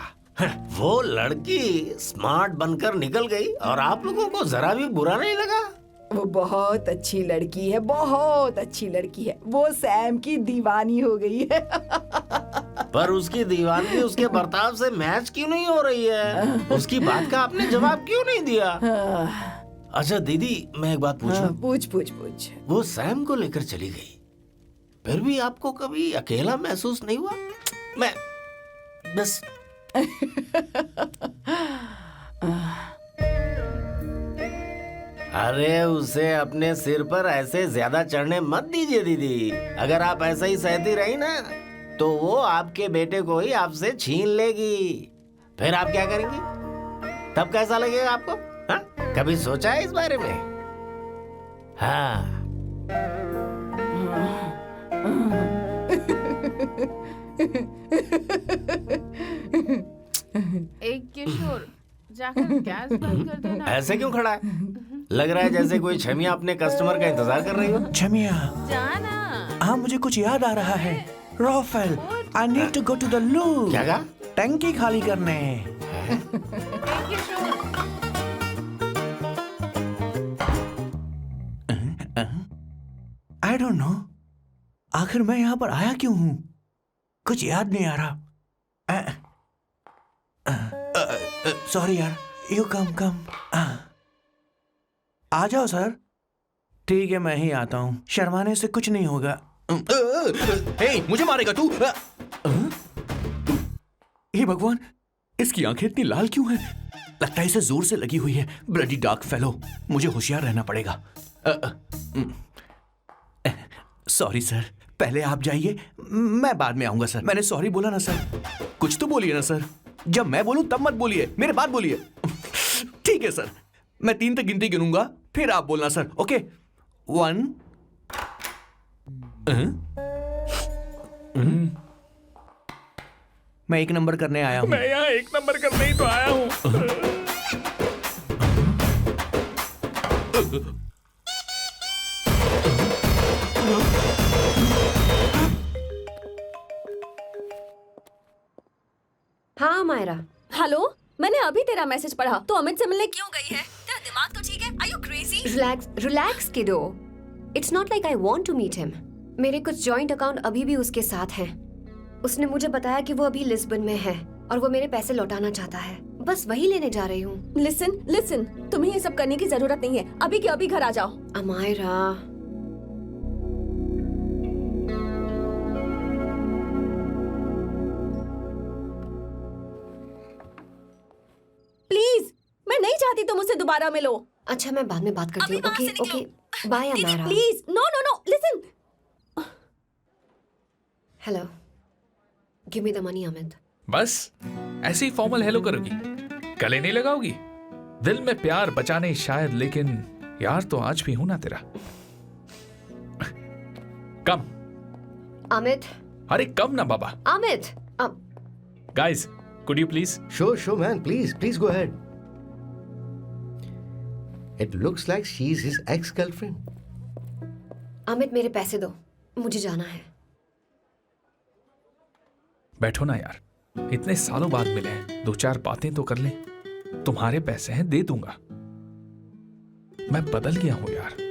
Speaker 3: वो लड़की स्मार्ट बनकर निकल गई और आप लोगों को जरा भी बुरा नहीं लगा?
Speaker 9: वो बहुत अच्छी लड़की है, बहुत अच्छी लड़की है। वो सैम की दीवानी हो गई है।
Speaker 3: पर उसकी दीवानगी उसके बर्ताव से मैच क्यों नहीं हो रही है? उसकी बात का आपने जवाब क्यों नहीं दिया? अच्छा दीदी, मैं एक बात पूछूं?
Speaker 9: पूछ पूछ पूछ।
Speaker 3: वो सैम को लेकर चली गई, फिर भी आपको कभी अकेला महसूस नहीं हुआ? मैं बस अरे उसे अपने सिर पर ऐसे ज्यादा चढ़ने मत दीजिए दीदी। अगर आप ऐसा ही सहती रही ना, तो वो आपके बेटे को ही आपसे छीन लेगी। फिर आप क्या करेंगी? तब कैसा लगेगा आपको? हाँ? कभी सोचा है इस बारे में? हाँ
Speaker 13: एक किशोर जाकर गैस बंद कर देना।
Speaker 3: ऐसे क्यों खड़ा है? लग रहा है जैसे कोई छमिया अपने कस्टमर का इंतजार कर रही हो।
Speaker 7: छमिया,
Speaker 13: जाना।
Speaker 7: हाँ मुझे कुछ याद आ रहा है। Rafael, I need to go to the loo.
Speaker 3: क्या कहा?
Speaker 7: टंकी खाली करने।
Speaker 13: एक किशोर।
Speaker 7: आई डोंट नो, आखिर मैं यहाँ पर आया क्यों हूँ? कुछ याद नहीं आ रहा। सॉरी यार, यू कम। आ जाओ सर। ठीक है, मैं ही आता हूँ, शर्माने से कुछ नहीं होगा। हे, मुझे मारेगा तू? हे भगवान, इसकी आंखें इतनी लाल क्यों हैं? लगता है इसे जोर से लगी हुई है। ब्लडी डार्क फेलो, मुझे होशियार रहना पड़ेगा। सॉरी सर, पहले आप जाइए, मैं बाद में आऊंगा सर। मैंने सॉरी बोला ना सर? कुछ तो बोलिए ना सर। जब मैं बोलूं तब मत बोलिए, मेरे बाद बोलिए। ठीक है सर, मैं 3 तक गिनती गिनूंगा, फिर आप बोलना सर। ओके, 1। मैं 1 नंबर करने आया हूँ।
Speaker 4: मैं यहाँ 1 नंबर करने ही तो आया हूँ।
Speaker 10: हाँ मायरा।
Speaker 1: हेलो, मैंने अभी तेरा मैसेज पढ़ा। तो अमित से मिलने क्यों गई है? तेरा दिमाग तो ठीक है? Are you crazy?
Speaker 10: Relax kiddo. It's not like I want to meet him. मेरे कुछ जॉइंट अकाउंट अभी भी उसके साथ हैं। उसने मुझे बताया कि वो अभी लिस्बन में है और वो मेरे पैसे लौटाना चाहता है। बस वही लेने जा रही हूँ।
Speaker 1: लिसन, तुम्हें ये सब करने की जरूरत नहीं है। अभी के अभी घर आ जाओ।
Speaker 10: अमायरा,
Speaker 1: प्लीज, मैं नहीं चाहती तुम मुझसे दोबारा मिलो।
Speaker 10: अच्छा, मैं बाद में बात करती हूँ। Okay, bye Amaira.
Speaker 1: Please, no, listen.
Speaker 10: Hello, give me the money Amit.
Speaker 4: बस ऐसे ही फॉर्मल हेलो करोगी, गले नहीं लगाओगी? दिल में प्यार बचा नहीं शायद, लेकिन यार तो आज भी हूं ना तेरा। कम
Speaker 10: अमित।
Speaker 4: अरे कम ना बाबा।
Speaker 10: Amit.
Speaker 4: Guys, could you please?
Speaker 6: Sure, man. Please go ahead. It looks like she's his ex-girlfriend.
Speaker 10: Amit, मेरे पैसे दो, मुझे जाना है।
Speaker 4: बैठो ना यार, इतने सालों बाद मिले हैं, 2-4 बातें तो कर लें। तुम्हारे पैसे हैं, दे दूंगा। मैं बदल गया हूं यार।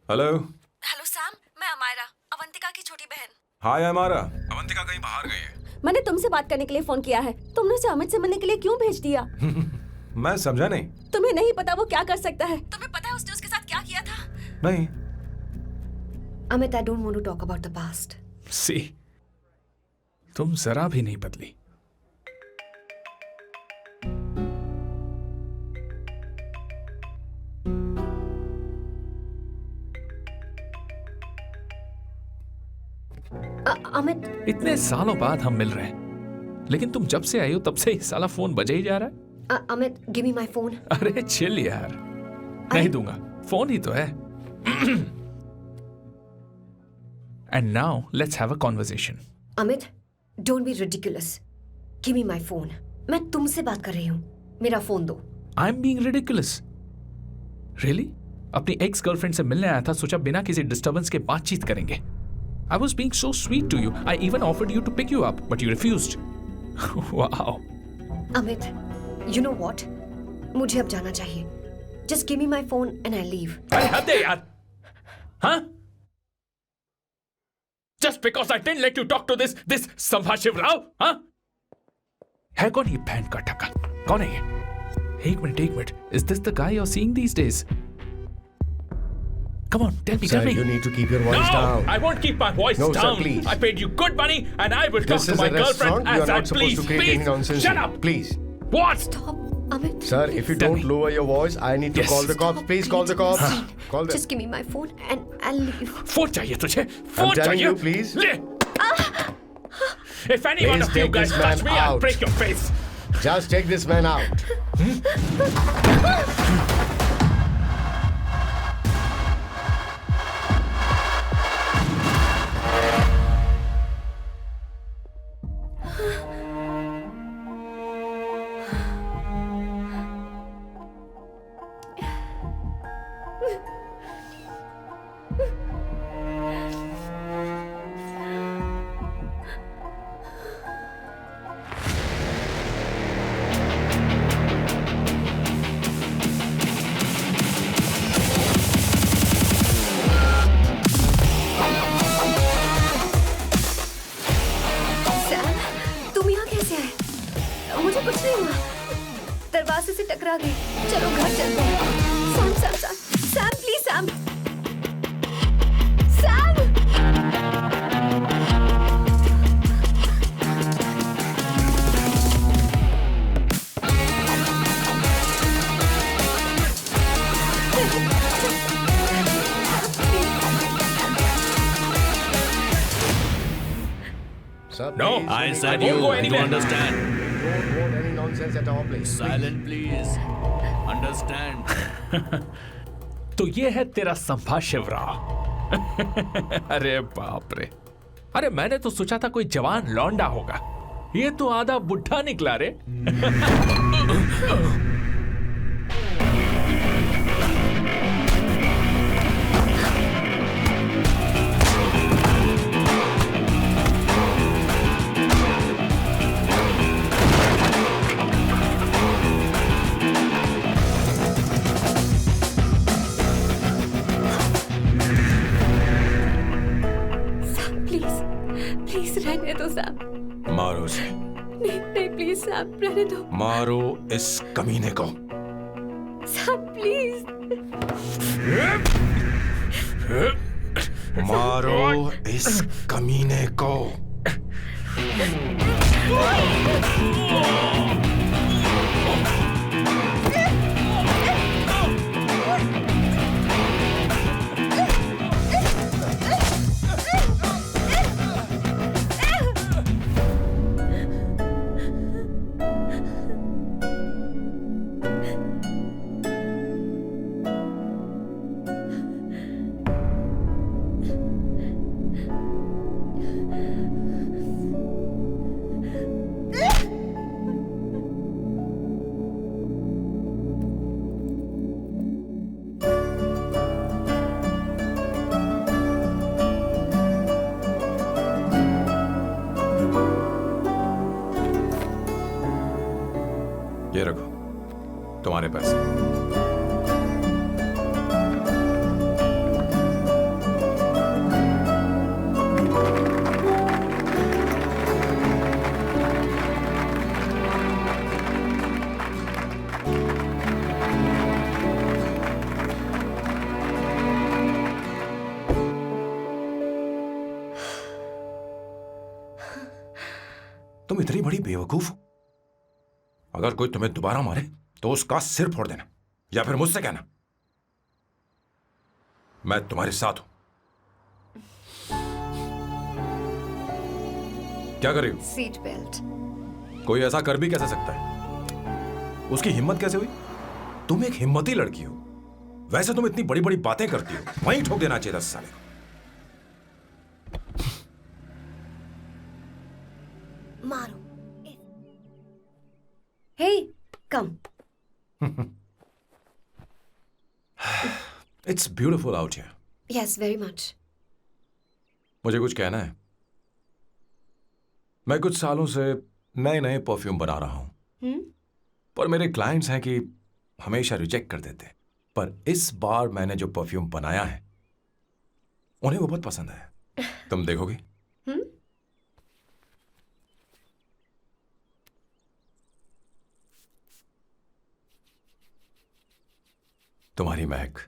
Speaker 5: हेलो
Speaker 1: सैम, मैं अमायरा, अवंतिका की छोटी बहन।
Speaker 5: हाय अमारा। अवंतिका कहीं बाहर गई है।
Speaker 1: मैंने तुमसे बात करने के लिए फोन किया है। तुमने उसे अमित से मिलने के लिए क्यों भेज दिया?
Speaker 5: मैं समझा नहीं।
Speaker 1: तुम्हें नहीं पता वो क्या कर सकता है? तुम्हें पता है उसने उसके साथ क्या किया था?
Speaker 5: नहीं।
Speaker 10: Amit, I don't want to talk about the past.
Speaker 4: See, तुम जरा भी नहीं बदली।
Speaker 10: अमित,
Speaker 4: इतने सालों बाद हम मिल रहे हैं, लेकिन तुम जब से आई हो तब से ही साला फोन बजे ही जा रहा है।
Speaker 10: Amit, give me my phone.
Speaker 4: अरे चिल यार, नहीं दूंगा, फोन ही तो है। And now let's have a conversation.
Speaker 10: Amit, don't be ridiculous. Give me my phone. मैं तुमसे बात कर रही हूँ, मेरा फोन दो।
Speaker 4: I am being ridiculous? Really? अपनी एक्स गर्लफ्रेंड से मिलने आया था, सोचा बिना किसी डिस्टर्बेंस के बातचीत करेंगे। I was being so sweet to you. I even offered you to pick you up, but you refused. Wow.
Speaker 10: Amit, you know what? मुझे अब जाना चाहिए. Just give me my phone and I'll leave.
Speaker 4: अरे हद है यार. हाँ? Just because I didn't let you talk to this संभाशिव Rao, हाँ? है कौन ये बैंड का टक्का? कौन है ये? एक minute. Is this the guy you're seeing these days? Come on, tell me.
Speaker 6: Sir, you need to keep your voice down.
Speaker 4: No, I won't keep my voice
Speaker 6: No,
Speaker 4: down.
Speaker 6: sir, please.
Speaker 4: I paid you good money, and I will talk
Speaker 6: This
Speaker 4: to
Speaker 6: is
Speaker 4: my
Speaker 6: a
Speaker 4: girlfriend
Speaker 6: restaurant. You
Speaker 4: as
Speaker 6: are
Speaker 4: I
Speaker 6: not supposed
Speaker 4: please.
Speaker 6: to create any nonsense.
Speaker 4: Shut up.
Speaker 6: Please.
Speaker 4: What?
Speaker 10: Stop. Amit.
Speaker 6: Sir, if you don't lower your voice, I need to
Speaker 4: Yes.
Speaker 6: call the cops. Please call the cops. Call them.
Speaker 10: Just give me my phone and I'll leave.
Speaker 4: Phone चाहिए तुझे?
Speaker 6: I'm
Speaker 4: phone
Speaker 6: telling
Speaker 4: चाहिए?
Speaker 6: you, please.
Speaker 4: ले! If any one
Speaker 6: Please
Speaker 4: of you
Speaker 6: take
Speaker 4: guys
Speaker 6: this man
Speaker 4: touch me, I'll
Speaker 6: out.
Speaker 4: break your face.
Speaker 6: Just take this man out.
Speaker 10: Sam, तुम यहाँ कैसे आए? मुझे कुछ नहीं हुआ। दरवाजे से टकरा गई। चलो घर चलते हैं। Sam, Sam, Sam, Sam, please Sam. Sam!
Speaker 6: Sir,
Speaker 4: No,
Speaker 6: please,
Speaker 4: I
Speaker 6: don't
Speaker 4: said
Speaker 6: go
Speaker 4: you
Speaker 6: anywhere.
Speaker 4: understand.
Speaker 6: Don't want any nonsense at our place.
Speaker 7: Silent, please. Understand.
Speaker 4: तो ये है तेरा संभा शिवराव। अरे बाप रे, अरे मैंने तो सोचा था कोई जवान लौंडा होगा, ये तो आधा बुढ़ा निकला रे।
Speaker 10: सैम, प्लीज, प्लीज रहने दो सैम।
Speaker 5: मारो उसे,
Speaker 10: नहीं, नहीं, प्लीज सैम, रहने दो।
Speaker 5: मारो इस कमीने को।
Speaker 10: Sam, please.
Speaker 5: मारो इस कमीने को। ये रखो तुम्हारे पैसे। तुम इतनी बड़ी बेवकूफ हो। अगर कोई तुम्हें दोबारा मारे तो उसका सिर फोड़ देना, या फिर मुझसे कहना मैं तुम्हारे साथ हूं। क्या कर रही हो?
Speaker 10: Seat belt.
Speaker 5: कोई ऐसा कर भी कैसे सकता है? उसकी हिम्मत कैसे हुई? तुम एक हिम्मती लड़की हो, वैसे तुम इतनी बड़ी बड़ी बातें करती हो, वहीं ठोक देना चाहिए 10 साल को।
Speaker 10: मारो। Hey, come.
Speaker 5: It's beautiful out here.
Speaker 10: Yes, very much.
Speaker 5: मुझे कुछ कहना है। मैं कुछ सालों से नए नए परफ्यूम बना रहा हूं, पर मेरे क्लाइंट्स हैं कि हमेशा रिजेक्ट कर देते हैं। पर इस बार मैंने जो परफ्यूम बनाया है उन्हें वो बहुत पसंद आया। तुम देखोगी? तुम्हारी महक।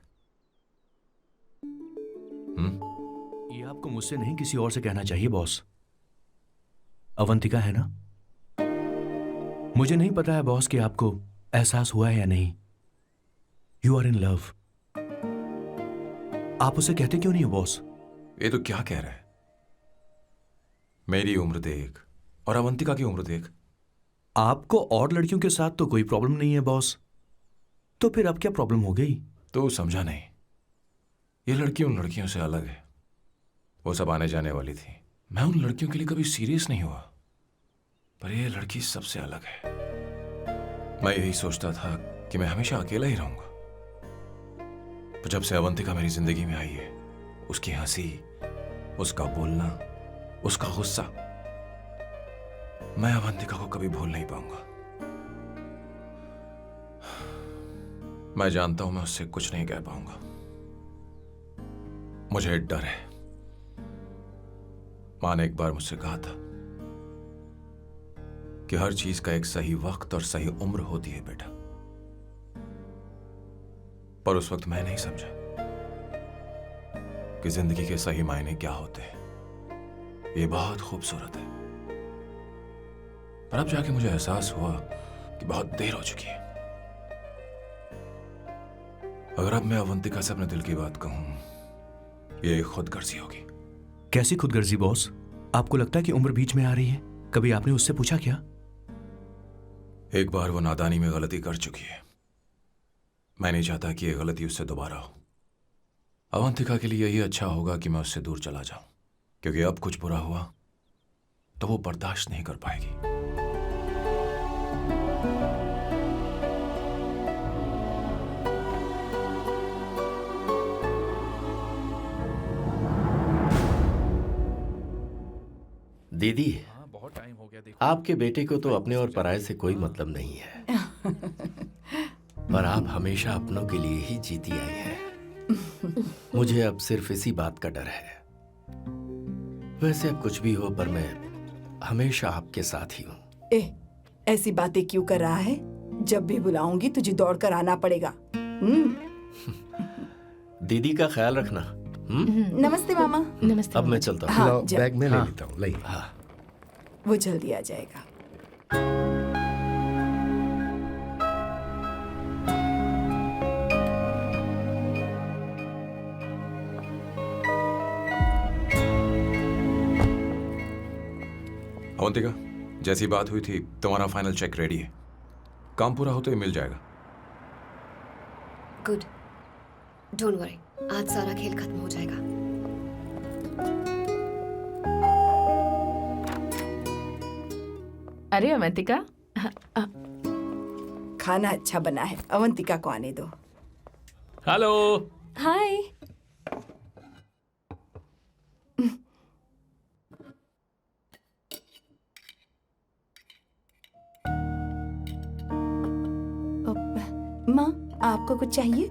Speaker 2: ये आपको मुझसे नहीं किसी और से कहना चाहिए बॉस। अवंतिका है ना? मुझे नहीं पता है बॉस कि आपको एहसास हुआ है या नहीं? You are in love. आप उसे कहते क्यों नहीं हो बॉस?
Speaker 5: ये तो क्या कह रहा है? मेरी उम्र देख और अवंतिका की उम्र देख।
Speaker 2: आपको और लड़कियों के साथ तो कोई प्रॉब्लम नहीं है बॉस, तो फिर अब क्या प्रॉब्लम हो गई?
Speaker 5: तो समझा नहीं, ये लड़की उन लड़कियों से अलग है। वो सब आने जाने वाली थी। मैं उन लड़कियों के लिए कभी सीरियस नहीं हुआ, पर ये लड़की सबसे अलग है। मैं यही सोचता था कि मैं हमेशा अकेला ही रहूंगा, पर जब से अवंतिका मेरी जिंदगी में आई है, उसकी हंसी, उसका बोलना, उसका गुस्सा, मैं अवंतिका को कभी भूल नहीं पाऊंगा। मैं जानता हूं मैं उससे कुछ नहीं कह पाऊंगा। मुझे डर है। मां ने एक बार मुझसे कहा था कि हर चीज का एक सही वक्त और सही उम्र होती है बेटा, पर उस वक्त मैं नहीं समझा कि जिंदगी के सही मायने क्या होते हैं। ये बहुत खूबसूरत है, पर अब जाके मुझे एहसास हुआ कि बहुत देर हो चुकी है। अगर अब मैं अवंतिका से अपने दिल की बात कहूं, ये खुदगर्जी होगी।
Speaker 2: कैसी खुदगर्जी बॉस? आपको लगता है कि उम्र बीच में आ रही है? कभी आपने उससे पूछा क्या?
Speaker 5: एक बार वो नादानी में गलती कर चुकी है। मैं नहीं चाहता कि ये गलती उससे दोबारा हो। अवंतिका के लिए यही अच्छा होगा कि मैं उससे दूर चला जाऊं, क्योंकि अब कुछ बुरा हुआ तो वो बर्दाश्त नहीं कर पाएगी।
Speaker 3: दीदी,
Speaker 4: बहुत टाइम हो गया। देखो
Speaker 3: आपके बेटे को तो अपने और पराये से कोई मतलब नहीं है, पर आप हमेशा अपनों के लिए ही जीती आई हैं। मुझे अब सिर्फ इसी बात का डर है। वैसे अब कुछ भी हो, पर मैं हमेशा आपके साथ ही हूँ।
Speaker 9: ऐसी बातें क्यों कर रहा है? जब भी बुलाऊंगी तुझे दौड़कर आना पड़ेगा।
Speaker 3: दीदी का ख्याल रखना।
Speaker 9: नमस्ते मामा।
Speaker 8: नमस्ते।
Speaker 3: अब मैं चलता हूँ।
Speaker 6: हाँ, बैग में ले लेता हूँ। लाइए।
Speaker 3: हाँ,
Speaker 9: वो जल्दी आ जाएगा।
Speaker 5: अवंतिका, जैसी बात हुई थी तुम्हारा फाइनल चेक रेडी है। काम पूरा हो तो ये मिल जाएगा।
Speaker 10: गुड, डोंट वरी, आज सारा खेल खत्म हो जाएगा।
Speaker 8: अरे अवंतिका,
Speaker 9: खाना अच्छा बना है, अवंतिका को आने दो।
Speaker 4: हेलो।
Speaker 1: हाय।
Speaker 9: माँ, आपको कुछ चाहिए?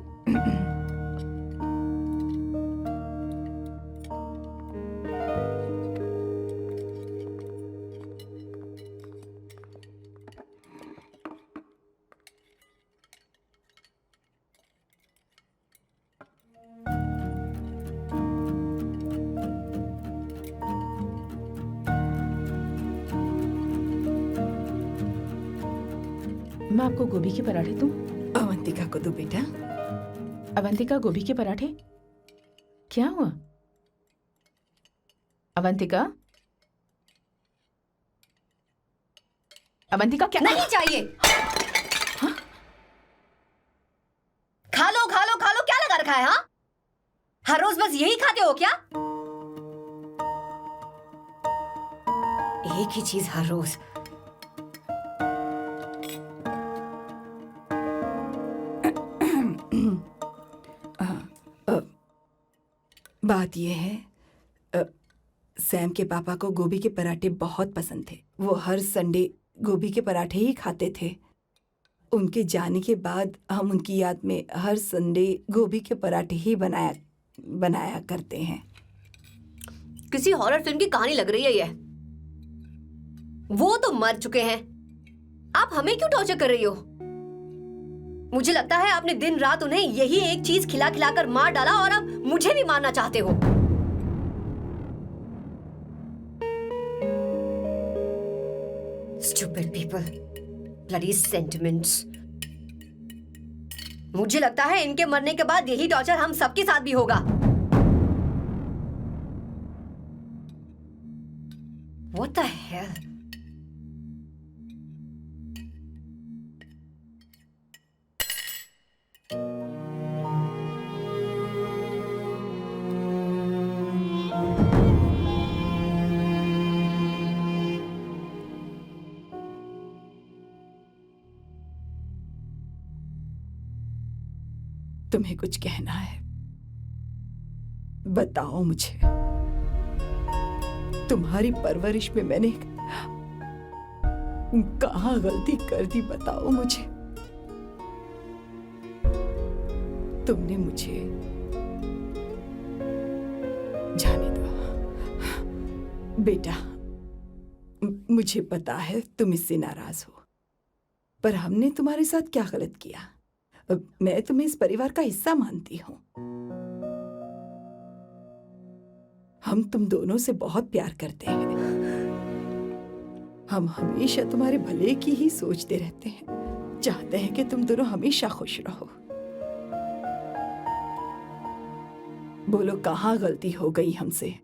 Speaker 8: मैं आपको गोभी के पराठे दूं?
Speaker 9: अवंतिका को दो बेटा।
Speaker 8: अवंतिका, गोभी के पराठे? क्या हुआ अवंतिका? अवंतिका, क्या?
Speaker 10: नहीं चाहिए।
Speaker 8: हाँ?
Speaker 10: खा लो खा लो खा लो, क्या लगा रखा है? हाँ, हर रोज बस यही खाते हो क्या? एक ही चीज हर रोज।
Speaker 9: बात यह है, सैम के पापा को गोभी के पराठे बहुत पसंद थे। वो हर संडे गोभी के पराठे ही खाते थे। उनके जाने के बाद हम उनकी याद में हर संडे गोभी के पराठे ही बनाया करते हैं।
Speaker 10: किसी हॉरर फिल्म की कहानी लग रही है ये। वो तो मर चुके हैं, आप हमें क्यों टॉर्चर कर रही हो? मुझे लगता है आपने दिन रात उन्हें यही एक चीज खिला खिलाकर मार डाला और अब मुझे भी मारना चाहते हो। Stupid people, bloody sentiments. मुझे लगता है इनके मरने के बाद यही टॉर्चर हम सबके साथ भी होगा। What the hell?
Speaker 9: तुम्हें कुछ कहना है? बताओ मुझे। तुम्हारी परवरिश में मैंने कहाँ गलती कर दी, बताओ मुझे। तुमने मुझे जाने दो बेटा। मुझे पता है तुम इससे नाराज हो, पर हमने तुम्हारे साथ क्या गलत किया? मैं तुम्हें इस परिवार का हिस्सा मानती हूँ। हम तुम दोनों से बहुत प्यार करते हैं। हम हमेशा तुम्हारे भले की ही सोचते रहते हैं, चाहते हैं कि तुम दोनों हमेशा खुश रहो। बोलो कहाँ गलती हो गई हमसे?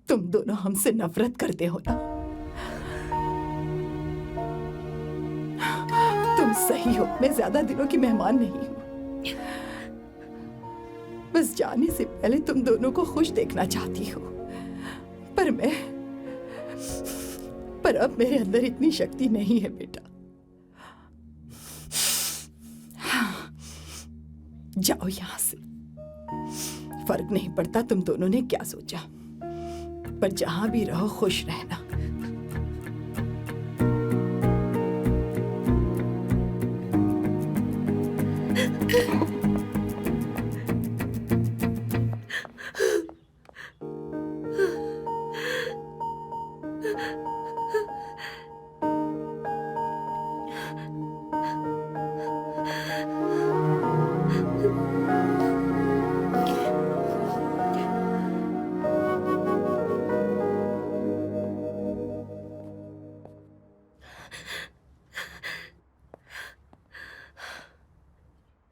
Speaker 9: तुम दोनों हमसे नफरत करते हो ना? तुम सही हो, मैं ज्यादा दिनों की मेहमान नहीं हूं। बस जाने से पहले तुम दोनों को खुश देखना चाहती हो, पर अब मेरे अंदर इतनी शक्ति नहीं है बेटा। जाओ यहां से। फर्क नहीं पड़ता तुम दोनों ने क्या सोचा, पर जहां भी रहो खुश रहना।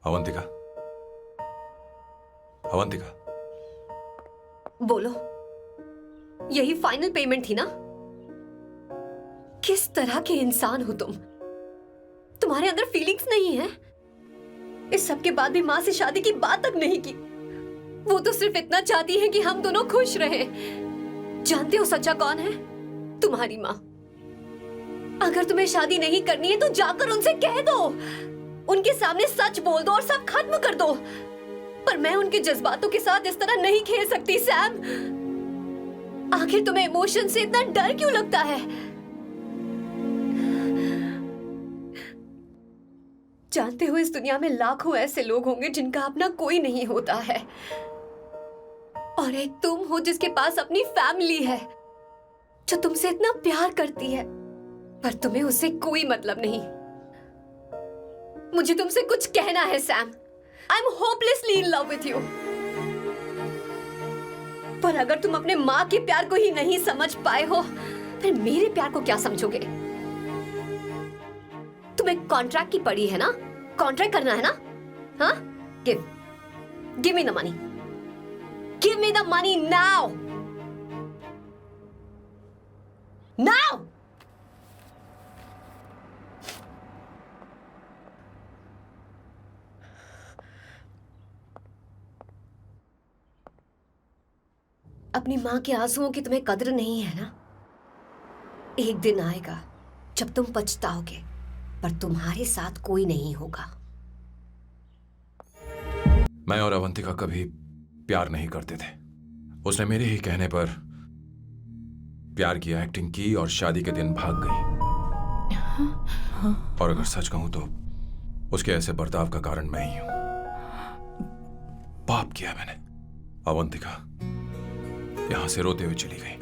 Speaker 5: अवंतिका, अवंतिका,
Speaker 10: बोलो, यही फाइनल पेमेंट थी ना? किस तरह के इंसान हो तुम? तुम्हारे अंदर फीलिंग्स नहीं है? इस सब के बाद भी माँ से शादी की बात तक नहीं की। वो तो सिर्फ इतना चाहती है कि हम दोनों खुश रहें। जानते हो सच्चा कौन है? तुम्हारी माँ। अगर तुम्हें शादी नहीं करनी है तो जाकर उनसे कह दो, उनके सामने सच बोल दो और सब खत्म कर दो। पर मैं उनके जज्बातों के साथ इस तरह नहीं खेल सकती सैम। आखिर तुम्हें इमोशन से इतना डर क्यों लगता है? जानते हो इस दुनिया में लाखों ऐसे लोग होंगे जिनका अपना कोई नहीं होता है, और एक तुम हो जिसके पास अपनी फैमिली है जो तुमसे इतना प्यार करती है, पर तुम्हें उससे कोई मतलब नहीं। मुझे तुमसे कुछ कहना है Sam. I am hopelessly in love with you. पर अगर तुम अपने माँ के प्यार को ही नहीं समझ पाए हो, फिर मेरे प्यार को क्या समझोगे? तुम्हें कॉन्ट्रैक्ट की पड़ी है ना? कॉन्ट्रैक्ट करना है ना? हाँ? Give me the money. Give me the money now. Now! अपनी माँ के आंसुओं की तुम्हें कदर नहीं है ना? एक दिन आएगा जब तुम पछताओगे, पर तुम्हारे साथ कोई नहीं होगा।
Speaker 5: मैं और अवंतिका कभी प्यार नहीं करते थे। उसने मेरे ही कहने पर प्यार की एक्टिंग की और शादी के दिन भाग गई। और अगर सच कहूं तो उसके ऐसे बर्ताव का कारण मैं ही हूं। पाप किया मैंने। अवंतिका यहां से रोते हुए चली गई।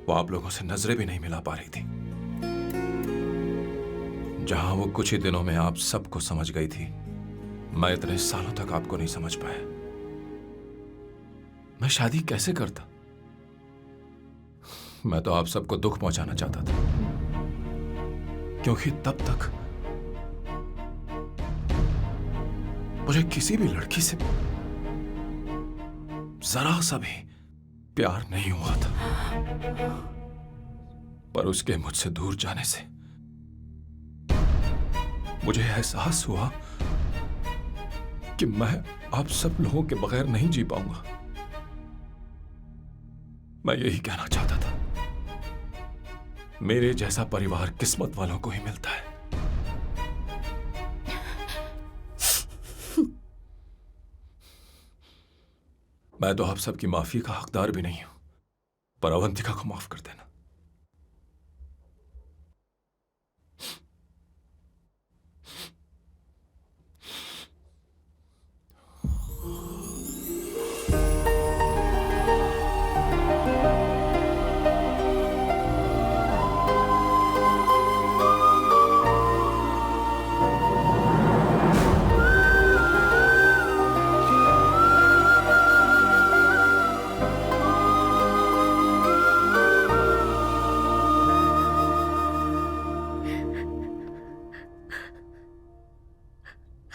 Speaker 5: वो आप लोगों से नजरें भी नहीं मिला पा रही थी। जहां वो कुछ ही दिनों में आप सबको समझ गई थी, मैं इतने सालों तक आपको नहीं समझ पाया। मैं शादी कैसे करता? मैं तो आप सबको दुख पहुंचाना चाहता था, क्योंकि तब तक मुझे किसी भी लड़की से जरा सा भी प्यार नहीं हुआ था, पर उसके मुझसे दूर जाने से मुझे एहसास हुआ कि मैं आप सब लोगों के बगैर नहीं जी पाऊंगा। मैं यही कहना चाहता था, मेरे जैसा परिवार किस्मत वालों को ही मिलता है। मैं तो आप सबकी माफी का हकदार भी नहीं हूं, पर अवंतिका को माफ कर देना।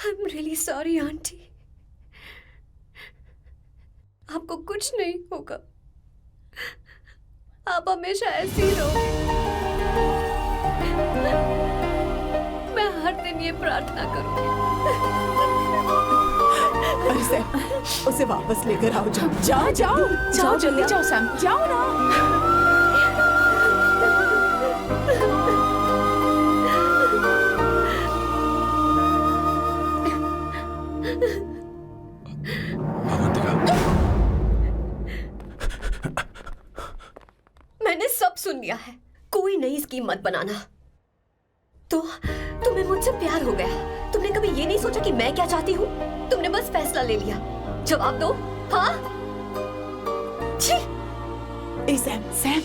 Speaker 10: I'm really sorry, aunty. आपको कुछ नहीं होगा, आप हमेशा ऐसी ही रहोगे। मैं हर दिन ये प्रार्थना करूंगी।
Speaker 9: अरे सैम, उसे वापस लेकर आओ। जाओ जाओ जाओ
Speaker 8: जाओ जल्दी जाओ सैम।
Speaker 9: जाओ ना।
Speaker 10: मैंने सब सुन लिया है, कोई नई स्कीम मत बनाना। तो तुम्हें मुझसे प्यार हो गया, तुमने कभी ये नहीं सोचा कि मैं क्या चाहती हूँ? तुमने बस फैसला ले लिया। जवाब दो। हाँ? छी!
Speaker 9: ए सैम, सैम